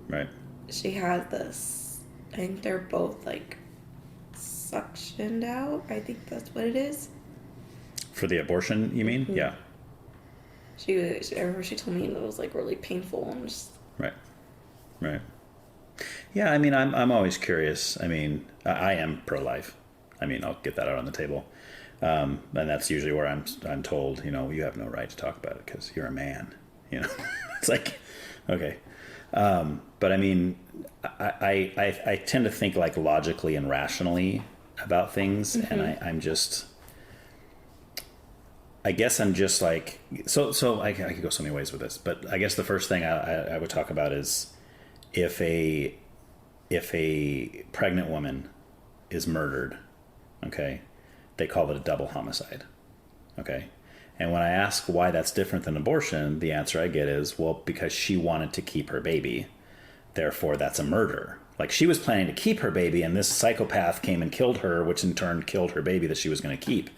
Right. She has this. I think they're both like suctioned out. I think that's what it is. For the abortion, you mean? Yeah. I remember she told me it was like really painful and just. Right. Right. Yeah, I mean, I'm always curious. I mean, I am pro-life. I mean, I'll get that out on the table. And that's usually where I'm told, you have no right to talk about it because you're a man. It's like, okay. But I mean, I tend to think like logically and rationally about things, and I guess I'm just like, so I could go so many ways with this, but I guess the first thing I would talk about is if a pregnant woman is murdered, okay, they call it a double homicide, okay? And when I ask why that's different than abortion, the answer I get is, well, because she wanted to keep her baby, therefore that's a murder. Like, she was planning to keep her baby, and this psychopath came and killed her, which in turn killed her baby that she was going to keep.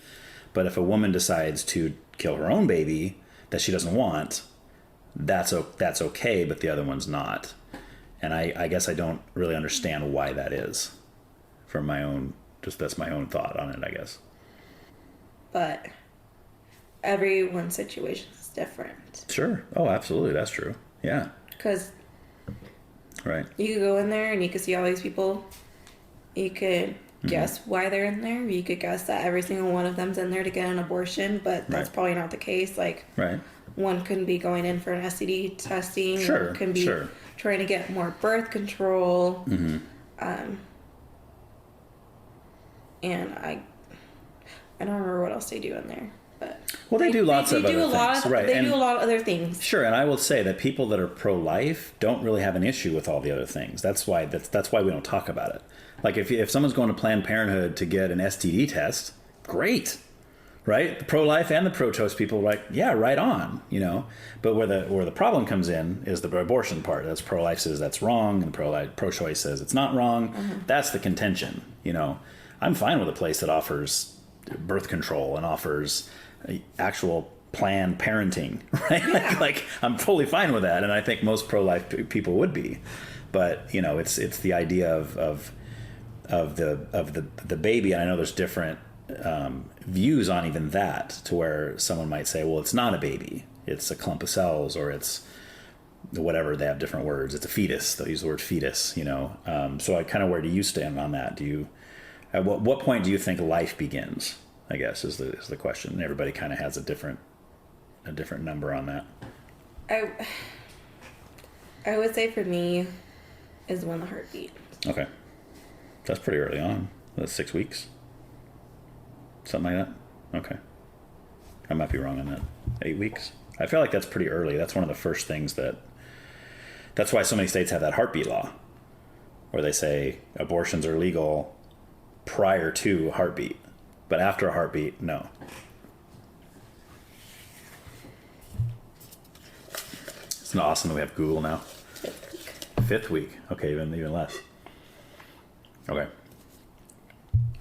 But if a woman decides to kill her own baby that she doesn't want, that's okay, but the other one's not. And I guess I don't really understand why that is. From my own, that's my own thought on it, I guess. But everyone's situation is different. Sure. Oh, absolutely. That's true. Yeah. Because right. You could go in there and you could see all these people. You could guess why they're in there. You could guess that every single one of them's in there to get an abortion, but that's probably not the case. Like, one couldn't be going in for an STD testing. Sure. One couldn't be trying to get more birth control. And I don't remember what else they do in there. But well, they do lots of other things. They do a lot of other things. Sure, and I will say that people that are pro-life don't really have an issue with all the other things. That's why we don't talk about it. Like, if someone's going to Planned Parenthood to get an STD test, great, right? The pro-life and the pro-choice people are like, yeah, right on, you know. But where the problem comes in is the abortion part. That's pro-life says that's wrong, and pro-choice says it's not wrong. That's the contention, you know. I'm fine with a place that offers birth control and offers actual planned parenting, right? Yeah. like I'm fully fine with that, and I think most pro-life people would be. But you know, it's the idea of the baby, and I know there's different views on even that, to where someone might say, well, it's not a baby, it's a clump of cells, or it's whatever. They have different words. It's a fetus. They'll use the word fetus, you know. So where do you stand on that? At what point do you think life begins, I guess, is the question. Everybody kind of has a different number on that. I would say for me is when the heart beats. Okay. That's pretty early on. That's 6 weeks. Something like that? Okay. I might be wrong on that. 8 weeks? I feel like that's pretty early. That's one of the first things that's why so many states have that heartbeat law, where they say abortions are legal prior to heartbeat, but after a heartbeat, no. It's awesome that we have Google now. 5th week. Okay, even less. Okay.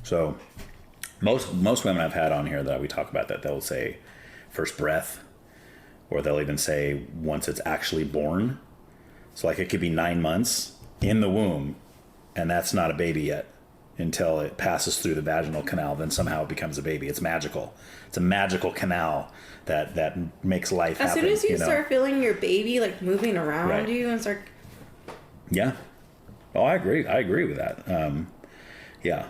So most women I've had on here that we talk about that, they'll say first breath, or they'll even say once it's actually born. So like it could be 9 months in the womb, and that's not a baby yet until it passes through the vaginal canal. Then somehow it becomes a baby. It's magical. It's a magical canal that makes life happen. As soon as you start feeling your baby like moving around you and start. Yeah. Oh, I agree. I agree with that. Yeah.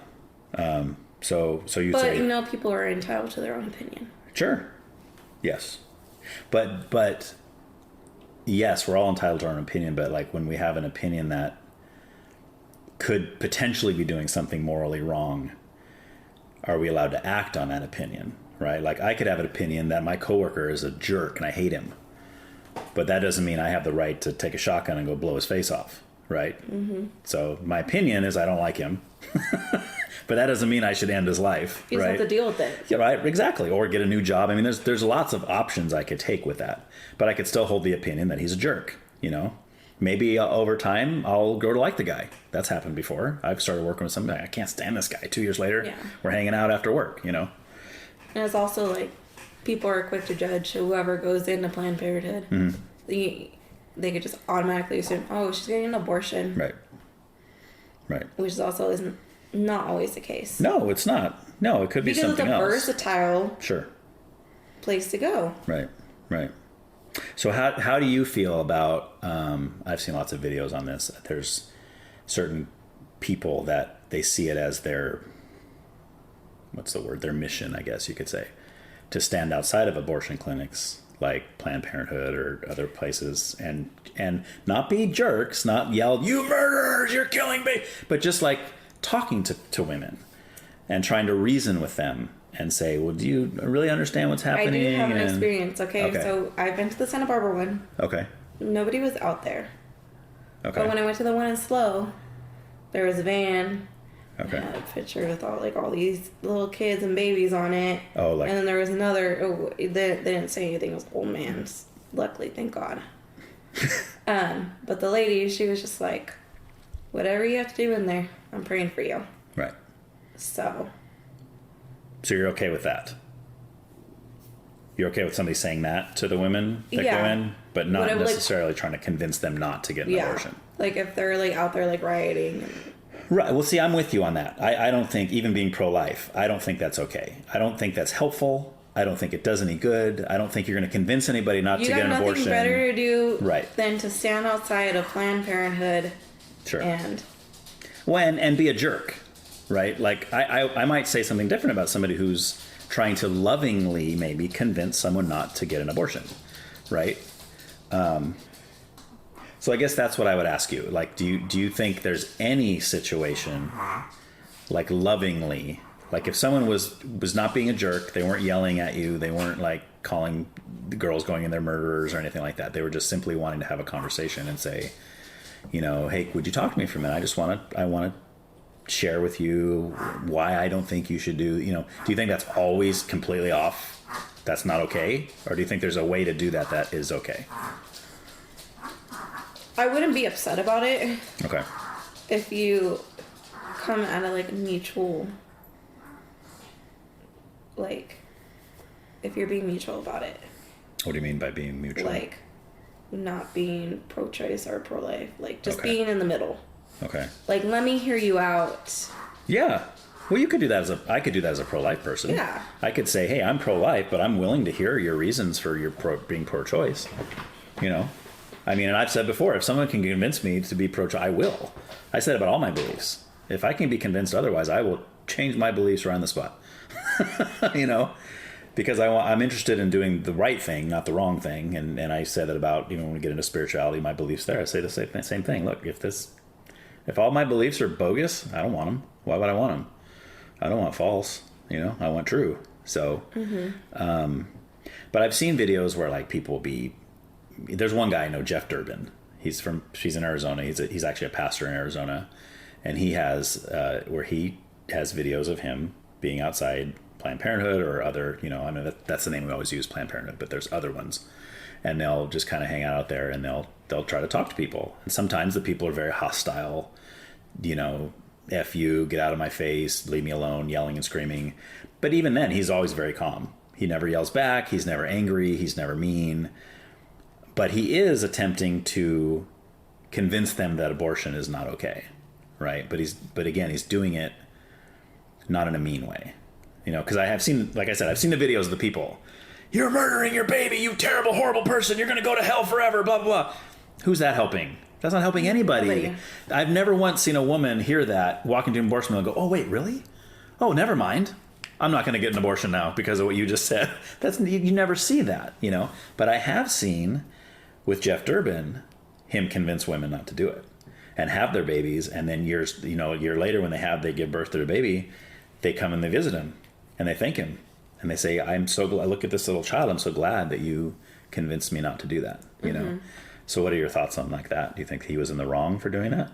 So you say. But you know, people are entitled to their own opinion. Sure. Yes. But yes, we're all entitled to our own opinion. But like when we have an opinion that could potentially be doing something morally wrong, are we allowed to act on that opinion? Right? Like I could have an opinion that my coworker is a jerk and I hate him, but that doesn't mean I have the right to take a shotgun and go blow his face off. Right? Mm-hmm. So my opinion is I don't like him, but that doesn't mean I should end his life. You just have to deal with it. Yeah, right. Exactly. Or get a new job. I mean, there's lots of options I could take with that, but I could still hold the opinion that he's a jerk. You know, maybe over time I'll grow to like the guy. That's happened before. I've started working with somebody. I can't stand this guy. 2 years later, we're hanging out after work. You know. And it's also like people are quick to judge whoever goes into Planned Parenthood. Mm-hmm. They could just automatically assume, oh, she's getting an abortion. Right. Right. Which is also isn't not always the case. No, it's not. No, it could be something else. Because it's a versatile place to go. Right. Right. So how do you feel about, I've seen lots of videos on this. There's certain people that they see it as their, what's the word? Their mission, I guess you could say, to stand outside of abortion clinics like Planned Parenthood or other places, and not be jerks, not yell, "You murderers, you're killing me," but just like talking to women and trying to reason with them and say, well, do you really understand what's happening? I do have an experience, okay? So I've been to the Santa Barbara one. Okay. Nobody was out there. Okay. But when I went to the one in Slow, there was a van. Okay. It had a picture with all these little kids and babies on it. Oh, like... And then there was another, they didn't say anything, it was old man's. Luckily, thank God. But the lady, she was just like, whatever you have to do in there, I'm praying for you. Right. So you're okay with that? You're okay with somebody saying that to the women that go in, but not necessarily trying to convince them not to get an abortion? Like if they're like out there like rioting. Right. Well, see, I'm with you on that. I don't think, even being pro-life, I don't think that's okay. I don't think that's helpful. I don't think it does any good. I don't think you're going to convince anybody not to get an abortion. You got nothing better to do right. than to stand outside of Planned Parenthood. Sure. And be a jerk, right? Like I might say something different about somebody who's trying to lovingly maybe convince someone not to get an abortion, right? So I guess that's what I would ask you. Like, do you think there's any situation, like lovingly, like if someone was not being a jerk, they weren't yelling at you, they weren't like calling the girls going in there murderers or anything like that. They were just simply wanting to have a conversation and say, hey, would you talk to me for a minute? I want to share with you why I don't think you should do you think that's always completely off? That's not okay? Or do you think there's a way to do that is okay? I wouldn't be upset about it. Okay. If you come at it like a mutual, like, if you're being mutual about it. What do you mean by being mutual? Like, not being pro-choice or pro-life. Like, just being in the middle. Okay. Like, let me hear you out. Yeah. Well, you could do that I could do that as a pro-life person. Yeah. I could say, hey, I'm pro-life, but I'm willing to hear your reasons for your being pro-choice. I mean, and I've said before, if someone can convince me to be pro-choice, I will. I said about all my beliefs. If I can be convinced otherwise, I will change my beliefs right on the spot. Because I'm interested in doing the right thing, not the wrong thing. And I said that about, when we get into spirituality, my beliefs there, I say the same thing. Look, if all my beliefs are bogus, I don't want them. Why would I want them? I don't want false, I want true. So, but I've seen videos where like people there's one guy I know, Jeff Durbin. He's in Arizona. He's actually a pastor in Arizona. And he has, where he has videos of him being outside Planned Parenthood or other, that's the name we always use, Planned Parenthood, but there's other ones. And they'll just kind of hang out there and they'll try to talk to people. And sometimes the people are very hostile, F you, get out of my face, leave me alone, yelling and screaming. But even then, he's always very calm. He never yells back. He's never angry. He's never mean. But he is attempting to convince them that abortion is not okay, right? But again, he's doing it not in a mean way. Because I have seen, like I said, I've seen the videos of the people. You're murdering your baby, you terrible, horrible person. You're going to go to hell forever, blah, blah, blah. Who's that helping? That's not helping anybody. I've never once seen a woman hear that, walk into an abortion mill and go, oh, wait, really? Oh, never mind. I'm not going to get an abortion now because of what you just said. You never see that, But I have seen, with Jeff Durbin, him convince women not to do it and have their babies. And then a year later when they give birth to their baby, they come and they visit him. And they thank him. And they say, I'm so glad, look at this little child. I'm so glad that you convinced me not to do that, So what are your thoughts on like that? Do you think he was in the wrong for doing that?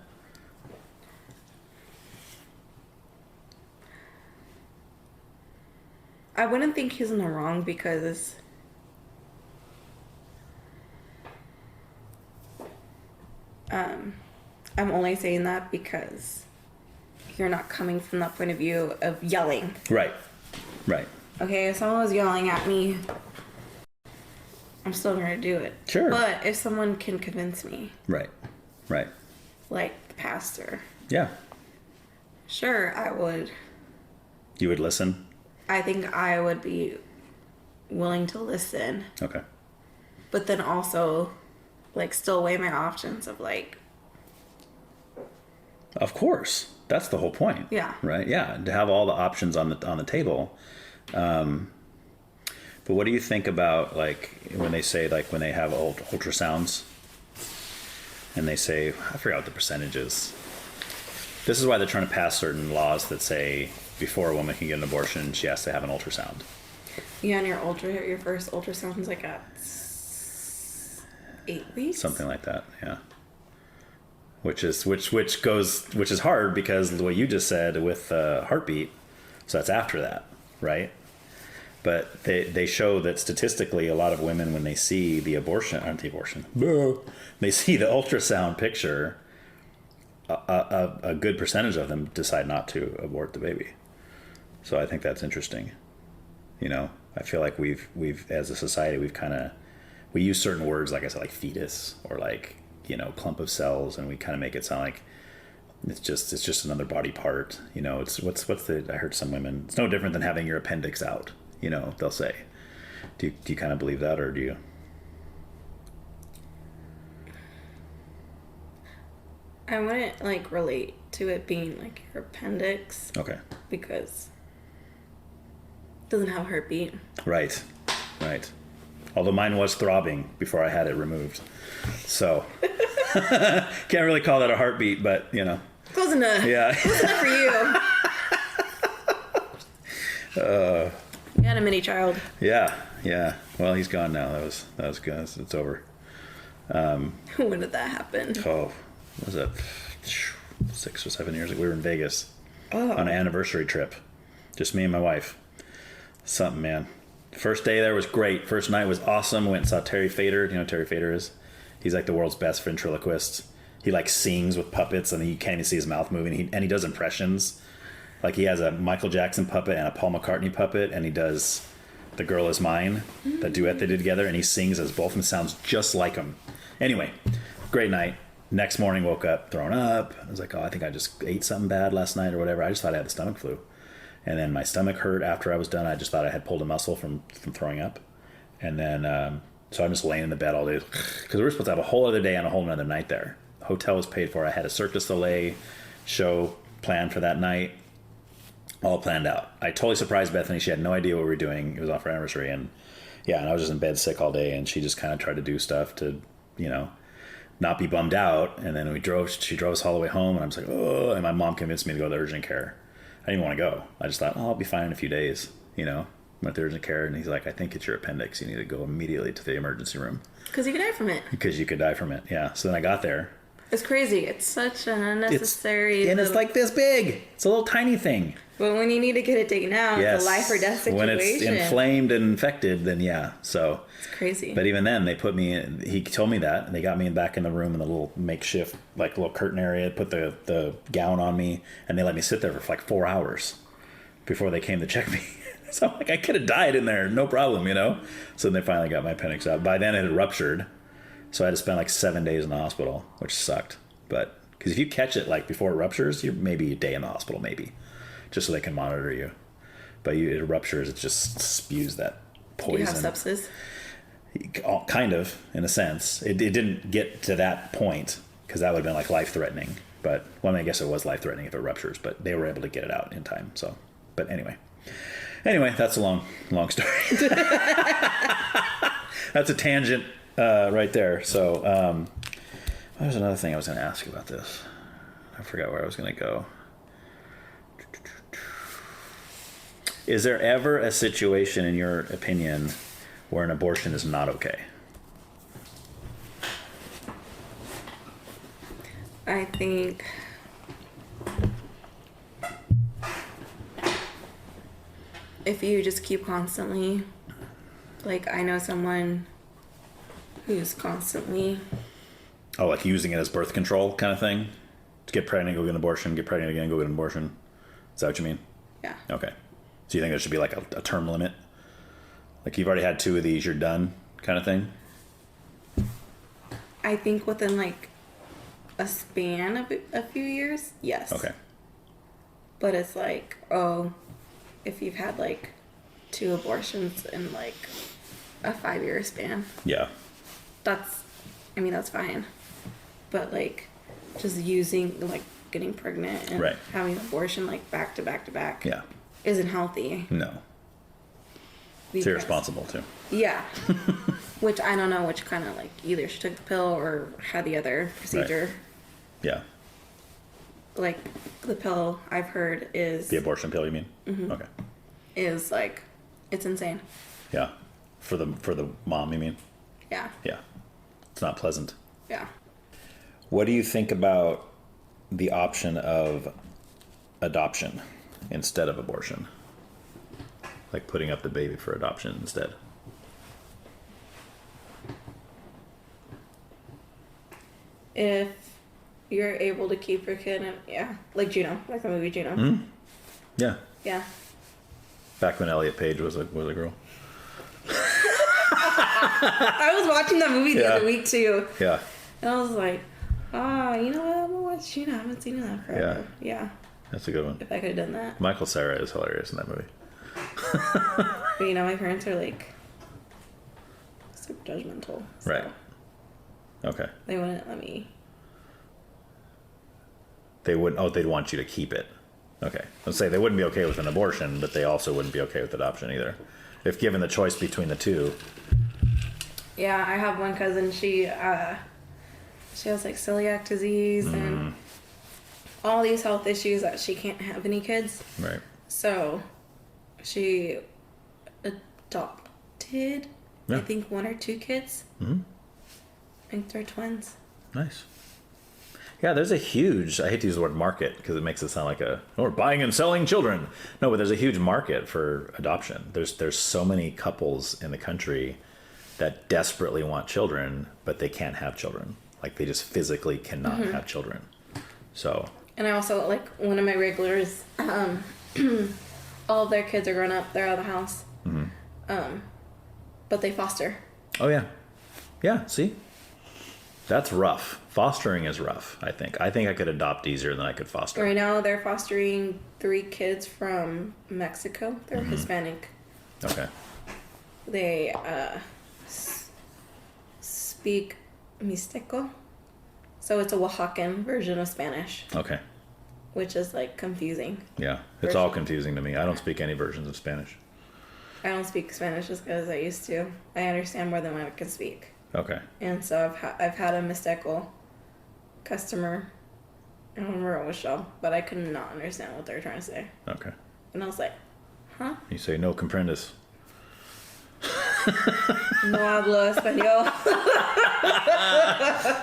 I wouldn't think he's in the wrong because I'm only saying that because you're not coming from that point of view of yelling. Right. Okay, if someone was yelling at me, I'm still going to do it. Sure. But if someone can convince me. Right. Like the pastor. Yeah. Sure, I would. You would listen? I think I would be willing to listen. Okay. But then also, like, still weigh my options of, like... Of course. That's the whole point. Yeah. Right? Yeah. To have all the options on the table. But But what do you think about, like, when they say, like, when they have ultrasounds and they say, I forgot what the percentage is. This is why they're trying to pass certain laws that say before a woman can get an abortion, she has to have an ultrasound. Yeah, and your first ultrasound is like at 8 weeks? Something like that, yeah. Which is hard because what you just said with heartbeat, so that's after that, right? But they show that statistically a lot of women, when they see they see the ultrasound picture, a good percentage of them decide not to abort the baby. So I think that's interesting. You know, I feel like we've as a society, we use certain words, like I said, like fetus or like, you know, clump of cells, and we kind of make it sound like it's just another body part. You know, it's I heard some women, it's no different than having your appendix out. You know, they'll say. Do you kind of believe that, or do you? I wouldn't like relate to it being like your appendix. Okay. Because it doesn't have a heartbeat. Right. Although mine was throbbing before I had it removed. So can't really call that a heartbeat, but you know. Close enough. Yeah. Close enough for you. You had a mini child. Yeah. Well, he's gone now. That was good. It's over. When did that happen? Oh, what was that 6 or 7 years ago? We were in Vegas on an anniversary trip. Just me and my wife. Something, man. First day there was great. First night was awesome. Went and saw Terry Fader. Do you know who Terry Fader is? He's like the world's best ventriloquist. He like sings with puppets, and you can't even see his mouth moving. And he does impressions. Like he has a Michael Jackson puppet and a Paul McCartney puppet, and he does The Girl Is Mine, the duet they did together, and he sings as both of them, sounds just like him. Anyway, great night. Next morning, woke up, thrown up. I was like, oh, I think I just ate something bad last night or whatever. I just thought I had the stomach flu. And then my stomach hurt after I was done. I just thought I had pulled a muscle from throwing up. And then, so I'm just laying in the bed all day. Because we were supposed to have a whole other day and a whole another night there. The hotel was paid for. I had a Cirque du Soleil show planned for that night. All planned out. I totally surprised Bethany. She had no idea what we were doing. It was off our anniversary. And yeah, and I was just in bed sick all day. And she just kind of tried to do stuff to, you know, not be bummed out. And then she drove us all the way home. And I was like, oh, and my mom convinced me to go to urgent care. I didn't want to go. I just thought, oh, I'll be fine in a few days. You know, went to urgent care, and he's like, I think it's your appendix. You need to go immediately to the emergency room. Because you could die from it. Because you could die from it, yeah. So then I got there. It's crazy. It's such an unnecessary... And it's like this big. It's a little tiny thing. But when you need to get it taken out, yes. It's a life or death situation. When it's inflamed and infected, then yeah. So it's crazy. But even then, they put me in, he told me that, and they got me back in the room in the little makeshift, like little curtain area, put the gown on me, and they let me sit there for like 4 hours before they came to check me. So I'm like, I could have died in there, no problem, you know? So then they finally got my appendix out. By then it had ruptured. So I had to spend like 7 days in the hospital, which sucked. But because if you catch it like before it ruptures, you're maybe a day in the hospital, maybe, just so they can monitor you. But it ruptures, it just spews that poison. Do you have sepsis? Kind of, in a sense. It didn't get to that point because that would have been like life-threatening. But well, I guess it was life-threatening if it ruptures. But they were able to get it out in time. So, but anyway, that's a long story. That's a tangent right there. So. There's another thing I was going to ask you about this. I forgot where I was going to go. Is there ever a situation, in your opinion, where an abortion is not okay? I think if you just keep constantly, like I know someone who's constantly... Oh, like using it as birth control kind of thing? To get pregnant, go get an abortion, get pregnant again, go get an abortion. Is that what you mean? Yeah. Okay. So you think there should be like a term limit? Like you've already had 2 of these, you're done kind of thing? I think within like a span of a few years, yes. Okay. But it's like, oh, if you've had like 2 abortions in like a 5-year span. Yeah. That's fine. But like just using, like getting pregnant and having an abortion like back to back to back yeah. isn't healthy. No. So you're responsible too. Yeah. Which I don't know which kind of like either she took the pill or had the other procedure. Right. Yeah. Like the pill I've heard is the abortion pill. You mean? Mm-hmm. Okay. Is like it's insane. Yeah. For the mom, you mean? Yeah. Yeah. It's not pleasant. Yeah. What do you think about the option of adoption instead of abortion? Like putting up the baby for adoption instead. If you're able to keep your kid, yeah, like Juno, like the movie Juno. Mm-hmm. Yeah. Yeah. Back when Elliot Page was a girl. I was watching that movie the other week too. Yeah. And I was like, you know what? I'm gonna watch Juno. I haven't seen that forever. Yeah. That's a good one. If I could have done that. Michael Cera is hilarious in that movie. But you know, my parents are like super judgmental. So Right. Okay. they wouldn't let me. They wouldn't. Oh, they'd want you to keep it. Okay. Let's say they wouldn't be okay with an abortion, but they also wouldn't be okay with adoption either. If given the choice between the two. Yeah, I have one cousin. She has like celiac disease and all these health issues that she can't have any kids. Right. So she adopted, I think, 1 or 2 kids. Mm-hmm. I think they're twins. Nice. Yeah, there's a huge, I hate to use the word market because it makes it sound like we're buying and selling children. No, but there's a huge market for adoption. There's so many couples in the country that desperately want children, but they can't have children. Like they just physically cannot have children. So. And I also, like, one of my regulars, all of their kids are grown up. They're out of the house. Mm-hmm. But they foster. Oh, yeah. Yeah, see? That's rough. Fostering is rough, I think. I think I could adopt easier than I could foster. Right now, they're fostering 3 kids from Mexico. They're Hispanic. Okay. They speak Mixteco. So it's a Oaxacan version of Spanish. Okay. Which is, like, confusing. Yeah. It's all confusing to me. I don't speak any versions of Spanish. I don't speak Spanish as good as I used to. I understand more than I can speak. Okay. And so I've had a Mixteco customer. I don't remember what show, but I could not understand what they were trying to say. Okay. And I was like, huh? You say no comprendes. No hablo español.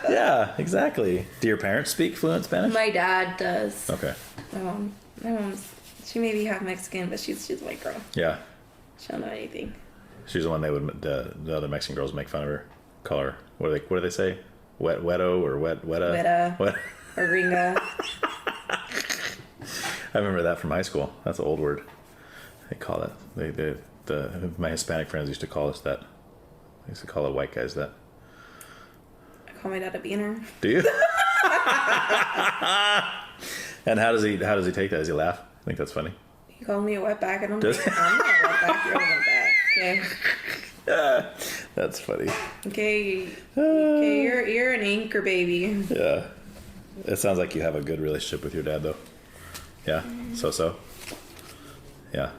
Yeah, exactly. Do your parents speak fluent Spanish? My dad does. Okay. My mom's, she may be half Mexican, but she's a white girl. Yeah. She don't know anything. She's the one the other Mexican girls make fun of her. Call her, what do they say? Weto or weta? Weta. What? Or gringa. I remember that from high school. That's an old word. They call it. My Hispanic friends used to call us that. They used to call it white guys that. I call my dad a beaner. Do you? And how does he take that? Does he laugh? I think that's funny. He called me a wetback, and I'm like, I'm not a wetback, you're a wetback. Okay. That's funny. Okay, you're an anchor baby. Yeah. It sounds like you have a good relationship with your dad, though. Yeah? So? Yeah.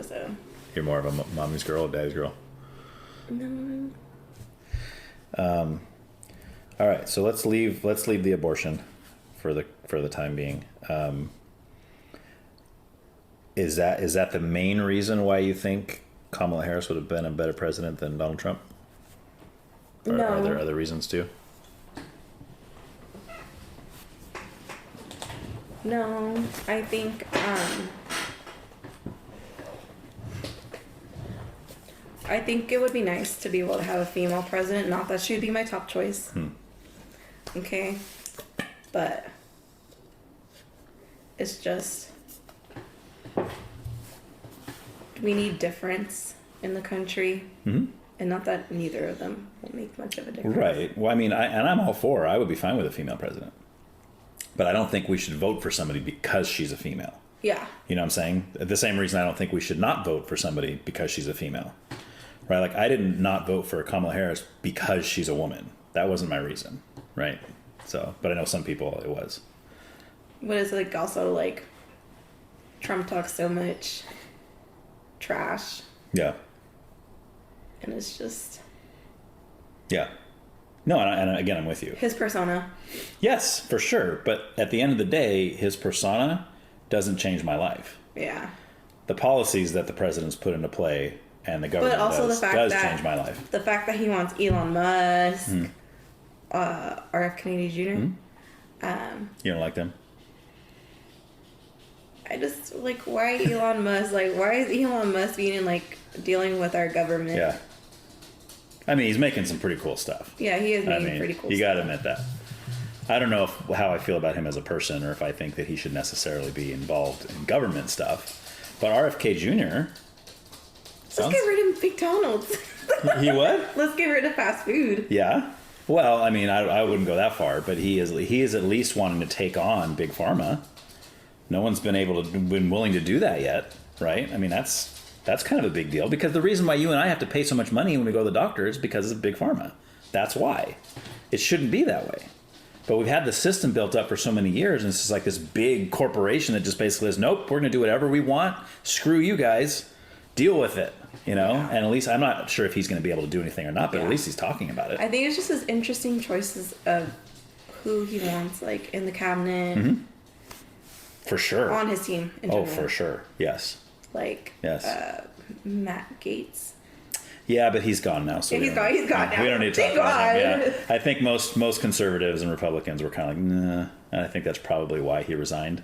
So. You're more of a mommy's girl or daddy's girl? No. All right, so let's leave the abortion for the time being. Is that the main reason why you think Kamala Harris would have been a better president than Donald Trump? Or No. are there other reasons too? No, I think it would be nice to be able to have a female president. Not that she'd be my top choice. Okay, but it's just we need difference in the country, and not that neither of them will make much of a difference. Right. Well, I mean, I'm all for. I would be fine with a female president, but I don't think we should vote for somebody because she's a female. Yeah. You know what I'm saying? The same reason I don't think we should not vote for somebody because she's a female. Right? Like, I didn't not vote for Kamala Harris because she's a woman. That wasn't my reason. Right? So, but I know some people it was. But it's like also like Trump talks so much trash. Yeah. And it's just... Yeah. No, and again, I'm with you. His persona. Yes, for sure. But at the end of the day, his persona doesn't change my life. Yeah. The policies that the president's put into play and the government does change my life. The fact that he wants Elon Musk, RF Kennedy Jr. You don't like them? I just, like, why Elon Musk? Like, why is Elon Musk being, like, dealing with our government? Yeah. I mean, he's making some pretty cool stuff. Yeah, he is making pretty cool stuff. You gotta admit that. I don't know how I feel about him as a person or if I think that he should necessarily be involved in government stuff. But RFK Jr. Let's get rid of McDonald's. He what? Let's get rid of fast food. Yeah. Well, I mean, I wouldn't go that far, but he is at least wanting to take on Big Pharma. No one's been willing to do that yet, right? I mean, that's kind of a big deal because the reason why you and I have to pay so much money when we go to the doctor is because of Big Pharma. That's why. It shouldn't be that way. But we've had the system built up for so many years, and it's just like this big corporation that just basically says, nope, we're going to do whatever we want. Screw you guys. Deal with it, you know? Yeah. And at least I'm not sure if he's going to be able to do anything or not, but at least he's talking about it. I think it's just his interesting choices of who he wants, like, in the cabinet. Mm-hmm. For sure. On his team, in general. Oh, for sure. Yes. Like, Matt Gaetz. Yeah, but he's gone now. So yeah, he's gone now. We don't need to talk about him. Yeah. I think most conservatives and Republicans were kind of like, nah. And I think that's probably why he resigned.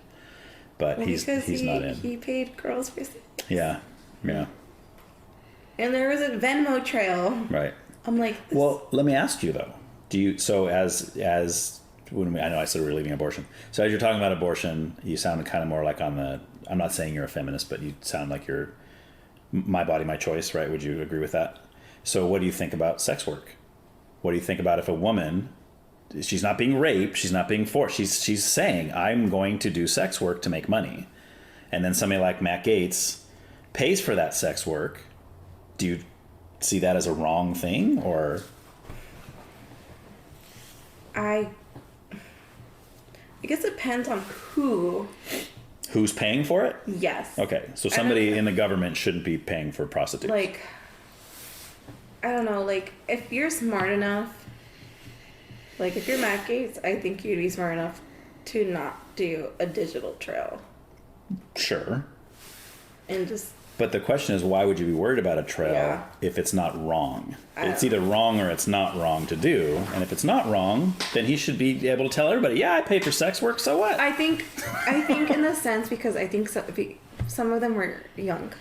But he's not in. He paid girls for sex. Yeah. Yeah. And there was a Venmo trail. Right. I'm like... Well, let me ask you, though. I know I said we're leaving abortion. So as you're talking about abortion, you sounded kind of more like on the... I'm not saying you're a feminist, but you sound like you're my body, my choice, right? Would you agree with that? So what do you think about sex work? What do you think about if a woman... She's not being raped. She's not being forced. She's saying, I'm going to do sex work to make money. And then somebody like Matt Gaetz pays for that sex work. Do you see that as a wrong thing, or? I guess it depends on who. Who's paying for it? Yes. Okay, so somebody in the government shouldn't be paying for prostitutes. Like, I don't know, like, if you're smart enough, like, if you're Matt Gaetz, I think you'd be smart enough to not do a digital trail. Sure. And just... But the question is, why would you be worried about a trail if it's not wrong? It's either wrong or it's not wrong to do. And if it's not wrong, then he should be able to tell everybody, yeah, I paid for sex work, so what? I think in the sense, because I think some of them were young.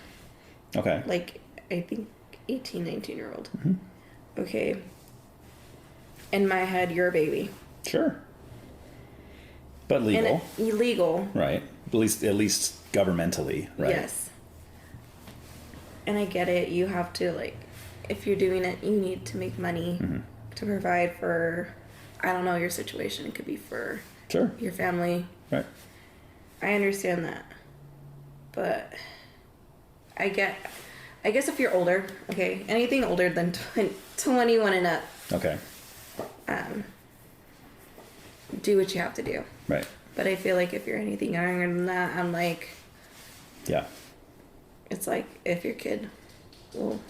Okay. Like, I think 18, 19-year-old. Mm-hmm. Okay. In my head, you're a baby. Sure. But legal. And illegal. Right. At least governmentally, right? Yes. And I get it. You have to, like, if you're doing it, you need to make money to provide for, I don't know, your situation. It could be for your family. Right. I understand that. But I guess if you're older, okay, anything older than 21 and up. Okay. Do what you have to do. Right. But I feel like if you're anything younger than that, I'm like... Yeah. It's like, if your kid... Well,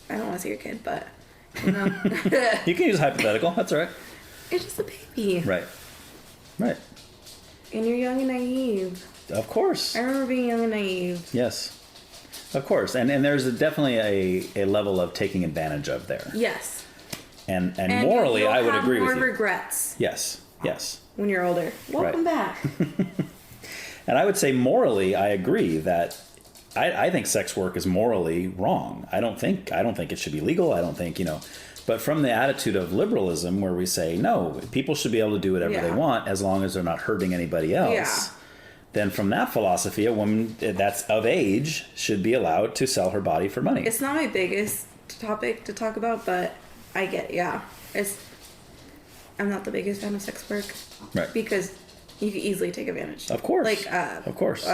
I don't want to say your kid, but... You know. You can use hypothetical. That's all right. It's just a baby. Right. Right. And you're young and naive. Of course. I remember being young and naive. Yes. Of course. And there's definitely a level of taking advantage of there. Yes. And morally, I would agree with you. More regrets. Yes. Yes. When you're older. Welcome back. And I would say morally, I agree that I think sex work is morally wrong. I don't think it should be legal. I don't think, but from the attitude of liberalism where we say, no, people should be able to do whatever they want as long as they're not hurting anybody else. Yeah. Then from that philosophy, a woman that's of age should be allowed to sell her body for money. It's not my biggest topic to talk about, but I get, I'm not the biggest fan of sex work. Right. Because you can easily take advantage. Of course. Like, of course.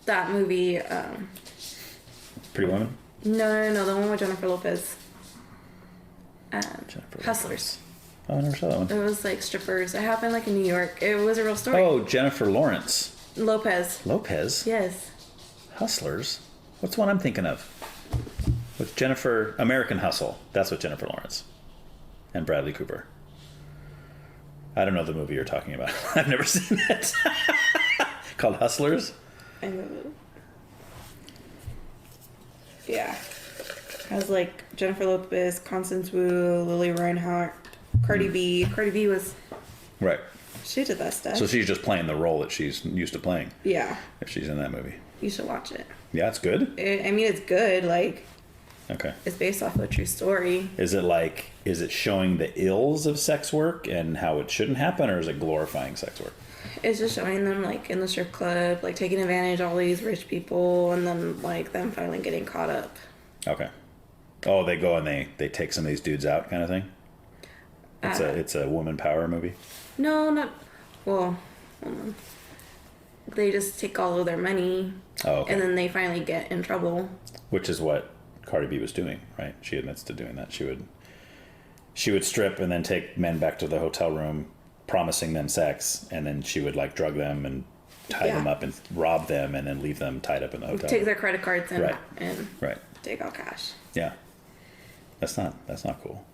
That movie, Pretty Woman? No, the one with Jennifer Lopez. Hustlers. Oh, I never saw that one. It was like strippers. It happened like in New York. It was a real story. Oh, Jennifer Lawrence. Lopez. Lopez? Yes. Hustlers? What's the one I'm thinking of? With Jennifer, American Hustle. That's what Jennifer Lawrence and Bradley Cooper. I don't know the movie you're talking about. I've never seen it. Called Hustlers? I know. Yeah. Has like Jennifer Lopez, Constance Wu, Lily Reinhart, Cardi B. Cardi B was... Right. She did that stuff. So she's just playing the role that she's used to playing. Yeah. If she's in that movie. You should watch it. Yeah, it's good? It's good. Like... Okay. It's based off of a true story. Is it showing the ills of sex work and how it shouldn't happen, or is it glorifying sex work? It's just showing them, like, in the strip club, like, taking advantage of all these rich people, and then, like, them finally getting caught up. Okay. Oh, they go and they take some of these dudes out kind of thing? It's a woman power movie? No, not... Well, they just take all of their money, and then they finally get in trouble. Which is what Cardi B was doing, right? She admits to doing that. She would strip and then take men back to the hotel room, promising them sex, and then she would like drug them and tie them up and rob them and then leave them tied up in the hotel. Take their credit cards and right. Take all cash. Yeah. That's not cool.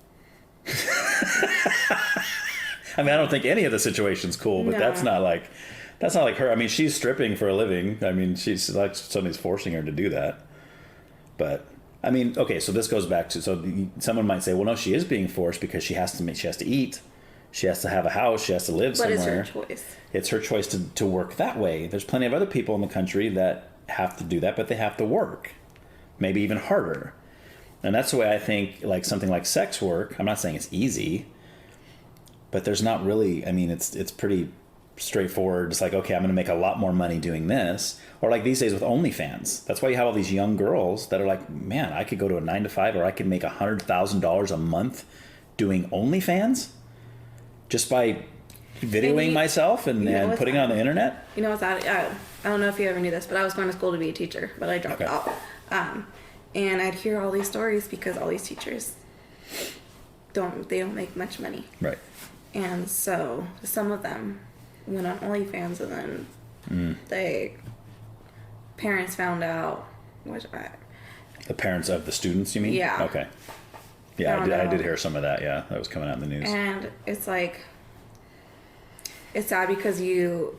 I mean, I don't think any of the situation's cool, but that's not like her. I mean, she's stripping for a living. I mean, she's like somebody's forcing her to do that. But I mean, okay, so this goes back to, someone might say, well, no, she is being forced because she has to eat. She has to have a house. She has to live somewhere. But it's her choice. It's her choice to work that way. There's plenty of other people in the country that have to do that, but they have to work. Maybe even harder. And that's the way I think, like, something like sex work, I'm not saying it's easy, but there's not really, I mean, it's pretty straightforward. It's like, okay, I'm going to make a lot more money doing this. Or like these days with OnlyFans. That's why you have all these young girls that are like, man, I could go to a 9-to-5, or I could make $100,000 a month doing OnlyFans just by videoing myself and putting it on the internet. You know what's that? I don't know if you ever knew this, but I was going to school to be a teacher, but I dropped out. And I'd hear all these stories because all these teachers don't make much money. Right. And so some of them went on OnlyFans, and then parents found out. The parents of the students, you mean? Yeah. Okay. Yeah, I did hear some of that. Yeah, that was coming out in the news. And it's like, it's sad because your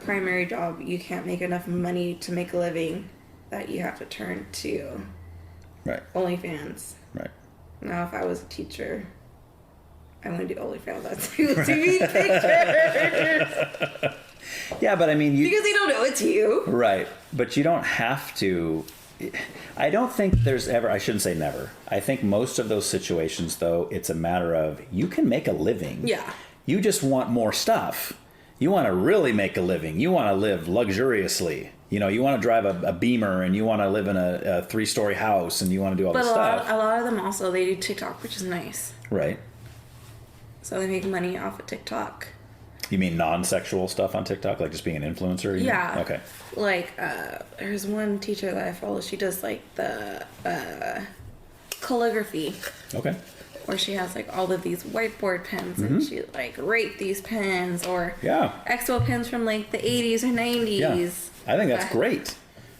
primary job, you can't make enough money to make a living, that you have to turn to OnlyFans. Right. Now, if I was a teacher, I want to do OnlyFans. That's TV pictures. Yeah, but I mean, because they don't know it's you. Right. But you don't have to. I don't think there's ever, I shouldn't say never. I think most of those situations, though, it's a matter of you can make a living. Yeah. You just want more stuff. You want to really make a living. You want to live luxuriously. You know, you want to drive a Beamer, and you want to live in a 3-story house, and you want to do all this stuff. But a lot of them also, they do TikTok, which is nice. Right. So they make money off of TikTok. You mean non-sexual stuff on TikTok? Like just being an influencer? Yeah. Okay. Like, there's one teacher that I follow. She does, like, the calligraphy. Okay. Where she has, like, all of these whiteboard pens, and she, like, rate these pens, or Expo pens from, like, the 80s or 90s. Yeah. I think that's great.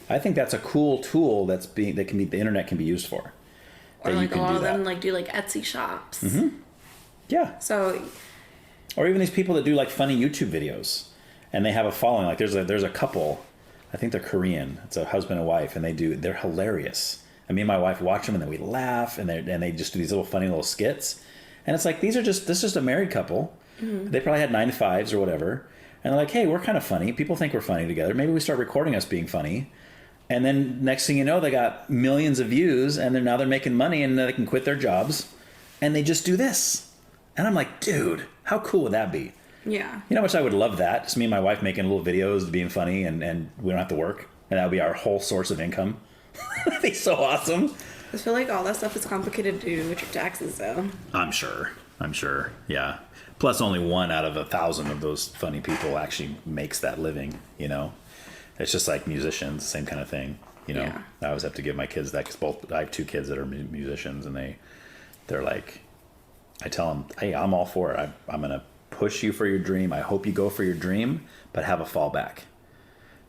I think that's a cool tool the internet can be used for. Or, like, a lot of them, like, do, like, Etsy shops. Mm-hmm. Yeah. So... Or even these people that do like funny YouTube videos, and they have a following. Like there's a couple, I think they're Korean. It's a husband and wife, and they're hilarious. And me and my wife watch them, and then we laugh, and they just do these little funny little skits. And it's like this is just a married couple. Mm-hmm. They probably had 9-to-5s or whatever, and they're like, hey, we're kind of funny. People think we're funny together. Maybe we start recording us being funny. And then next thing you know, they got millions of views, and now they're making money, and they can quit their jobs, and they just do this. And I'm like, dude, how cool would that be? Yeah. You know how much I would love that? Just me and my wife making little videos, being funny, and we don't have to work. And that would be our whole source of income. That'd be so awesome. I feel like all that stuff is complicated to do with your taxes, though. I'm sure. Yeah. Plus, only 1 out of 1,000 of those funny people actually makes that living, you know? It's just like musicians, same kind of thing. You know, I always have to give my kids that, because I have 2 kids that are musicians, and they're like... I tell them, hey, I'm all for it. I'm going to push you for your dream. I hope you go for your dream, but have a fallback.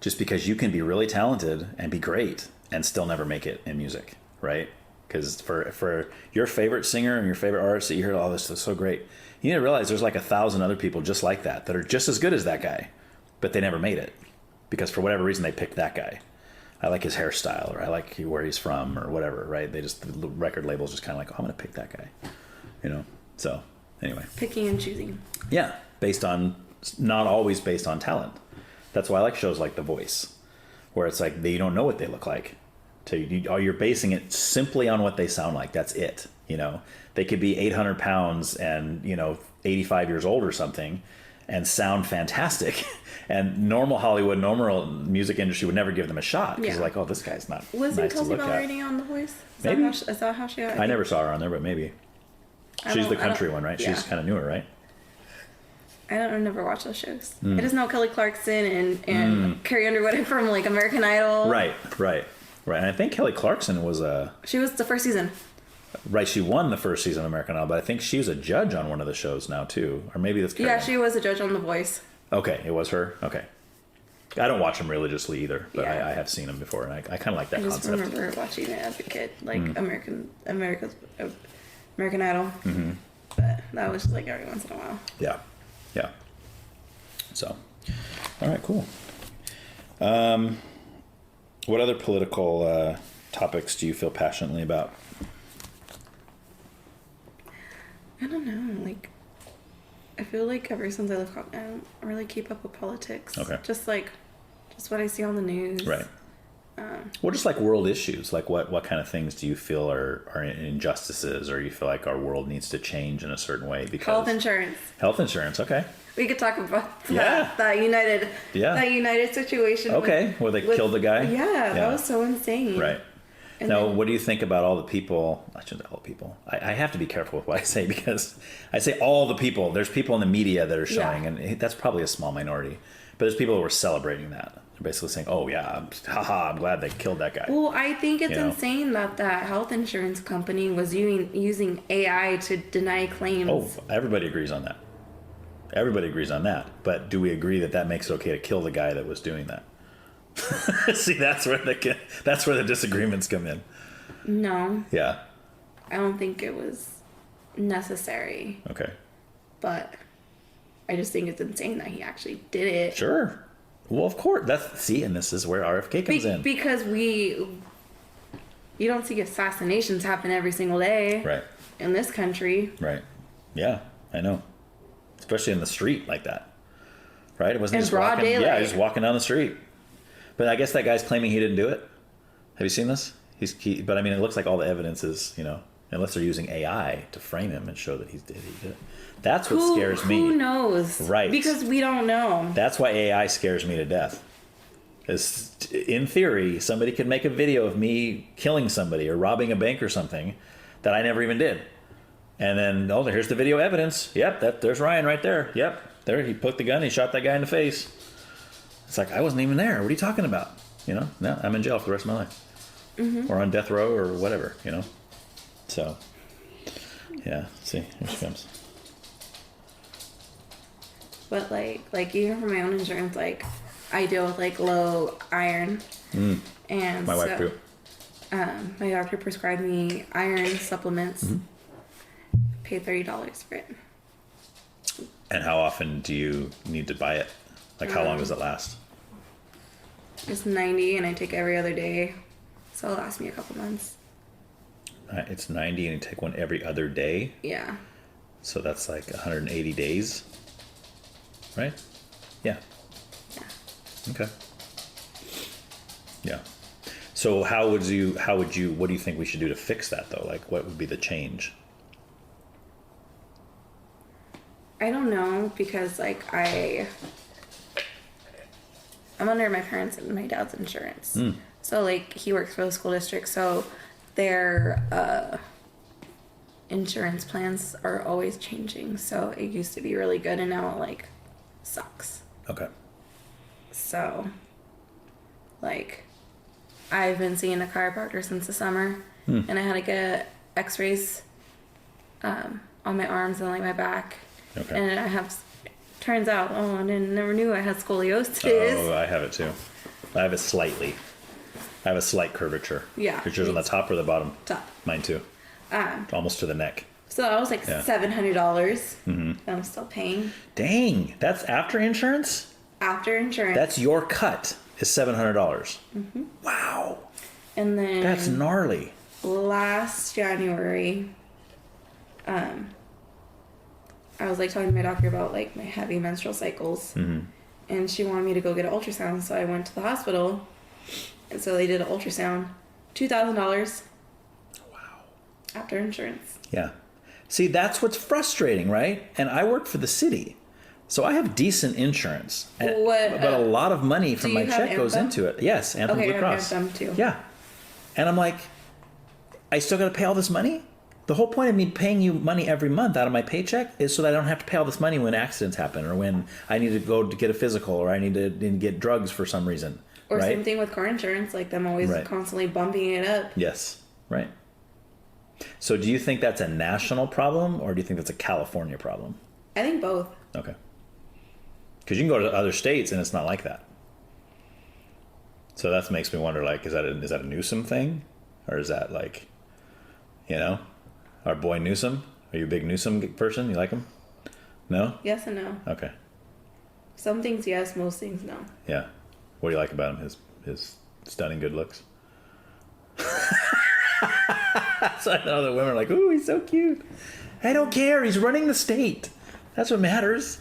Just because you can be really talented and be great. and still never make it in music, right? Because for your favorite singer and your favorite artist that you hear, oh, this is so great, you need to realize there's like 1,000 other people just like that are just as good as that guy, but they never made it because for whatever reason they picked that guy. I like his hairstyle, or I like where he's from, or whatever, right? The record label's just kind of like, oh, I'm going to pick that guy, you know? So anyway. Picking and choosing. Yeah, not always based on talent. That's why I like shows like The Voice, where it's like you don't know what they look like. You're basing it simply on what they sound like. That's it. You know, they could be 800 pounds and 85 years old or something, and sound fantastic. And normal Hollywood, normal music industry would never give them a shot because like, oh, this guy's not Wasn't nice to Kelsey look at. already on The Voice? Maybe. Is that how she got? I never saw her on there, but maybe. She's the country one, right? Yeah. She's kind of newer, right? I never watched those shows. I just know Kelly Clarkson and Carrie Underwood from like American Idol. Right. And I think Kelly Clarkson was She was the first season. Right, she won the first season of American Idol, but I think she was a judge on one of the shows now too, or maybe that's Carrie. Yeah, she was a judge on The Voice. Okay, it was her. Okay, I don't watch them religiously either, but Yeah. I have seen them before, and I kind of like that I just concept. remember watching it as a kid, like American Idol. But that was just like every once in a while. Yeah. So, all right, cool. What other political topics do you feel passionately about? I don't know. Like, I feel like ever since I left college, I don't really keep up with politics. Okay. Just what I see on the news. Right. Well, just like world issues, like what kind of things do you feel are injustices, or you feel like our world needs to change in a certain way? Because Health insurance. Health insurance, okay. We could talk about Yeah. that United situation. Okay, where they killed the guy? Yeah, that was so insane. Right. And now, then, what do you think about all the people? I shouldn't say all the people. I have to be careful with what I say because I say all the people. There's people in the media that are showing, and that's probably a small minority. But there's people who are celebrating that. They're basically saying, oh, yeah, I'm glad they killed that guy. Well, I think it's insane that health insurance company was using AI to deny claims. Oh, everybody agrees on that. Everybody agrees on that. But do we agree that makes it okay to kill the guy that was doing that? See, that's where the disagreements come in. No. Yeah. I don't think it was necessary. Okay. But I just think it's insane that he actually did it. Sure. Well, of course. And this is where RFK comes in. Because you don't see assassinations happen every single day. Right. In this country. Right. Yeah, I know. Especially in the street like that. Right? It wasn't in just broad walking. daylight. Yeah, he was walking down the street. But I guess that guy's claiming he didn't do it. Have you seen this? But I mean, it looks like all the evidence is, unless they're using AI to frame him and show that he did it. That's what scares me. Who knows? Right. Because we don't know. That's why AI scares me to death. Because in theory, somebody could make a video of me killing somebody or robbing a bank or something that I never even did. And then, here's the video evidence. Yep, there's Ryan right there. Yep, there, he put the gun, he shot that guy in the face. It's like, I wasn't even there. What are you talking about? No, I'm in jail for the rest of my life. Or on death row or whatever, So, yeah, see, here she comes. But like even for my own insurance, like I deal with low iron. And my wife too. My doctor prescribed me iron supplements. Paid $30 for it. And how often do you need to buy it? Like how long does it last? It's 90 and I take every other day. So it'll last me a couple months. It's 90 and you take one every other day? Yeah. So that's like 180 days? Right? Yeah. Okay. Yeah. So what do you think we should do to fix that though? Like what would be the change? I don't know because I'm under my parents' and my dad's insurance. So he works for the school district, so their insurance plans are always changing. So it used to be really good and now it sucks. Okay. So I've been seeing a chiropractor since the summer and I had to get x-rays on my arms and my back. Okay. And I turns out, I never knew I had scoliosis. Oh, I have it too. I have it slightly. I have a slight curvature. Yeah. Is yours on the top or the bottom? Top. Mine too. Almost to the neck. So I was like $700. Mm-hmm. I'm still paying. Dang, that's after insurance? After insurance. That's your cut is $700. Mm-hmm. Wow. And then that's gnarly. Last January, I was like talking to my doctor about like my heavy menstrual cycles, and she wanted me to go get an ultrasound. So I went to the hospital, and so they did an ultrasound, $2,000. Wow. After insurance. Yeah. See, that's what's frustrating, right? And I work for the city, so I have decent insurance, but a lot of money from my check goes into it. Yes, Anthem Blue Cross. I have them too. Yeah, and I'm like, I still got to pay all this money? The whole point of me paying you money every month out of my paycheck is so that I don't have to pay all this money when accidents happen or when I need to go to get a physical or I need to get drugs for some reason. Or right? same thing with car insurance, like them always constantly bumping it up. Yes, right. So do you think that's a national problem or do you think that's a California problem? I think both. Okay. Because you can go to other states and it's not like that. So that makes me wonder, like, is that a Newsom thing? Or is that like... You know, our boy Newsom. Are you a big Newsom person? You like him? No? Yes and no. Okay. Some things yes, most things no. Yeah. What do you like about him? His stunning good looks. So I know the women are like, ooh, he's so cute. I don't care. He's running the state. That's what matters.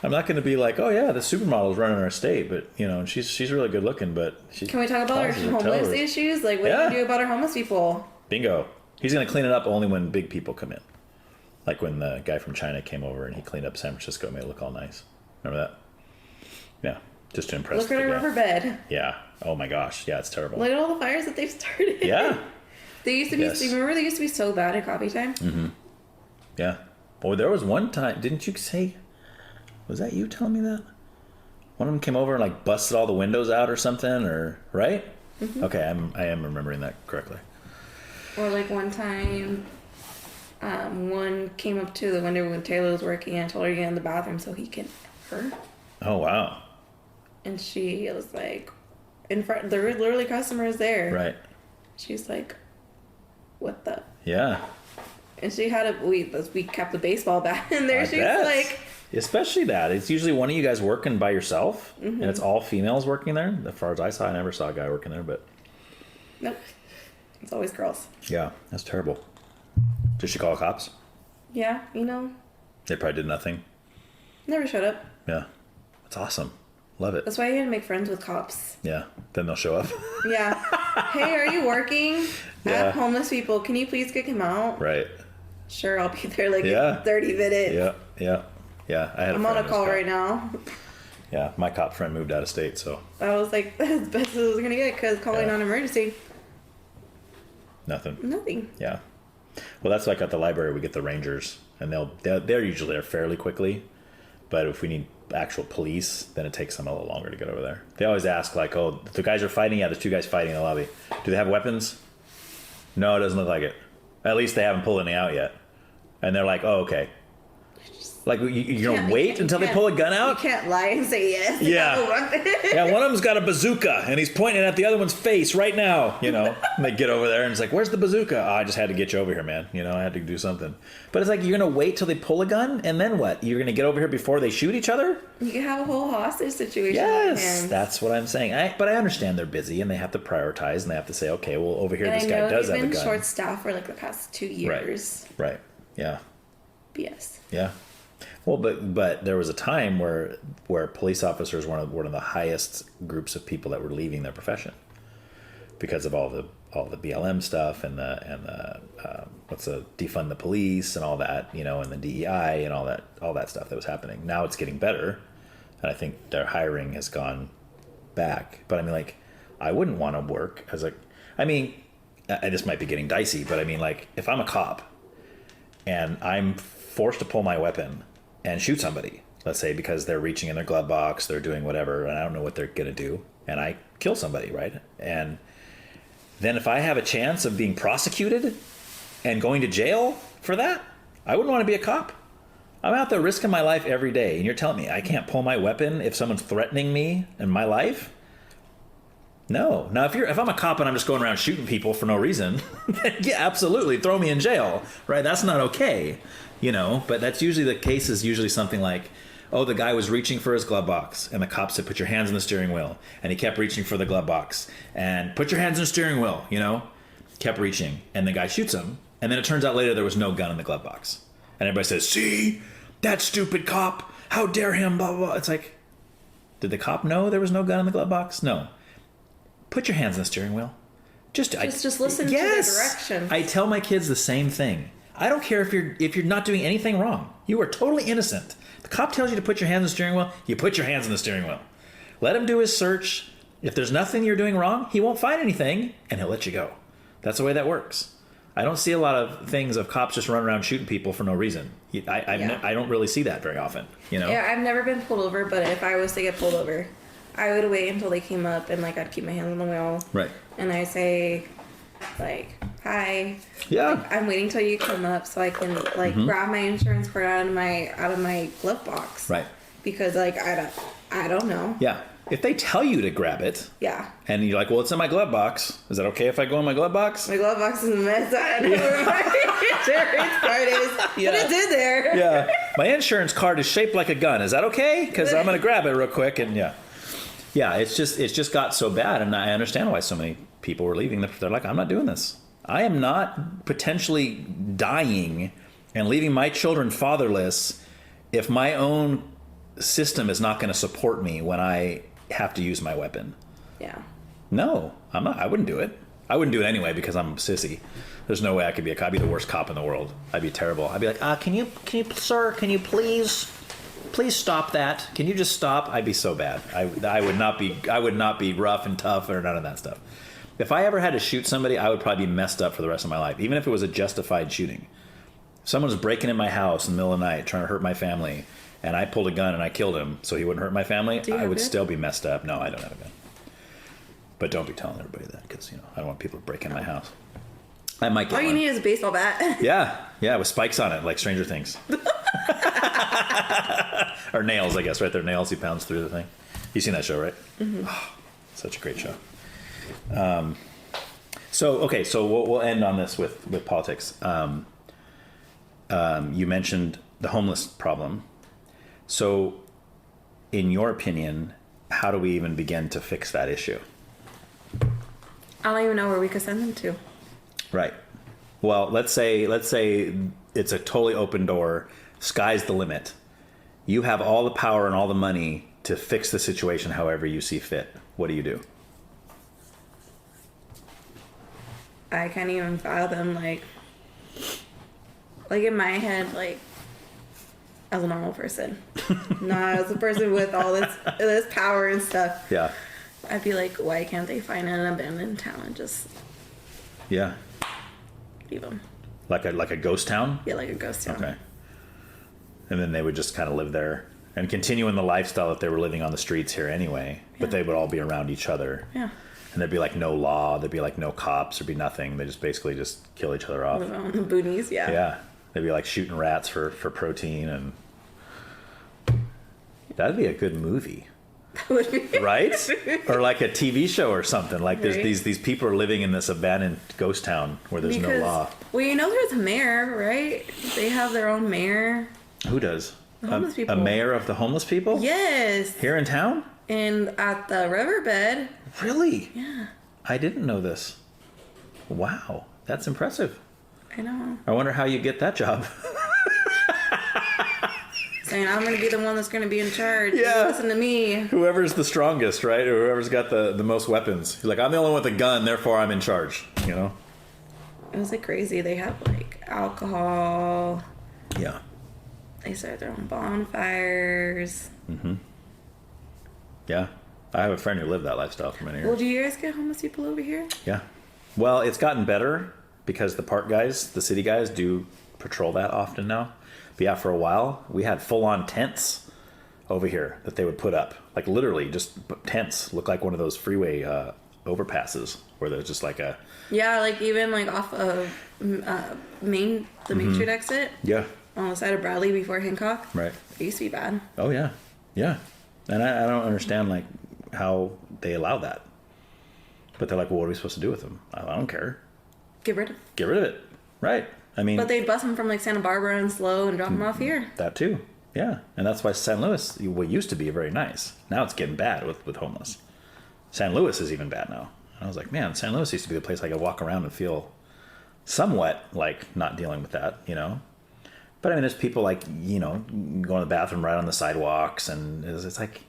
I'm not going to be like, oh yeah, the supermodel's running our state, but you know, she's really good looking, but she. Can we talk about our homeless issues? Like, what do you do about our homeless people? Bingo. He's going to clean it up only when big people come in. Like when the guy from China came over and he cleaned up San Francisco and made it look all nice. Remember that? Yeah. Just to impress Look at our riverbed. Yeah. Oh my gosh. Yeah, it's terrible. Look at all the fires that they've started. Yeah. They used to be, remember they used to be so bad at coffee time? Mm-hmm. Yeah. Oh, there was one time, didn't you say, was that you telling me that? One of them came over and like busted all the windows out or something, or, right? Mm-hmm. Okay, I am remembering that correctly. Or like one time, one came up to the window when Taylor was working and told her to get in the bathroom so he can her. Oh, wow. And she was like, in front, there were literally customers there. Right. She's like, what the? Yeah. And she had we kept the baseball bat in there. She's like... Especially that. It's usually one of you guys working by yourself, and it's all females working there. As far as I saw, I never saw a guy working there, but... Nope. It's always girls. Yeah, that's terrible. Did she call the cops? Yeah, you know. They probably did nothing. Never showed up. Yeah. That's awesome. Love it. That's why you gotta make friends with cops. Yeah. Then they'll show up. Yeah. Hey, are you working? I have homeless people. Can you please kick him out? Right. Sure, I'll be there like in 30 minutes. Yeah. I'm on a call right now. Yeah, my cop friend moved out of state, so. I was like, that's the best I was gonna get because calling on emergency. Nothing. Yeah. Well, that's like at the library, we get the rangers, and they're usually there fairly quickly. But if we need actual police, then it takes them a little longer to get over there. They always ask, like, oh, the guys are fighting? Yeah, there's two guys fighting in the lobby. Do they have weapons? No, it doesn't look like it. At least they haven't pulled any out yet. And they're like, oh, okay. Like, you're going to wait until they pull a gun out? You can't lie and say yes. Yeah, one of them's got a bazooka, and he's pointing at the other one's face right now, you know. And they get over there, and it's like, where's the bazooka? Oh, I just had to get you over here, man. You know, I had to do something. But it's like, you're going to wait till they pull a gun, and then what? You're going to get over here before they shoot each other? You can have a whole hostage situation. Yes, that's what I'm saying. But I understand they're busy, and they have to prioritize, and they have to say, okay, well, over here, this guy does have a gun. They've been short-staffed for, like, the past 2 years. Right. Yeah. BS. Yeah. Well, but there was a time where police officers were one of the highest groups of people that were leaving their profession because of all the BLM stuff and the defund the police and all that, you know, and the DEI and all that stuff that was happening. Now it's getting better, and I think their hiring has gone back. But I mean, like, I wouldn't want to work as this might be getting dicey, but I mean, like, if I'm a cop and I'm forced to pull my weapon and shoot somebody, let's say because they're reaching in their glove box, they're doing whatever, and I don't know what they're gonna do, and I kill somebody, right? And then if I have a chance of being prosecuted and going to jail for that, I wouldn't want to be a cop. I'm out there risking my life every day, and you're telling me I can't pull my weapon if someone's threatening me and my life? No. Now, if I'm a cop and I'm just going around shooting people for no reason, then yeah, absolutely, throw me in jail, right? That's not okay, But that's usually the case. Is usually something like, oh, the guy was reaching for his glove box, and the cop said, "Put your hands on the steering wheel," and he kept reaching for the glove box, and "Put your hands on the steering wheel," kept reaching, and the guy shoots him, and then it turns out later there was no gun in the glove box, and everybody says, "See, that stupid cop! How dare him!" Blah blah blah. It's like, did the cop know there was no gun in the glove box? No. Put your hands on the steering wheel. Just listen to the direction. I tell my kids the same thing. I don't care if you're not doing anything wrong. You are totally innocent. The cop tells you to put your hands on the steering wheel. You put your hands on the steering wheel. Let him do his search. If there's nothing you're doing wrong, he won't find anything, and he'll let you go. That's the way that works. I don't see a lot of things of cops just running around shooting people for no reason. I don't really see that very often. Yeah, I've never been pulled over, but if I was to get pulled over, I would wait until they came up, and I'd keep my hands on the wheel. Right. And I say, hi. Yeah. I'm waiting till you come up so I can grab my insurance card out of my glove box. Right. Because I don't know. Yeah. If they tell you to grab it. Yeah. And you're like, well, it's in my glove box. Is that okay if I go in my glove box? My glove box is a mess. I don't know where my insurance card is. Yeah. But it's in there. Yeah. My insurance card is shaped like a gun. Is that okay? Because I'm going to grab it real quick and yeah. Yeah, it's just got so bad, and I understand why so many people were leaving. They're like, I'm not doing this. I am not potentially dying and leaving my children fatherless if my own system is not going to support me when I have to use my weapon. Yeah. No, I'm not. I wouldn't do it. I wouldn't do it anyway because I'm a sissy. There's no way I could be a cop. I'd be the worst cop in the world. I'd be terrible. I'd be like, can you, sir, can you please stop that? Can you just stop? I'd be so bad. I would not be rough and tough or none of that stuff. If I ever had to shoot somebody, I would probably be messed up for the rest of my life, even if it was a justified shooting. If someone was breaking in my house in the middle of the night trying to hurt my family, and I pulled a gun and I killed him so he wouldn't hurt my family, I would still be messed up. No, I don't have a gun. But don't be telling everybody that because I don't want people to break in my house. I might get All you need is a baseball bat. Yeah, with spikes on it, like Stranger Things. Or nails, I guess, right? They're nails he pounds through the thing. You've seen that show, right? Mm-hmm. Oh, such a great show. So we'll end on this with politics. You mentioned the homeless problem. So, in your opinion, how do we even begin to fix that issue? I don't even know where we could send them to. Right. Well, let's say it's a totally open door. Sky's the limit. You have all the power and all the money to fix the situation however you see fit. What do you do? I can't even fathom, like in my head, as a normal person. Not as a person with all this power and stuff. Yeah. I'd be like, why can't they find an abandoned town and just... Yeah. Leave them. Like a ghost town? Yeah, like a ghost town. Okay. And then they would just kind of live there and continue in the lifestyle that they were living on the streets here anyway. Yeah. But they would all be around each other. Yeah. And there'd be no law. There'd be no cops. There'd be nothing. They just basically just kill each other off. Live on the boonies, yeah. Yeah. They'd be shooting rats for protein and... That'd be a good movie. That would be. Right? Or a TV show or something. There's these people are living in this abandoned ghost town where there's no law. Well, there's a mayor, right? They have their own mayor. Who does? The homeless people. A mayor of the homeless people? Yes. Here in town? And at the riverbed. Really? Yeah. I didn't know this. Wow. That's impressive. I know. I wonder how you get that job. Saying, I'm going to be the one that's going to be in charge. Yeah. Listen to me. Whoever's the strongest, right? Or whoever's got the most weapons. He's like, I'm the only one with a gun, therefore I'm in charge. It was crazy. They have alcohol. Yeah. They start their own bonfires. Mm-hmm. Yeah. I have a friend who lived that lifestyle for many years. Well, do you guys get homeless people over here? Yeah. Well, it's gotten better because the park guys, the city guys, do patrol that often now. But yeah, for a while, we had full-on tents over here that they would put up. Literally, just tents. Look like one of those freeway overpasses where there's just a... Yeah, even off of Main Street exit. Yeah. On the side of Bradley before Hancock. Right. It used to be bad. Oh, yeah. Yeah. And I don't understand, how they allow that. But they're like, well, what are we supposed to do with them? I don't care. Get rid of. Get rid of it. Right. I mean. But they'd bus them from like Santa Barbara and SLO and drop them off here. That too. Yeah. And that's why San Luis, what used to be very nice. Now it's getting bad with homeless. San Luis is even bad now. And I was like, man, San Luis used to be the place I could walk around and feel somewhat like not dealing with that, you know? But I mean, there's people like, you know, going to the bathroom right on the sidewalks. And it's like,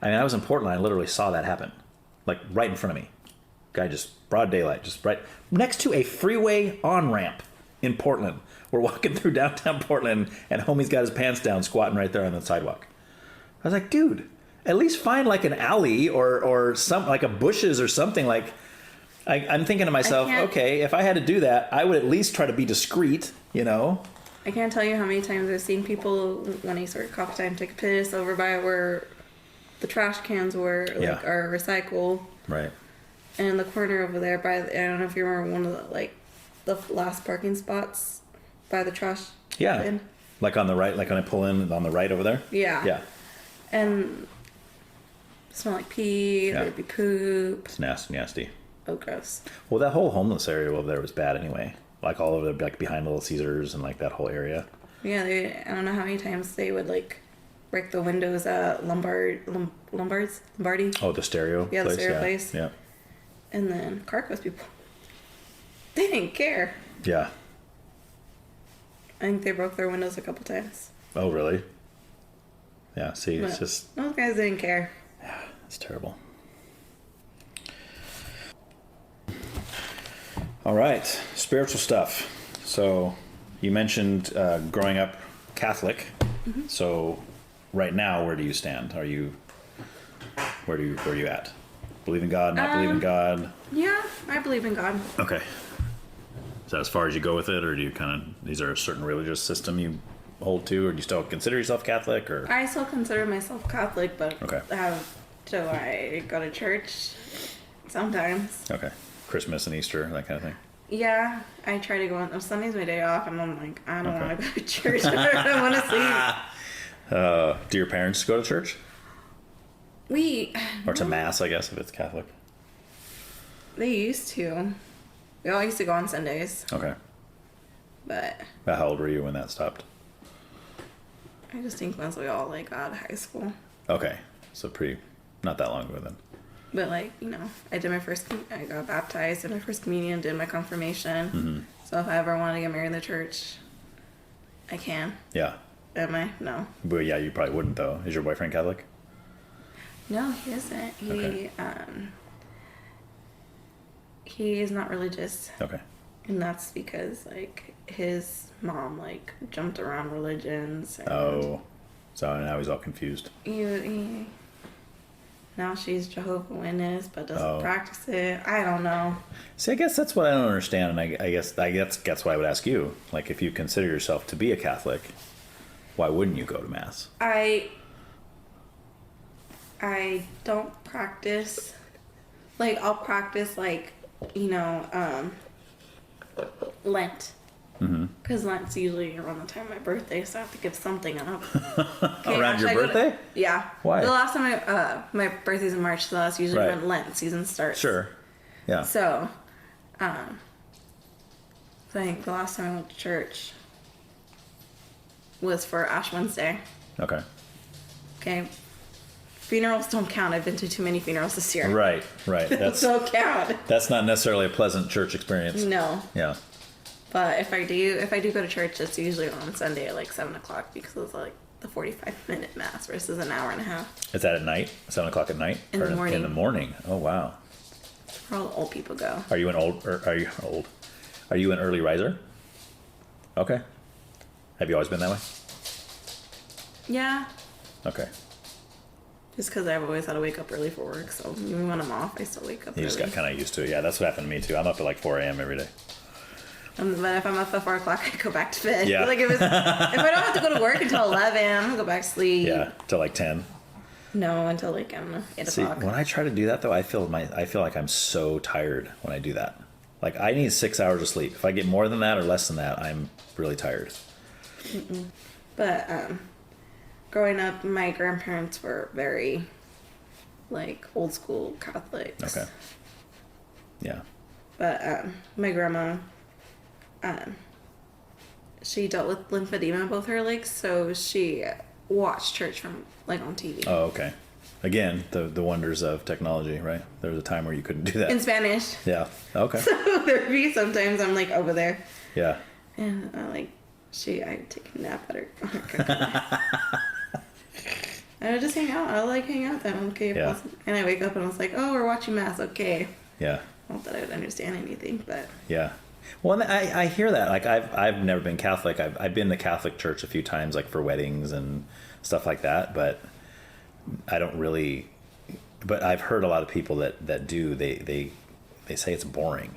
I mean, I was in Portland. I literally saw that happen. Like right in front of me. Guy just broad daylight, just right next to a freeway on-ramp in Portland. We're walking through downtown Portland and homie's got his pants down squatting right there on the sidewalk. I was like, dude, at least find like an alley or some like a bushes or something. Like I'm thinking to myself, okay, if I had to do that, I would at least try to be discreet, you know? I can't tell you how many times I've seen people when I sort of coffee time take a piss over by where the trash cans were, like our recycle. Right. And in the corner over there by, I don't know if you remember one of the, like, the last parking spots by the trash bin. Like on the right, like when I pull in on the right over there? Yeah. Yeah. And it smelled like pee, there'd be poop. It's nasty. Oh, gross. Well, that whole homeless area over there was bad anyway. Like all over there, like behind Little Caesars and like that whole area. Yeah, I don't know how many times they would like break the windows at Lombardi. Oh, the stereo place? The stereo place. Yeah. And then Carcos people, they didn't care. Yeah. I think they broke their windows a couple times. Oh, really? Yeah, see, But it's just... those guys didn't care. Yeah, it's terrible. All right, spiritual stuff. So you mentioned growing up Catholic. Mm-hmm. So right now, where do you stand? Where are you at? Believe in God, not believe in God? Yeah, I believe in God. Okay. Is that as far as you go with it, or do you is there a certain religious system you hold to, or do you still consider yourself Catholic, or? I still consider myself Catholic, but okay. Do I go to church? Sometimes. Okay. Christmas and Easter, that kind of thing? Yeah, I try to go on. Sunday's my day off, and I'm like, I don't want to go to church. I want to sleep. Do your parents go to church? Or to Mass, I guess, if it's Catholic. They used to. We all used to go on Sundays. Okay. But how old were you when that stopped? I just think once we all like got out of high school. Okay, so not that long ago then. But like, you know, I got baptized, did my first communion, did my confirmation. Mm-hmm. So if I ever want to get married in the church, I can. Yeah. Am I? No. But yeah, you probably wouldn't though. Is your boyfriend Catholic? No, he isn't. He is not religious. Okay. And that's because like his mom like jumped around religions. And so now he's all confused. Now she's Jehovah's Witness, but doesn't practice it. I don't know. See, I guess that's what I don't understand, and I guess that's why I would ask you. Like, if you consider yourself to be a Catholic, why wouldn't you go to Mass? I don't practice. Like, I'll practice, like, you know, Lent. Because Lent's usually around the time of my birthday, so I have to give something up. Okay, around your birthday? Yeah. Why? The last time my birthday's in March, so that's usually when Lent season starts. Sure. Yeah. So, I think the last time I went to church was for Ash Wednesday. Okay. Funerals don't count. I've been to too many funerals this year. Right. That's don't count. That's not necessarily a pleasant church experience. No. Yeah. But if I do go to church, it's usually on Sunday at like 7:00 because it's like the 45-minute mass versus an hour and a half. Is that at night? 7:00 at night? In the morning. In the morning. Oh wow. Where all the old people go. Are you an early riser? Okay. Have you always been that way? Yeah. Okay. Just because I've always had to wake up early for work, so even when I'm off, I still wake up early. You just got kind of used to it. Yeah, that's what happened to me too. I'm up at like 4 a.m. every day. But if I'm up at 4 o'clock, I go back to bed. Yeah. Like if I don't have to go to work until 11, I'm gonna go back to sleep. Yeah, till like 10. No, until like I don't know, 8 o'clock. When I try to do that though, I feel like I'm so tired when I do that. Like I need 6 hours of sleep. If I get more than that or less than that, I'm really tired. Mm-mm. But growing up, my grandparents were very like old school Catholics. Okay. Yeah. But my grandma, she dealt with lymphedema in both her legs, so she watched church from like on TV. Oh, okay. Again, the wonders of technology, right? There was a time where you couldn't do that. In Spanish. Yeah. Okay. So there'd be sometimes I'm like over there. Yeah. And I take a nap at her. I would just hang out. I like hang out with them. Okay. Yeah. And I wake up and I was like, oh, we're watching mass. Okay. Yeah. Not that I would understand anything, but. Yeah. Well, and I hear that. Like I've never been Catholic. I've been to Catholic church a few times, like for weddings and stuff like that. But I don't really. But I've heard a lot of people that do. They say it's boring.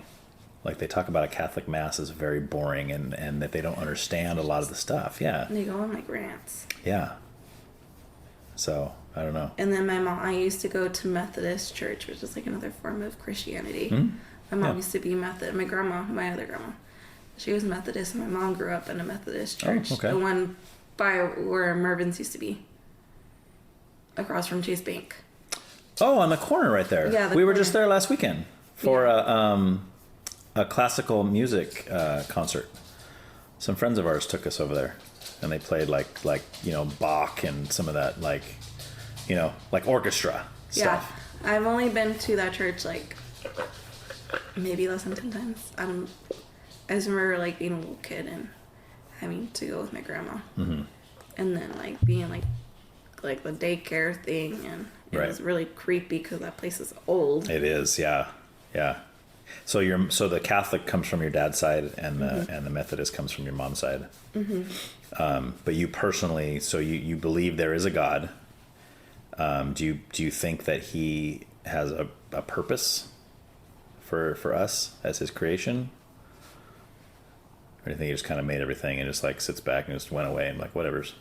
Like they talk about a Catholic mass as very boring and that they don't understand a lot of the stuff. Yeah. And they go on like rants. Yeah. So I don't know. And then I used to go to Methodist church, which is like another form of Christianity. Mm-hmm. My mom used to be Methodist. My other grandma, she was Methodist. And my mom grew up in a Methodist church. Oh, okay. The one by where Mervin's used to be, across from Chase Bank. Oh, on the corner right there. Yeah, we were just there last weekend for a classical music concert. Some friends of ours took us over there, and they played like Bach and some of that like orchestra stuff. Yeah, I've only been to that church like maybe less than 10 times. I just remember like being a little kid and having to go with my grandma, and then like being like the daycare thing, and it was really creepy because that place is old. It is, yeah. So the Catholic comes from your dad's side, and the Methodist comes from your mom's side. Mm-hmm. But you personally, so you believe there is a God. Do you think that he has a purpose for us as his creation? Or do you think he just kind of made everything and just like sits back and just went away and like whatever's?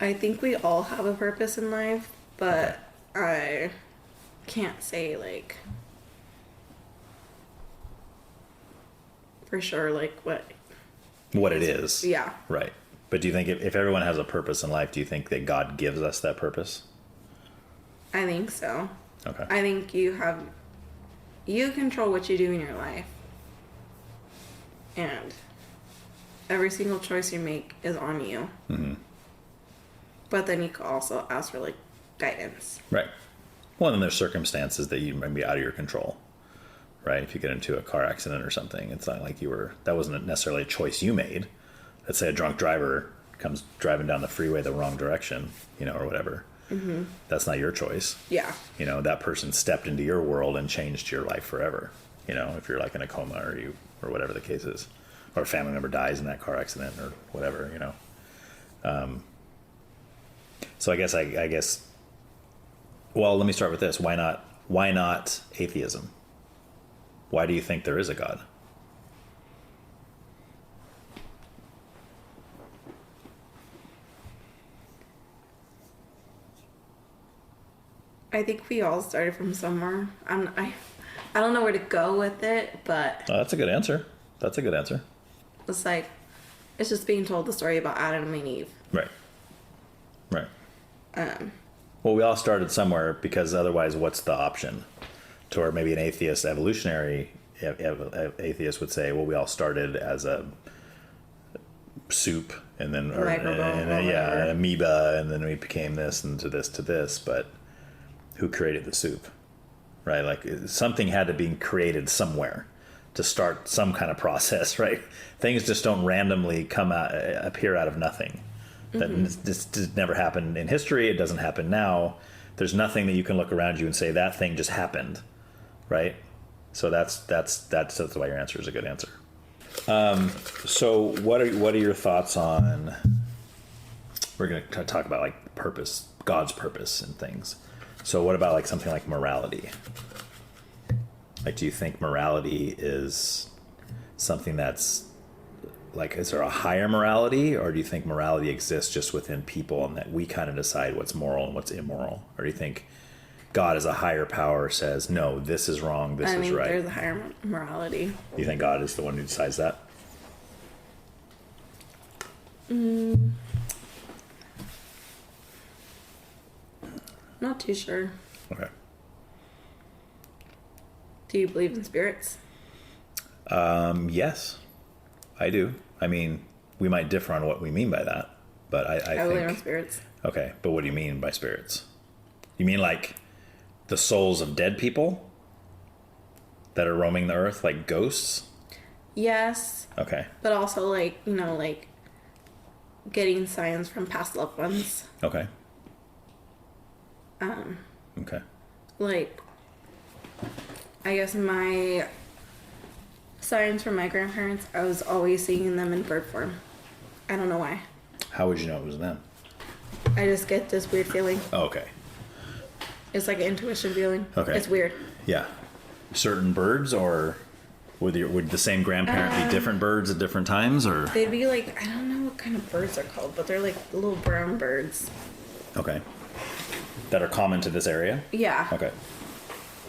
I think we all have a purpose in life, but I can't say like for sure like what it is. Yeah. Right. But do you think if everyone has a purpose in life, do you think that God gives us that purpose? I think so. Okay. I think you control what you do in your life. And every single choice you make is on you. Mm-hmm. But then you can also ask for like guidance. Right. Well, then there's circumstances that you might be out of your control. Right? If you get into a car accident or something, it's not like that wasn't necessarily a choice you made. Let's say a drunk driver comes driving down the freeway the wrong direction, or whatever. Mm-hmm. That's not your choice. Yeah. That person stepped into your world and changed your life forever. If you're like in a coma or whatever the case is, or a family member dies in that car accident or whatever, So I guess. Well, let me start with this. Why not atheism? Why do you think there is a God? I think we all started from somewhere. I don't know where to go with it, but that's a good answer. It's like it's just being told the story about Adam and Eve. Right. Well, we all started somewhere, because otherwise, what's the option? Or maybe an atheist, evolutionary atheist would say, well, we all started as a soup, and then an amoeba, and then we became this and to this. But who created the soup? Right? Like something had to be created somewhere to start some kind of process, right? Things just don't randomly appear out of nothing. That just never happened in history. It doesn't happen now. There's nothing that you can look around you and say that thing just happened, right? So that's why your answer is a good answer. So what are your thoughts on? We're going to talk about like purpose, God's purpose and things. So what about like something like morality? Like, do you think morality is something that's like, is there a higher morality, or do you think morality exists just within people and that we kind of decide what's moral and what's immoral? Or do you think God as a higher power says, no, this is wrong, this is right? There's a higher morality. You think God is the one who decides that? Not too sure. Okay. Do you believe in spirits? Yes, I do. I mean, we might differ on what we mean by that, but I think... believe in spirits. Okay, but what do you mean by spirits? You mean like the souls of dead people that are roaming the earth, like ghosts? Yes. Okay. But also, like, you know, like getting signs from past loved ones. Okay. Okay. Like, I guess my signs from my grandparents, I was always seeing them in bird form. I don't know why. How would you know it was them? I just get this weird feeling. Oh, okay. It's like an intuition feeling. Okay. It's weird. Yeah. Certain birds, or would the same grandparent be different birds at different times, or? They'd be like, I don't know what kind of birds they're called, but they're like little brown birds. Okay. That are common to this area? Yeah. Okay.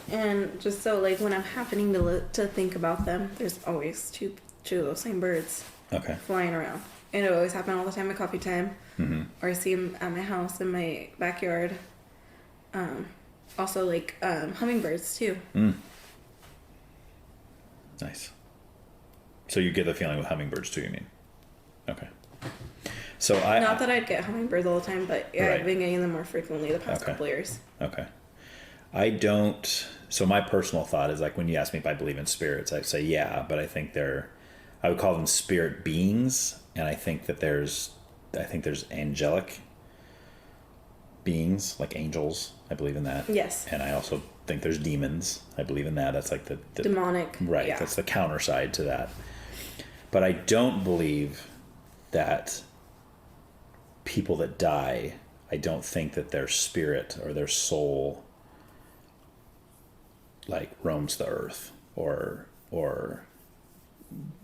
And just so, like, when I'm happening to think about them, there's always two of those same birds Okay. flying around. And it always happen all the time at coffee time. Mm-hmm. Or I see them at my house, in my backyard. Also, like, hummingbirds, too. Mm. Nice. So you get the feeling with hummingbirds, too, you mean? Okay. So Not that I'd get hummingbirds all the time, but yeah, Right. I've been getting them more frequently the past Okay. couple years. Okay. I don't... So my personal thought is, like, when you ask me if I believe in spirits, I say yeah, but I think I would call them spirit beings, and I think that there's angelic beings, like angels. I believe in that. Yes. And I also think there's demons. I believe in that. That's like the Demonic. right. Yeah. That's the counter side to that. But I don't believe that people that die, I don't think that their spirit or their soul like roams the earth or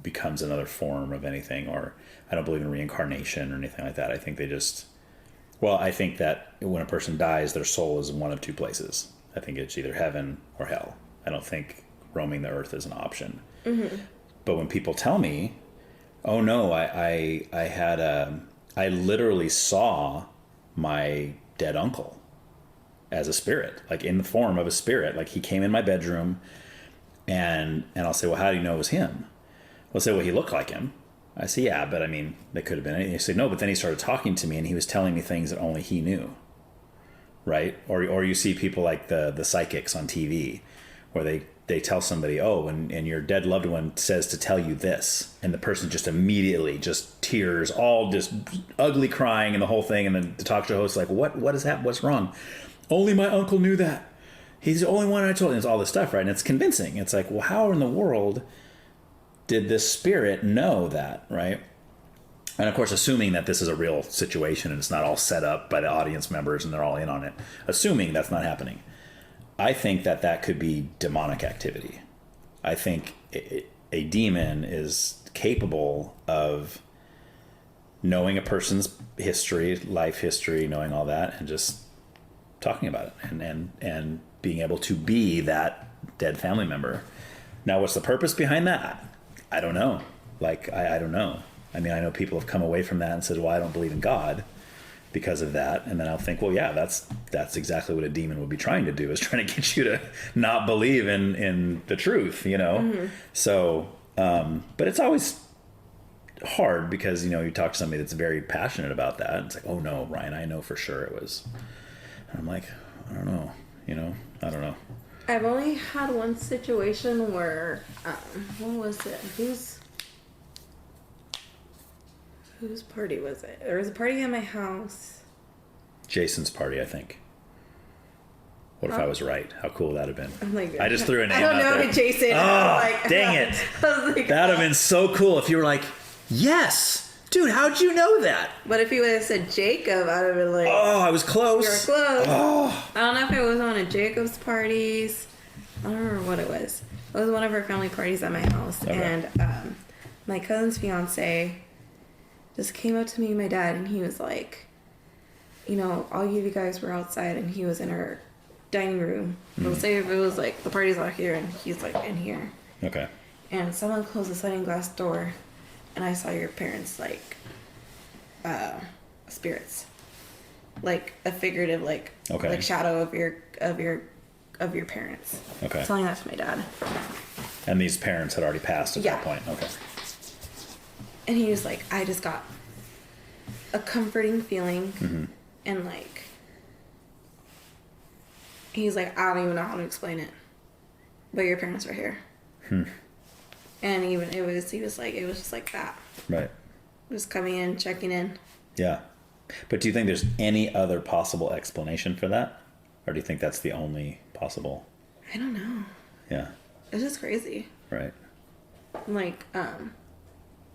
becomes another form of anything, or I don't believe in reincarnation or anything like that. I think I think that when a person dies, their soul is in one of two places. I think it's either heaven or hell. I don't think roaming the earth is an option. Mm-hmm. But when people tell me, oh no, I literally saw my dead uncle as a spirit, like in the form of a spirit. Like he came in my bedroom and I'll say, well, how do you know it was him? They'll say, well, he looked like him. I say, yeah, but I mean, that could have been anything. They say, no, but then he started talking to me and he was telling me things that only he knew. Right? Or you see people like the psychics on TV where they tell somebody, oh, and your dead loved one says to tell you this. And the person just immediately just tears, all just ugly crying and the whole thing. And then the talk show host is like, what is happening? What's wrong? Only my uncle knew that. He's the only one I told. And it's all this stuff, right? And it's convincing. It's like, well, how in the world did this spirit know that, right? And of course, assuming that this is a real situation and it's not all set up by the audience members and they're all in on it, assuming that's not happening, I think that could be demonic activity. I think a demon is capable of knowing a person's history, life history, knowing all that, and just talking about it and being able to be that dead family member. Now, what's the purpose behind that? I don't know. Like, I don't know. I mean, I know people have come away from that and said, well, I don't believe in God because of that. And then I'll think, well, yeah, that's exactly what a demon would be trying to do, is trying to get you to not believe in the truth, you know? Mm-hmm. So, but it's always hard because, you know, you talk to somebody that's very passionate about that. And it's like, oh no, Ryan, I know for sure it was. And I'm like, I don't know, you know, I don't know. I've only had one situation where, what was it? Whose party was it? There was a party at my house. Jason's party, I think. What if I was right? How cool would that have been? I'm like, I just threw a name out there. I don't know, Jason. Oh, dang it. I was like, that would have been so cool if you were like, yes. Dude, how'd you know that? But if you would have said Jacob, I would have been like... Oh, I was close. You were close. Oh. I don't know if it was one of Jacob's parties. I don't remember what it was. It was one of her family parties at my house. Okay. And my cousin's fiance just came up to me and my dad, and he was like, you know, all of you guys were outside, and he was in our dining room. Mm-hmm. Let's say if it was like, the party's out here, and he's like in here. Okay. And someone closed the sliding glass door, and I saw your parents, like, spirits. Like, a figurative, like, like shadow of your of your parents. Okay. Telling that to my dad. And these parents had already passed at that point. Okay. And he was like, I just got a comforting feeling, and like, he's like, I don't even know how to explain it, but your parents are here. And even he was like, it was just like that. Right. Just coming in, checking in. Yeah. But do you think there's any other possible explanation for that? Or do you think that's the only possible? I don't know. Yeah. It's just crazy. Right. Like,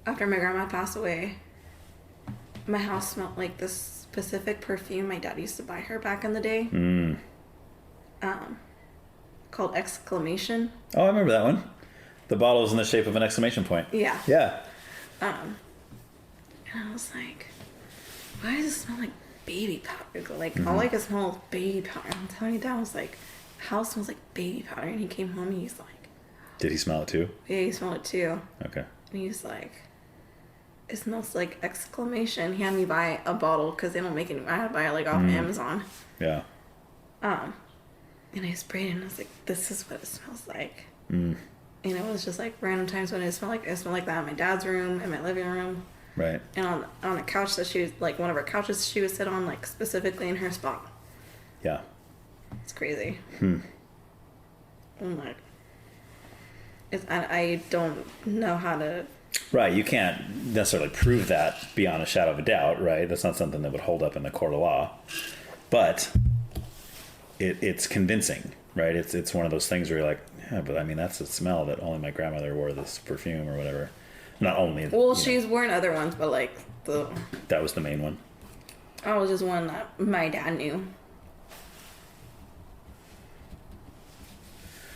after my grandma passed away, my house smelled like this specific perfume my dad used to buy her back in the day. Called Exclamation. Oh, I remember that one. The bottle was in the shape of an exclamation point. Yeah. Yeah. And I was like, why does it smell like baby powder? Like, all I could smell was baby powder. I'm telling you, Dad was like, house smells like baby powder. And he came home and he's like, Did he smell it too? yeah, he smelled it too. Okay. And he's like, it smells like Exclamation. He had me buy a bottle because they don't make it. I had to buy it like off Amazon. Yeah. And I sprayed it and I was like, this is what it smells like. And it was just like random times when it smelled like that in my dad's room, in my living room. Right. And on a couch that she was, like, one of her couches she would sit on, like, specifically in her spot. Yeah. It's crazy. I'm like, I don't know how to... Right. You can't necessarily prove that beyond a shadow of a doubt, right? That's not something that would hold up in the court of law. But it's convincing, right? It's one of those things where you're like, yeah, but I mean, that's a smell that only my grandmother wore this perfume or whatever. Not only... Well, she's wearing other ones, but, like, that was the main one. I was just one that my dad knew.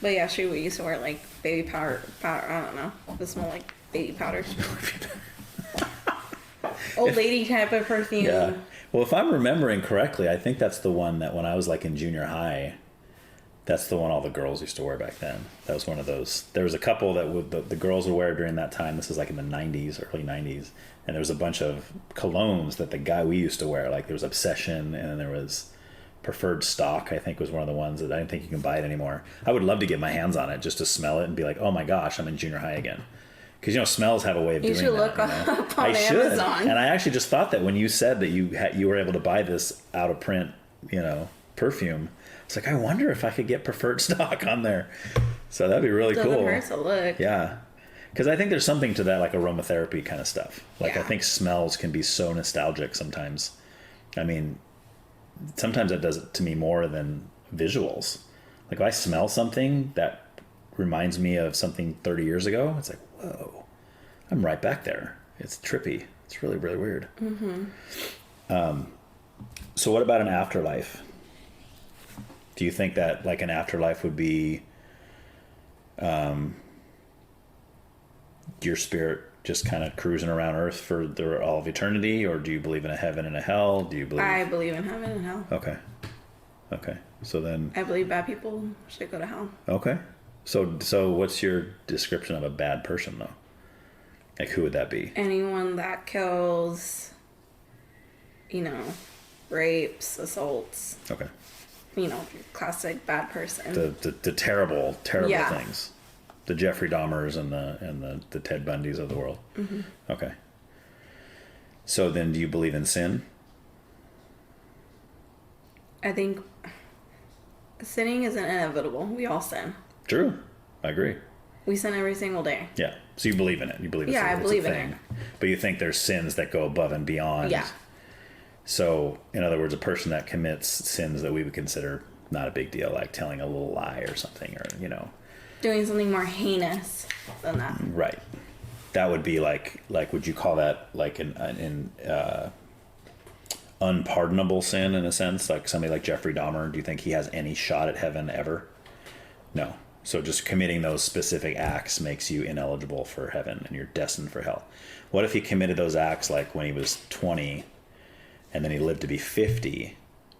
But yeah, she used to wear like baby powder. I don't know. It smelled like baby powder. Old lady type of perfume. Yeah. Well, if I'm remembering correctly, I think that's the one that when I was like in junior high, that's the one all the girls used to wear back then. That was one of those. There was a couple that the girls would wear during that time. This is like in the 90s, early 90s. And there was a bunch of colognes that the guy we used to wear. Like there was Obsession, and then there was Preferred Stock, I think was one of the ones that I don't think you can buy it anymore. I would love to get my hands on it just to smell it and be like, oh my gosh, I'm in junior high again. Because, you know, smells have a way of doing that. You should look up on Amazon. And I actually just thought that when you said that you were able to buy this out of print, you know, perfume, it's like, I wonder if I could get Preferred Stock on there. So that'd be really cool. Doesn't hurt to look. Yeah. Because I think there's something to that, like aromatherapy kind of stuff. Like, yeah. I think smells can be so nostalgic sometimes. I mean, sometimes it does it to me more than visuals. Like, if I smell something that reminds me of something 30 years ago, it's like, whoa, I'm right back there. It's trippy. It's really, really weird. So what about an afterlife? Do you think that, like, an afterlife would be your spirit just kind of cruising around Earth for all of eternity, or do you believe in a heaven and a hell? Do you believe? I believe in heaven and hell. Okay. So then, I believe bad people should go to hell. okay. So what's your description of a bad person, though? Like, who would that be? Anyone that kills, you know, rapes, assaults. Okay. You know, classic bad person. The terrible Yeah. things. The Jeffrey Dahmers and the Ted Bundys of the world. Okay. So then, do you believe in sin? I think sinning isn't inevitable. We all sin. True. I agree. We sin every single day. Yeah. So you believe in it. You believe it's Yeah, I it's believe a in thing. it. But you think there's sins that go above and beyond. Yeah. So, in other words, a person that commits sins that we would consider not a big deal, like telling a little lie or something, or, you know. Doing something more heinous than that. Right. That would be like would you call that like an unpardonable sin in a sense? Like somebody like Jeffrey Dahmer, do you think he has any shot at heaven ever? No. So just committing those specific acts makes you ineligible for heaven and you're destined for hell. What if he committed those acts like when he was 20 and then he lived to be 50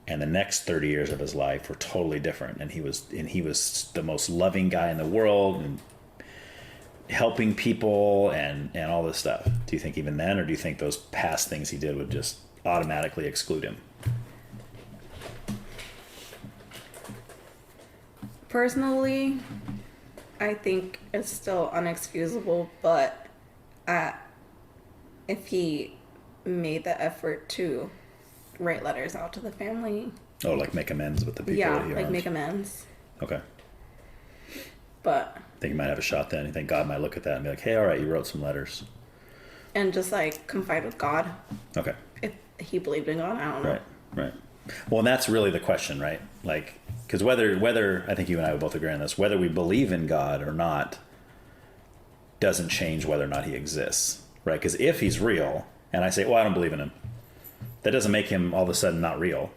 and the next 30 years of his life were totally different, and he was the most loving guy in the world and helping people and all this stuff? Do you think even then, or do you think those past things he did would just automatically exclude him? Personally, I think it's still unexcusable, but if he made the effort to write letters out to the family. Oh, like make amends with the people that he harmed. Make amends. Okay. But I think you might have a shot then. You think God might look at that and be like, hey, all right, you wrote some letters. And just like confide with God. Okay. If he believed in God, I don't know. Right. Well, and that's really the question, right? Like, because whether I think you and I would both agree on this, whether we believe in God or not doesn't change whether or not he exists, right? Because if he's real, and I say, well, I don't believe in him, that doesn't make him all of a sudden not real,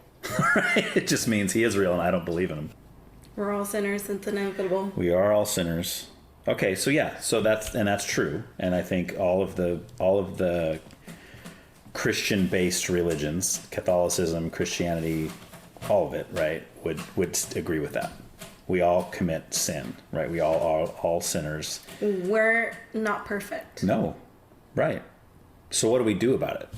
right? It just means he is real and I don't believe in him. We're all sinners. It's inevitable. We are all sinners. Okay, so yeah, that's true, and I think all of the Christian-based religions, Catholicism, Christianity, all of it, right, would agree with that. We all commit sin, right? We all are all sinners. We're not perfect. No, right. So what do we do about it?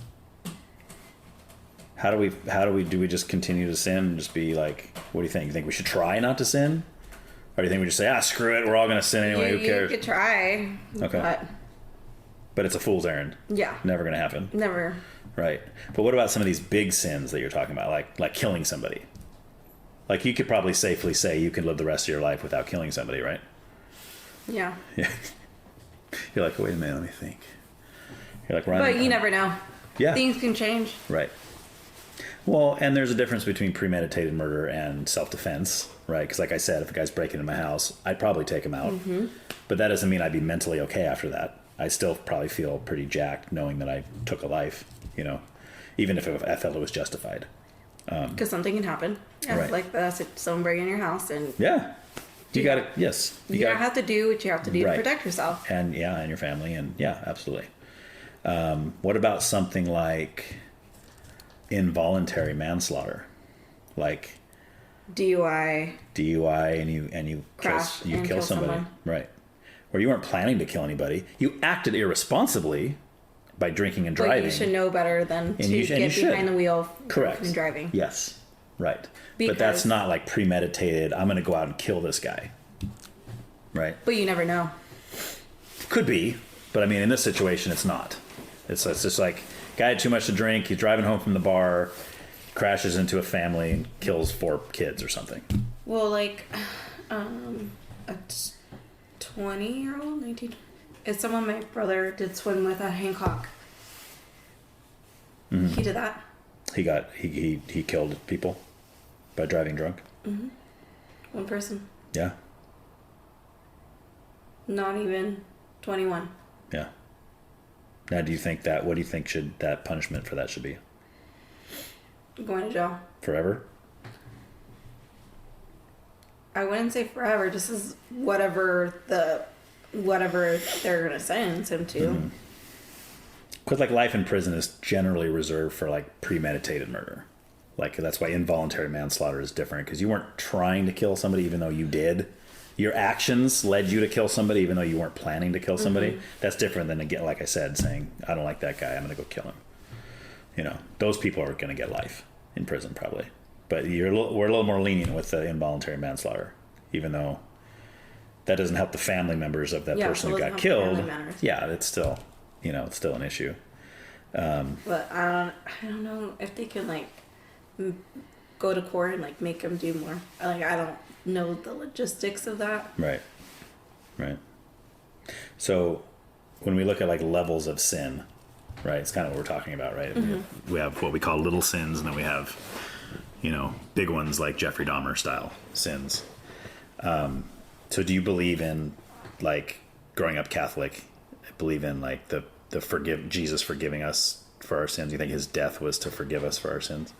How do we just continue to sin and just be like, what do you think? You think we should try not to sin? Or do you think we just say, screw it, we're all going to sin anyway, who cares? You could try. Okay. But it's a fool's errand. Yeah. Never going to happen. Never. Right. But what about some of these big sins that you're talking about, like killing somebody? Like you could probably safely say you can live the rest of your life without killing somebody, right? Yeah. Yeah. You're like, wait a minute, let me think. You're like, but you never know. Yeah. Things can change. Right. Well, and there's a difference between premeditated murder and self-defense, right? Because like I said, if a guy's breaking into my house, I'd probably take him out. Mm-hmm. But that doesn't mean I'd be mentally okay after that. I still probably feel pretty jacked knowing that I took a life, even if I felt it was justified. Because something can happen. Yeah, right. Like that's someone breaking your house. And yeah. You got to, yes. You gotta have to do what you have to do to protect yourself. And and your family. And yeah, absolutely. What about something like involuntary manslaughter, like DUI, and you crash you kill somebody, someone. Right? Or you weren't planning to kill anybody. You acted irresponsibly by drinking and driving. But you should know better than to get behind the wheel. Correct. And driving. Yes. Right. But that's not like premeditated. I'm going to go out and kill this guy. Right. But you never know. Could be, but I mean, in this situation, it's not. It's just like. Guy had too much to drink. He's driving home from the bar, crashes into a family and kills 4 kids or something. Well, like a 20-year-old, 19. It's someone my brother did swim with at Hancock. Mm-hmm. He did that. He killed people by driving drunk. Mm-hmm. One person. Yeah. Not even 21. Yeah. Now, what do you think that punishment for that should be? Going to jail. Forever? I wouldn't say forever, just as whatever they're going to sentence him to. Mm-hmm. Because like life in prison is generally reserved for like premeditated murder. Like that's why involuntary manslaughter is different, because you weren't trying to kill somebody even though you did. Your actions led you to kill somebody even though you weren't planning to kill somebody. Mm-hmm. That's different than, again, like I said, saying, I don't like that guy, I'm going to go kill him. Those people are going to get life in prison probably. But we're a little more lenient with the involuntary manslaughter, even though that doesn't help the family members of that person who got killed. Yeah, it's still, it's still an issue. But I don't know if they can like go to court and like make them do more. Like I don't know the logistics of that. Right. So when we look at like levels of sin, right, it's kind of what we're talking about, right? Mm-hmm. We have what we call little sins, and then we have big ones like Jeffrey Dahmer style sins. So do you believe in, like, growing up Catholic, believe in like the Jesus forgiving us for our sins? You think his death was to forgive us for our sins?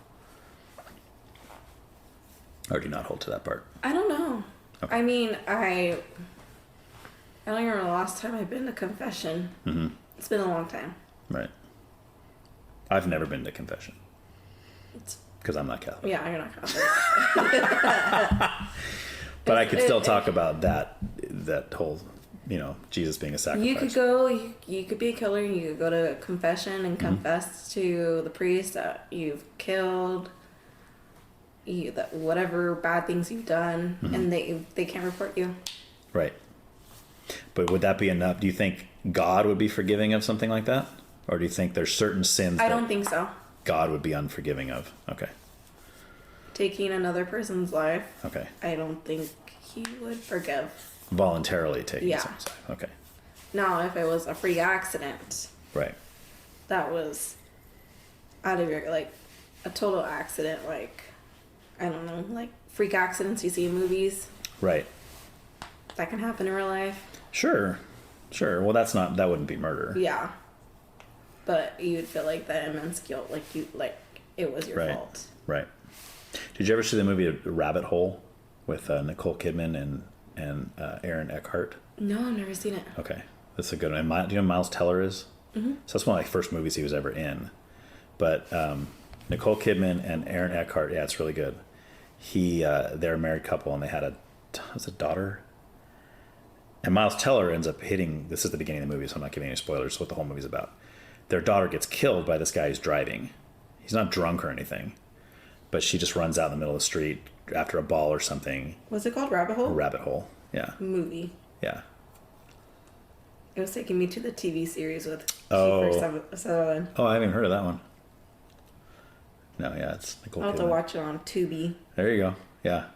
Or do you not hold to that part? I don't know. Okay. I mean, I don't even remember the last time I've been to confession. Mm-hmm. It's been a long time. Right. I've never been to confession. Because I'm not Catholic. Yeah, you're not Catholic. But I could still talk about that whole, Jesus being a sacrifice. You could be a killer, and you could go to confession and confess to the priest that you've killed that whatever bad things you've done, and they can't report you. Right. But would that be enough? Do you think God would be forgiving of something like that? Or do you think there's certain sins I don't think so. God would be unforgiving of? Okay. Taking another person's life. Okay. I don't think he would forgive. Voluntarily taking Yeah. someone's life. Okay. Now, if it was a freak accident, Right. that was out of your, like, a total accident, like, I don't know, like freak accidents you see in movies. Right. That can happen in real life. Sure. Well, that wouldn't be murder. Yeah. But you'd feel like that immense guilt, like it was your Right. fault. Right. Did you ever see the movie Rabbit Hole with Nicole Kidman and Aaron Eckhart? No, I've never seen it. Okay. That's a good one. And do you know who Miles Teller is? Mm-hmm. So that's one of my first movies he was ever in. But Nicole Kidman and Aaron Eckhart, yeah, it's really good. They're a married couple, and they had a daughter. And Miles Teller ends up hitting, this is the beginning of the movie, so I'm not giving any spoilers, what the whole movie's about. Their daughter gets killed by this guy who's driving. He's not drunk or anything, but she just runs out in the middle of the street after a ball or something. Was it called Rabbit Hole? Rabbit Hole, yeah. Movie. Yeah. It was taking me to the TV series with Oh. Kiefer Sutherland. Oh, I haven't even heard of that one. No, yeah, it's Nicole I'll have Kidman. to watch it on Tubi. There you go. Yeah.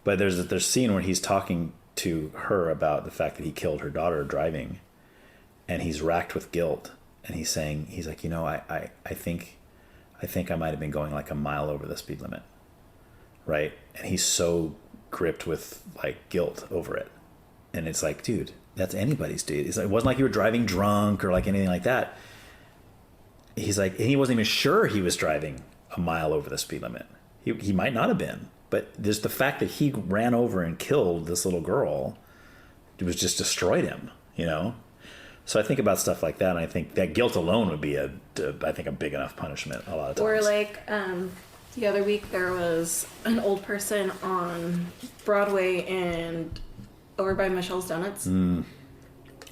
But there's a scene where he's talking to her about the fact that he killed her daughter driving, and he's racked with guilt, and he's like, I think I might have been going like a mile over the speed limit. Right? And he's so gripped with like guilt over it. And it's like, dude, that's anybody's, dude. It's like, it wasn't like you were driving drunk or like anything like that. He's like, and he wasn't even sure he was driving a mile over the speed limit. He might not have been, but there's the fact that he ran over and killed this little girl. It was just destroyed him, So I think about stuff like that, and I think that guilt alone would be a big enough punishment a lot of times. Or like the other week there was an old person on Broadway and over by Michelle's Donuts.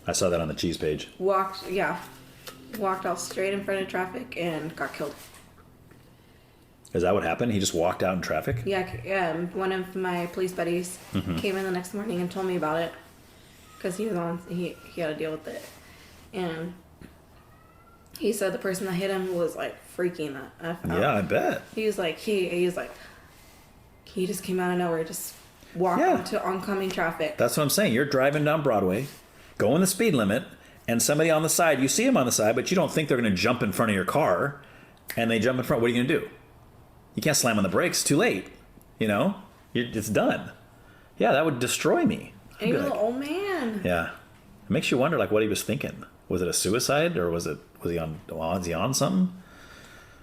I saw that on the cheese page. Walked out straight in front of traffic and got killed. Is that what happened? He just walked out in traffic? Yeah, one of my police buddies came in the next morning and told me about it because he had to deal with it, and he said the person that hit him was like freaking the F out. Yeah, I bet. He was like he just came out of nowhere, just walked into oncoming traffic. That's what I'm saying. You're driving down Broadway, going the speed limit, and somebody on the side, you see them on the side, but you don't think they're going to jump in front of your car, and they jump in front. What are you going to do? You can't slam on the brakes. Too late. It's done. Yeah, that would destroy me. And he was an old man. Yeah. It makes you wonder, like, what he was thinking. Was it a suicide, or was he on something?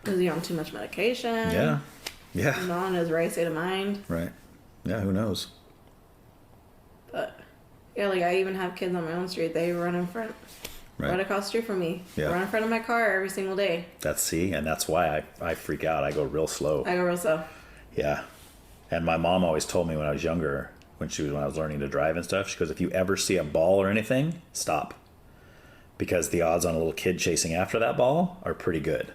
Was he on too much medication? Yeah. Yeah. Not in his right state of mind. Right. Yeah, who knows? But, yeah, like, I even have kids on my own street. They run in front. Right across the street from me. Yeah. Run in front of my car every single day. And that's why I freak out. I go real slow. Yeah. And my mom always told me when I was younger, when I was learning to drive and stuff, she goes, if you ever see a ball or anything, stop. Because the odds on a little kid chasing after that ball are pretty good.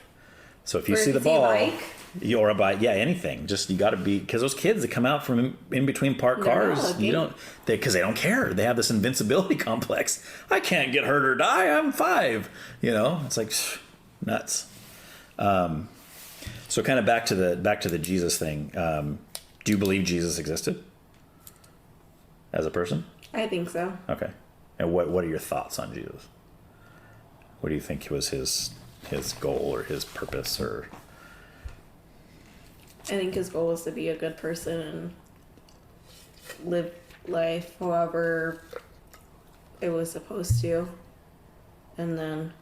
So if you see the ball, or a bike, anything, just you got to be, because those kids that come out from in between parked cars, because they don't care. They have this invincibility complex. I can't get hurt or die. I'm 5. It's like nuts. So kind of back to the Jesus thing. Do you believe Jesus existed as a person? I think so. Okay. And what are your thoughts on Jesus? What do you think was his goal or his purpose? Or I think his goal was to be a good person and live life however it was supposed to, and then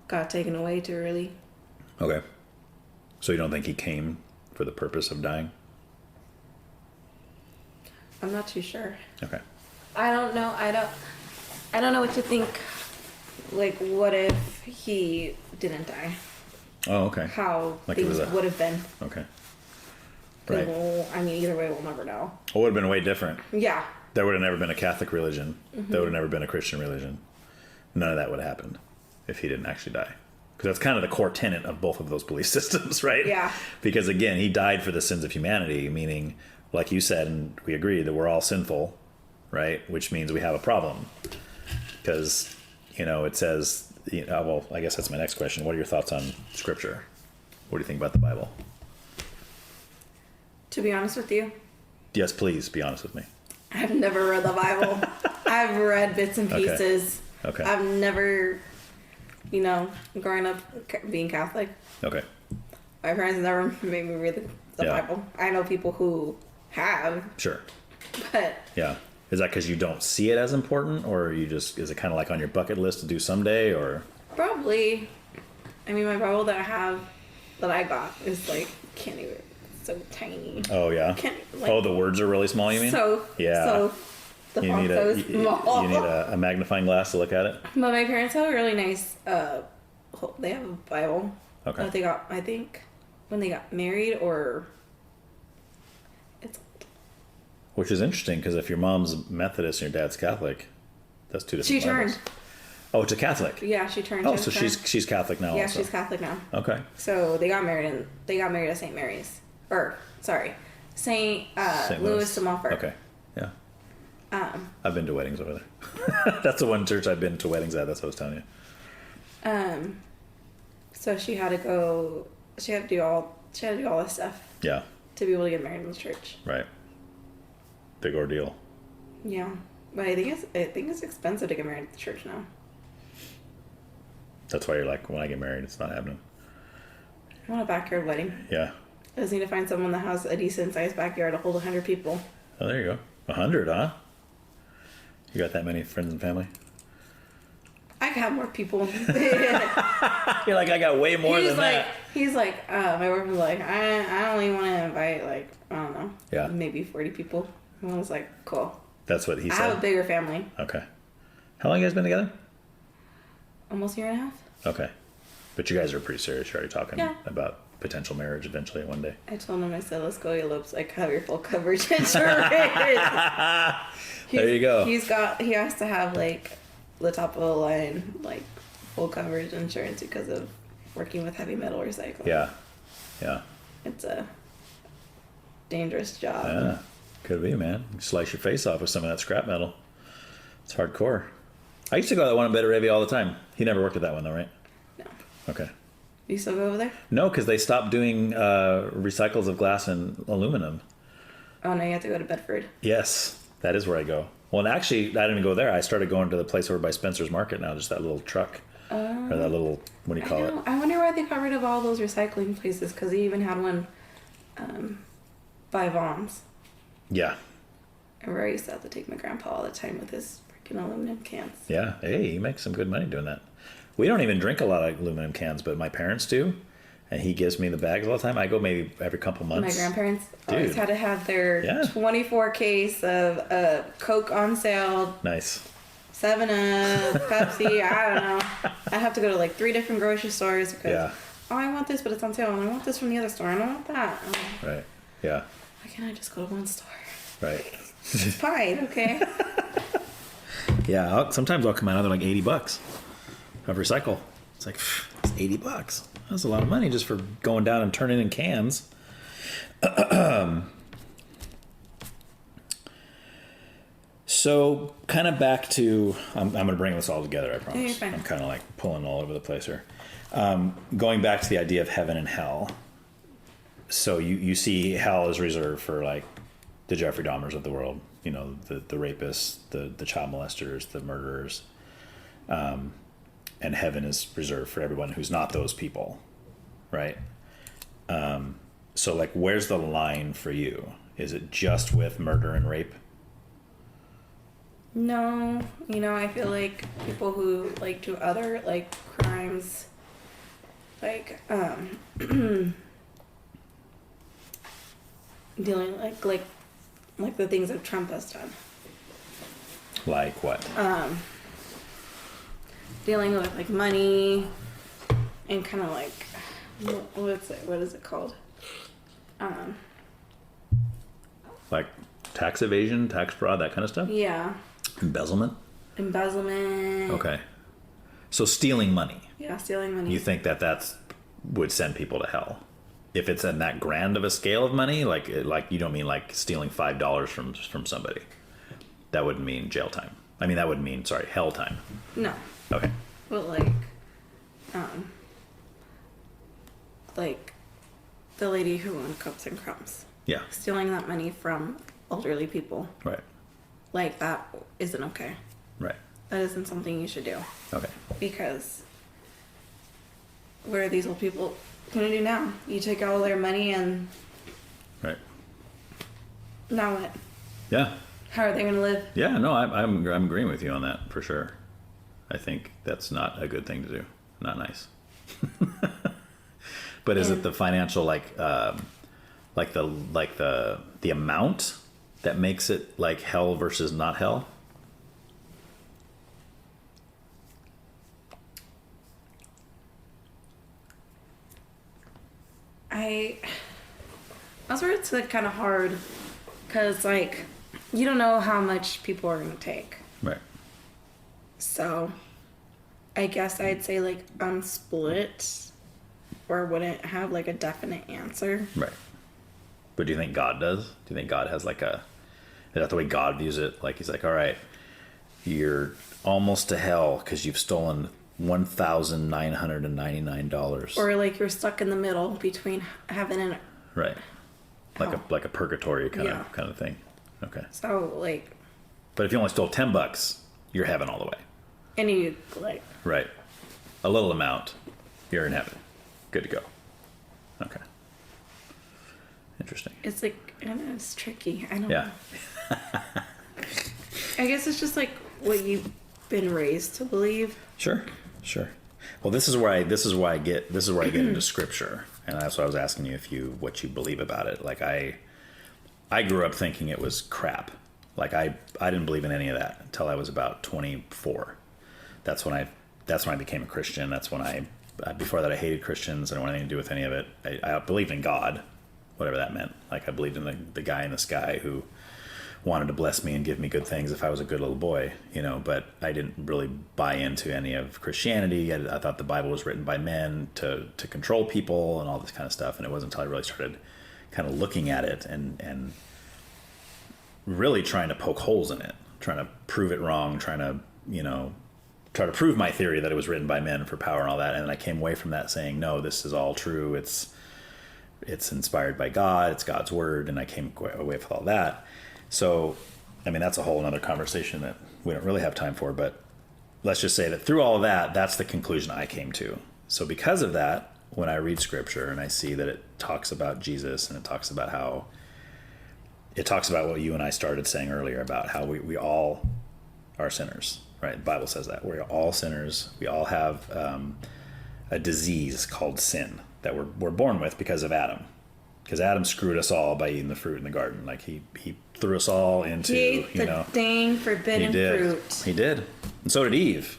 got taken away too early. Okay. So you don't think he came for the purpose of dying? I'm not too sure. Okay. I don't know. I don't know what to think. Like, what if he didn't die? Oh, okay. How like things would have been. Okay. Right. Either way, we'll never know. It would have been way different. Yeah. There would have never been a Catholic religion. There would have never been a Christian religion. None of that would have happened if he didn't actually die. Because that's kind of the core tenet of both of those belief systems, right? Yeah. Because again, he died for the sins of humanity, meaning, like you said, and we agree, that we're all sinful, right? Which means we have a problem. Because, it says, well, I guess that's my next question. What are your thoughts on Scripture? What do you think about the Bible? To be honest with you, Yes, please, be honest with me. I've never read the Bible. I've read bits and pieces. Okay. I've never, growing up being Catholic, Okay. my parents never made me read the Yeah. Bible. I know people who have, Sure. but Yeah. Is that because you don't see it as important, or is it kind of like on your bucket list to do someday, or? probably, my Bible that I got is like, can't even, it's so tiny. Oh, yeah? The words are really small, you mean? Yeah. So the font's so small. You need a magnifying glass to look at it? But my parents have a really nice, they have a Bible. Okay. That they got, I think, when they got married, or it's Which is interesting, because if your mom's Methodist and your dad's Catholic, that's two different she Bibles. turned. Oh, it's a Catholic? Yeah, she turned. Oh, so she's Catholic now Yeah, also. she's Catholic now. Okay. So they got married at St. Mary's. St. Louis de Montfort. Okay. Yeah. I've been to weddings over there. That's the one church I've been to weddings at. That's what I was telling you. So she had to do all this stuff Yeah. to be able to get married in the church. Right. Big ordeal. Yeah. But I think it's expensive to get married at the church now. That's why you're like, when I get married, it's not happening. I want a backyard wedding. Yeah. I just need to find someone that has a decent sized backyard to hold 100 people. Oh, there you go. 100, huh? You got that many friends and family? I could have more people. You're like, I got way more than that. He's like, my boyfriend's like, I only want to invite, like, I don't know. Yeah. Maybe 40 people. And I was like, cool. That's what he I said? have a bigger family. Okay. How long you guys been together? Almost a year and a half. Okay. But you guys are pretty serious. You're already talking Yeah. about potential marriage eventually one day. I told him, I said, let's go elope so I can have your full coverage insurance. There you go. He has to have, like, the top of the line, like, full coverage insurance because of working with heavy metal recycling. Yeah. Yeah. It's a dangerous job. Yeah. Could be, man. You slice your face off with some of that scrap metal. It's hardcore. I used to go to that one in Betteravia all the time. He never worked at that one, though, right? No. Okay. You still go over there? No, because they stopped doing recycles of glass and aluminum. Oh, no, you have to go to Bedford. Yes, that is where I go. Well, and actually, I didn't even go there. I started going to the place over by Spencer's Market now, just that little truck. Or that little, what do you call it? I wonder why they got rid of all those recycling places, because they even had one by Vaughn's. Yeah. I remember I used to have to take my grandpa all the time with his freaking aluminum cans. Yeah. Hey, you make some good money doing that. We don't even drink a lot of aluminum cans, but my parents do. And he gives me the bags all the time. I go maybe every couple months. My grandparents always had to have their 24 case of Coke on sale. Nice. 7-Up, Pepsi, I don't know. I have to go to like 3 different grocery stores because, oh, I want this, but it's on sale. And I want this from the other store. And I want that. Right. Yeah. Why can't I just go to one store? Right. It's fine, okay? Yeah. Sometimes I'll come out of like $80 of recycle. It's like, it's $80. That's a lot of money just for going down and turning in cans. So, kind of back to, I'm going to bring this all together, I promise. you're fine. I'm kind of like pulling all over the place here. Going back to the idea of heaven and hell. So, you see hell is reserved for like the Jeffrey Dahmers of the world, you know, the rapists, the child molesters, the murderers. And heaven is reserved for everyone who's not those people, right? So, like, where's the line for you? Is it just with murder and rape? No, I feel like people who like do other like crimes, like dealing like the things that Trump has done. Like what? Dealing with like money and kind of like what is it called? Like tax evasion, tax fraud, that kind of stuff? Yeah. Embezzlement? Embezzlement. Okay. So stealing money. Yeah, stealing money. You think that would send people to hell? If it's in that grand of a scale of money, like you don't mean like stealing $5 from somebody. That wouldn't mean jail time. I mean, that would mean, hell time. No. Okay. But like the lady who owned Cups and Crumbs. Yeah. Stealing that money from elderly people. Right. Like, that isn't okay. Right. That isn't something you should do. Okay. Because what are these old people going to do now? You take all their money and Right. now what? Yeah. How are they going to live? Yeah, no, I'm agreeing with you on that for sure. I think that's not a good thing to do. Not nice. But is it the financial the amount that makes it like hell versus not hell? That's where it's kind of hard, because you don't know how much people are going to take. Right. So I guess I'd say I'm split, or wouldn't have a definite answer. Right. But do you think God does? Do you think God has is that the way God views it? Like, he's like, all right, you're almost to hell because you've stolen $1,999. Or you're stuck in the middle between heaven and right. hell. Like a purgatory kind of thing. Okay. So But if you only stole $10, you're heaven all the way. and you Right. A little amount, you're in heaven. Good to go. Okay. Interesting. it's I don't know, it's tricky. I don't Yeah. know. I guess it's just what you've been raised to believe. Sure. Well, this is where I get into scripture, and that's why I was asking you what you believe about it. I grew up thinking it was crap. I didn't believe in any of that until I was about 24. That's when I became a Christian. That's when before that I hated Christians. I didn't want anything to do with any of it. I believed in God, whatever that meant. I believed in the guy in the sky who wanted to bless me and give me good things if I was a good little boy, but I didn't really buy into any of Christianity. I thought the Bible was written by men to control people and all this kind of stuff. And it wasn't until I really started kind of looking at it and really trying to poke holes in it, trying to prove it wrong, trying to try to prove my theory that it was written by men for power and all that. And then I came away from that saying, no, this is all true. It's inspired by God. It's God's word. And I came away with all that. So, I mean, that's a whole other conversation that we don't really have time for, but let's just say that through all of that, that's the conclusion I came to. So because of that, when I read scripture and I see that it talks about Jesus and it talks about what you and I started saying earlier about how we all are sinners, right? The Bible says that we're all sinners. We all have a disease called sin that we're born with because of Adam. Because Adam screwed us all by eating the fruit in the garden. He threw us all into, He ate the dang forbidden fruit. He did. And so did Eve.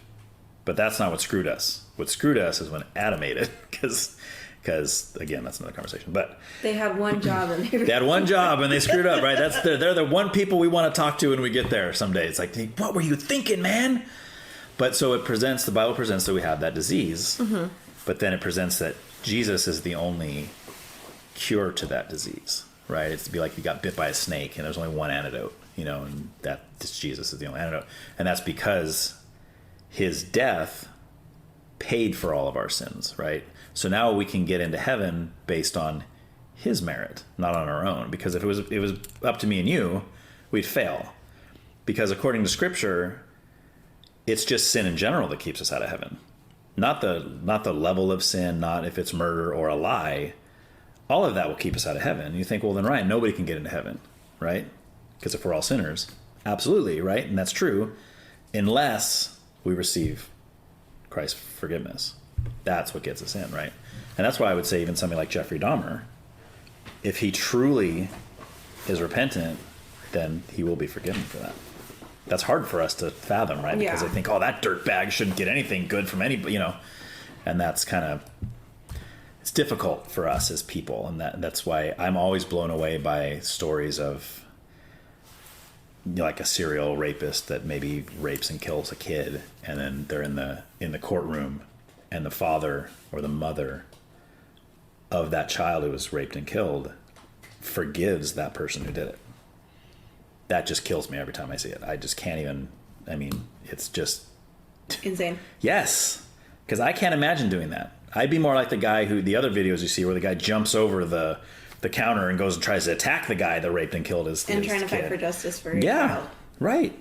But that's not what screwed us. What screwed us is when Adam ate it. Because again, that's another conversation. But they had one job and they had one job and they screwed up, right? They're the one people we want to talk to when we get there someday. It's what were you thinking, man? But so the Bible presents that we have that disease. Mm-hmm. But then it presents that Jesus is the only cure to that disease, right? It's to be like you got bit by a snake and there's only one antidote, and Jesus is the only antidote. And that's because his death paid for all of our sins, right? So now we can get into heaven based on his merit, not on our own. Because if it was up to me and you, we'd fail. Because according to scripture, it's just sin in general that keeps us out of heaven. Not the level of sin, not if it's murder or a lie. All of that will keep us out of heaven. And you think, well, then, Ryan, nobody can get into heaven, right? Because if we're all sinners, absolutely, right? And that's true, unless we receive Christ's forgiveness. That's what gets us in, right? And that's why I would say even somebody like Jeffrey Dahmer, if he truly is repentant, then he will be forgiven for that. That's hard for us to fathom, right? Because I think, that dirtbag shouldn't get anything good from anybody, and that's kind of... It's difficult for us as people, and that's why I'm always blown away by stories of like a serial rapist that maybe rapes and kills a kid, and then they're in the courtroom, and the father or the mother of that child who was raped and killed forgives that person who did it. That just kills me every time I see it. I just can't even, I mean, it's just insane. Yes, because I can't imagine doing that. I'd be more like the guy who, the other videos you see where the guy jumps over the counter and goes and tries to attack the guy that raped and killed his kid. And trying to fight for justice for your child. Right.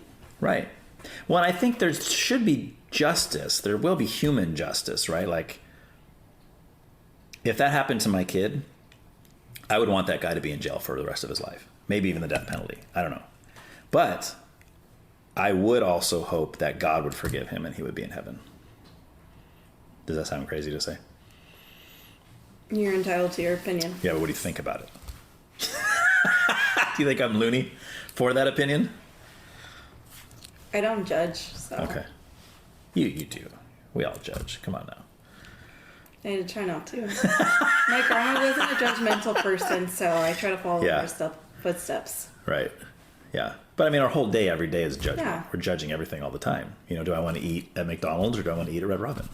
Well, I think there should be justice. There will be human justice, right? Like, if that happened to my kid, I would want that guy to be in jail for the rest of his life. Maybe even the death penalty. I don't know. But I would also hope that God would forgive him and he would be in heaven. Does that sound crazy to say? You're entitled to your opinion. Yeah, but what do you think about it? Do you think I'm loony for that opinion? I don't judge, so. Okay. You do. We all judge. Come on now. I try not to. My grandma wasn't a judgmental person, so I try to follow her footsteps. Right. Yeah. But I mean, our whole day, every day is judgment. Yeah. We're judging everything all the time. You know, do I want to eat at McDonald's or do I want to eat at Red Robin?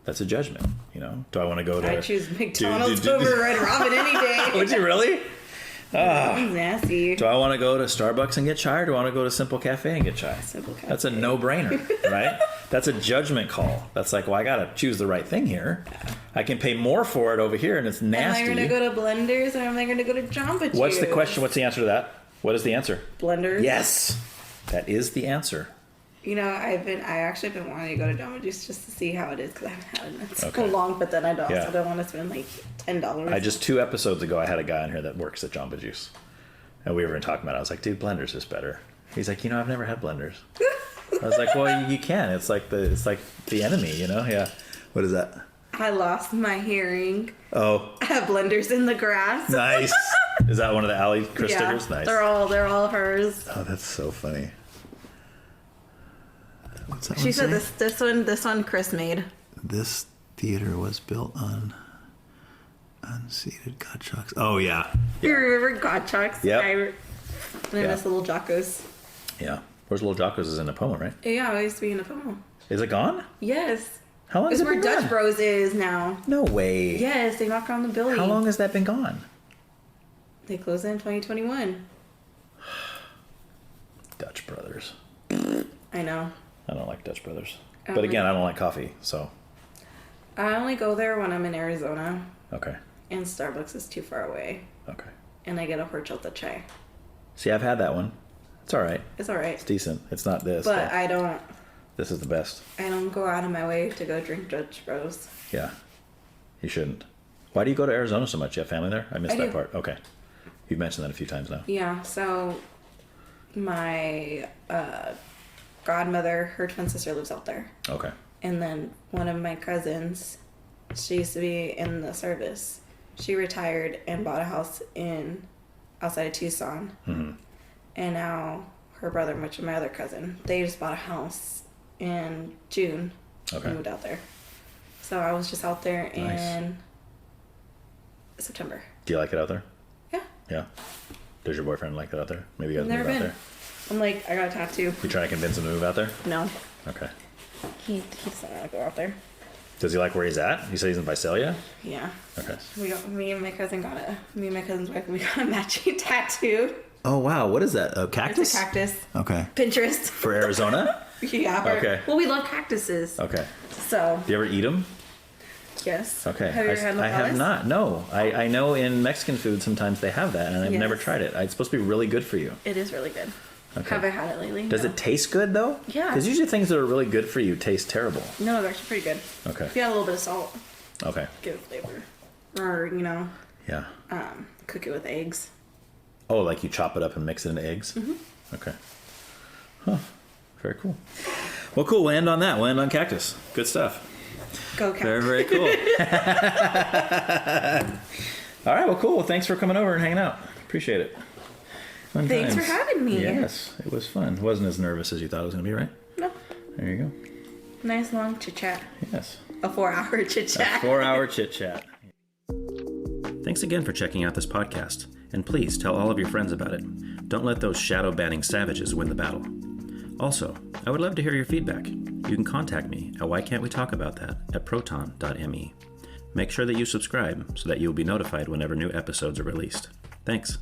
That's a judgment, you know. Do I want to go to... I choose McDonald's over Red Robin any day. Would you really? Nasty. Do I want to go to Starbucks and get chai, or do I want to go to Simple Cafe and get chai? Simple Cafe. That's a no-brainer, right? That's a judgment call. That's like, well, I got to choose the right thing here. Yeah. I can pay more for it over here, and it's nasty. Am I going to go to Blenders, or am I going to go to Jamba Juice? What's the question? What's the answer to that? What is the answer? Blenders. Yes. That is the answer. You know, I actually been wanting to go to Jamba Juice just to see how it is, because I haven't had it in so long, but then I also don't want to spend like $10. Just 2 episodes ago, I had a guy in here that works at Jamba Juice. And we were talking about it. I was like, dude, Blenders is better. He's like, I've never had Blenders. I was like, well, you can. It's like the enemy, you know? Yeah. What is that? I lost my hearing. Oh. I have Blenders in the grass. Nice. Is that one of the Allie Chris stickers? Nice. They're all hers. Oh, that's so funny. What's that she said say? this one Chris made. This theater was built on unseated Gottschalks. Oh, yeah. You remember Gottschalks? Yep. I miss Little Jocko's. Yeah. Where's Little Jocko's is in Napomo, right? Yeah, I used to be in Napomo. Is it gone? Yes. How long has it been gone? It's where Dutch Bros is now. No way. Yes, they knocked down the building. How long has that been gone? They closed in 2021. Dutch Brothers. I know. I don't like Dutch Brothers. But again, I don't like coffee, so. I only go there when I'm in Arizona. Okay. And Starbucks is too far away. Okay. And I get a horchata chai. See, I've had that one. It's all right. It's all right. It's decent. It's not this. But I don't. This is the best. I don't go out of my way to go drink Dutch Bros. Yeah. You shouldn't. Why do you go to Arizona so much? You have family there? I missed that part. Okay. You've mentioned that a few times now. Yeah. So my godmother, her twin sister lives out there. Okay. And then one of my cousins, she used to be in the service. She retired and bought a house outside of Tucson. Mm-hmm. And now her brother, which is my other cousin, they just bought a house in June. Okay. And moved out there. So I was just out there in September. Do you like it out there? Yeah. Yeah. Does your boyfriend like it out there? Maybe you guys Never move been. out there. I'm like, I got a tattoo. You trying to convince him to move out there? No. Okay. He doesn't want to go out there. Does he like where he's at? You said he's in Visalia? Yeah. Okay. Me and my cousin's wife, we got a matching tattoo. Oh, wow. What is that? A cactus? It's a cactus. Okay. Pinterest. For Arizona? Yeah. Okay. Well, we love cactuses. Okay. So. Do you ever eat them? Yes. Okay. Have you ever had I have not. No. I know in Mexican food sometimes they have that, and I've never tried it. It's supposed to be really good for you. It is really good. Okay. Have I had it lately? Does it taste good, though? Yeah. Because usually things that are really good for you taste terrible. No, it's actually pretty good. Okay. If you add a little bit of salt. Okay. Give it flavor. Or, Yeah. Cook it with eggs. Oh, like you chop it up and mix it into eggs? Mm-hmm. Okay. Huh. Very cool. Well, cool. We'll end on that. We'll end on cactus. Good stuff. Go cactus. Very, very cool. All right. Well, cool. Well, thanks for coming over and hanging out. Appreciate it. Fun Thanks times. for having me. Yes. It was fun. Wasn't as nervous as you thought it was going to be, right? No. There you go. Nice long chit-chat. Yes. A 4-hour chit-chat. A 4-hour chit-chat. Thanks again for checking out this podcast, and please tell all of your friends about it. Don't let those shadow-banning savages win the battle. Also, I would love to hear your feedback. You can contact me at whycan'twetalkaboutThat at proton.me. Make sure that you subscribe so that you will be notified whenever new episodes are released. Thanks.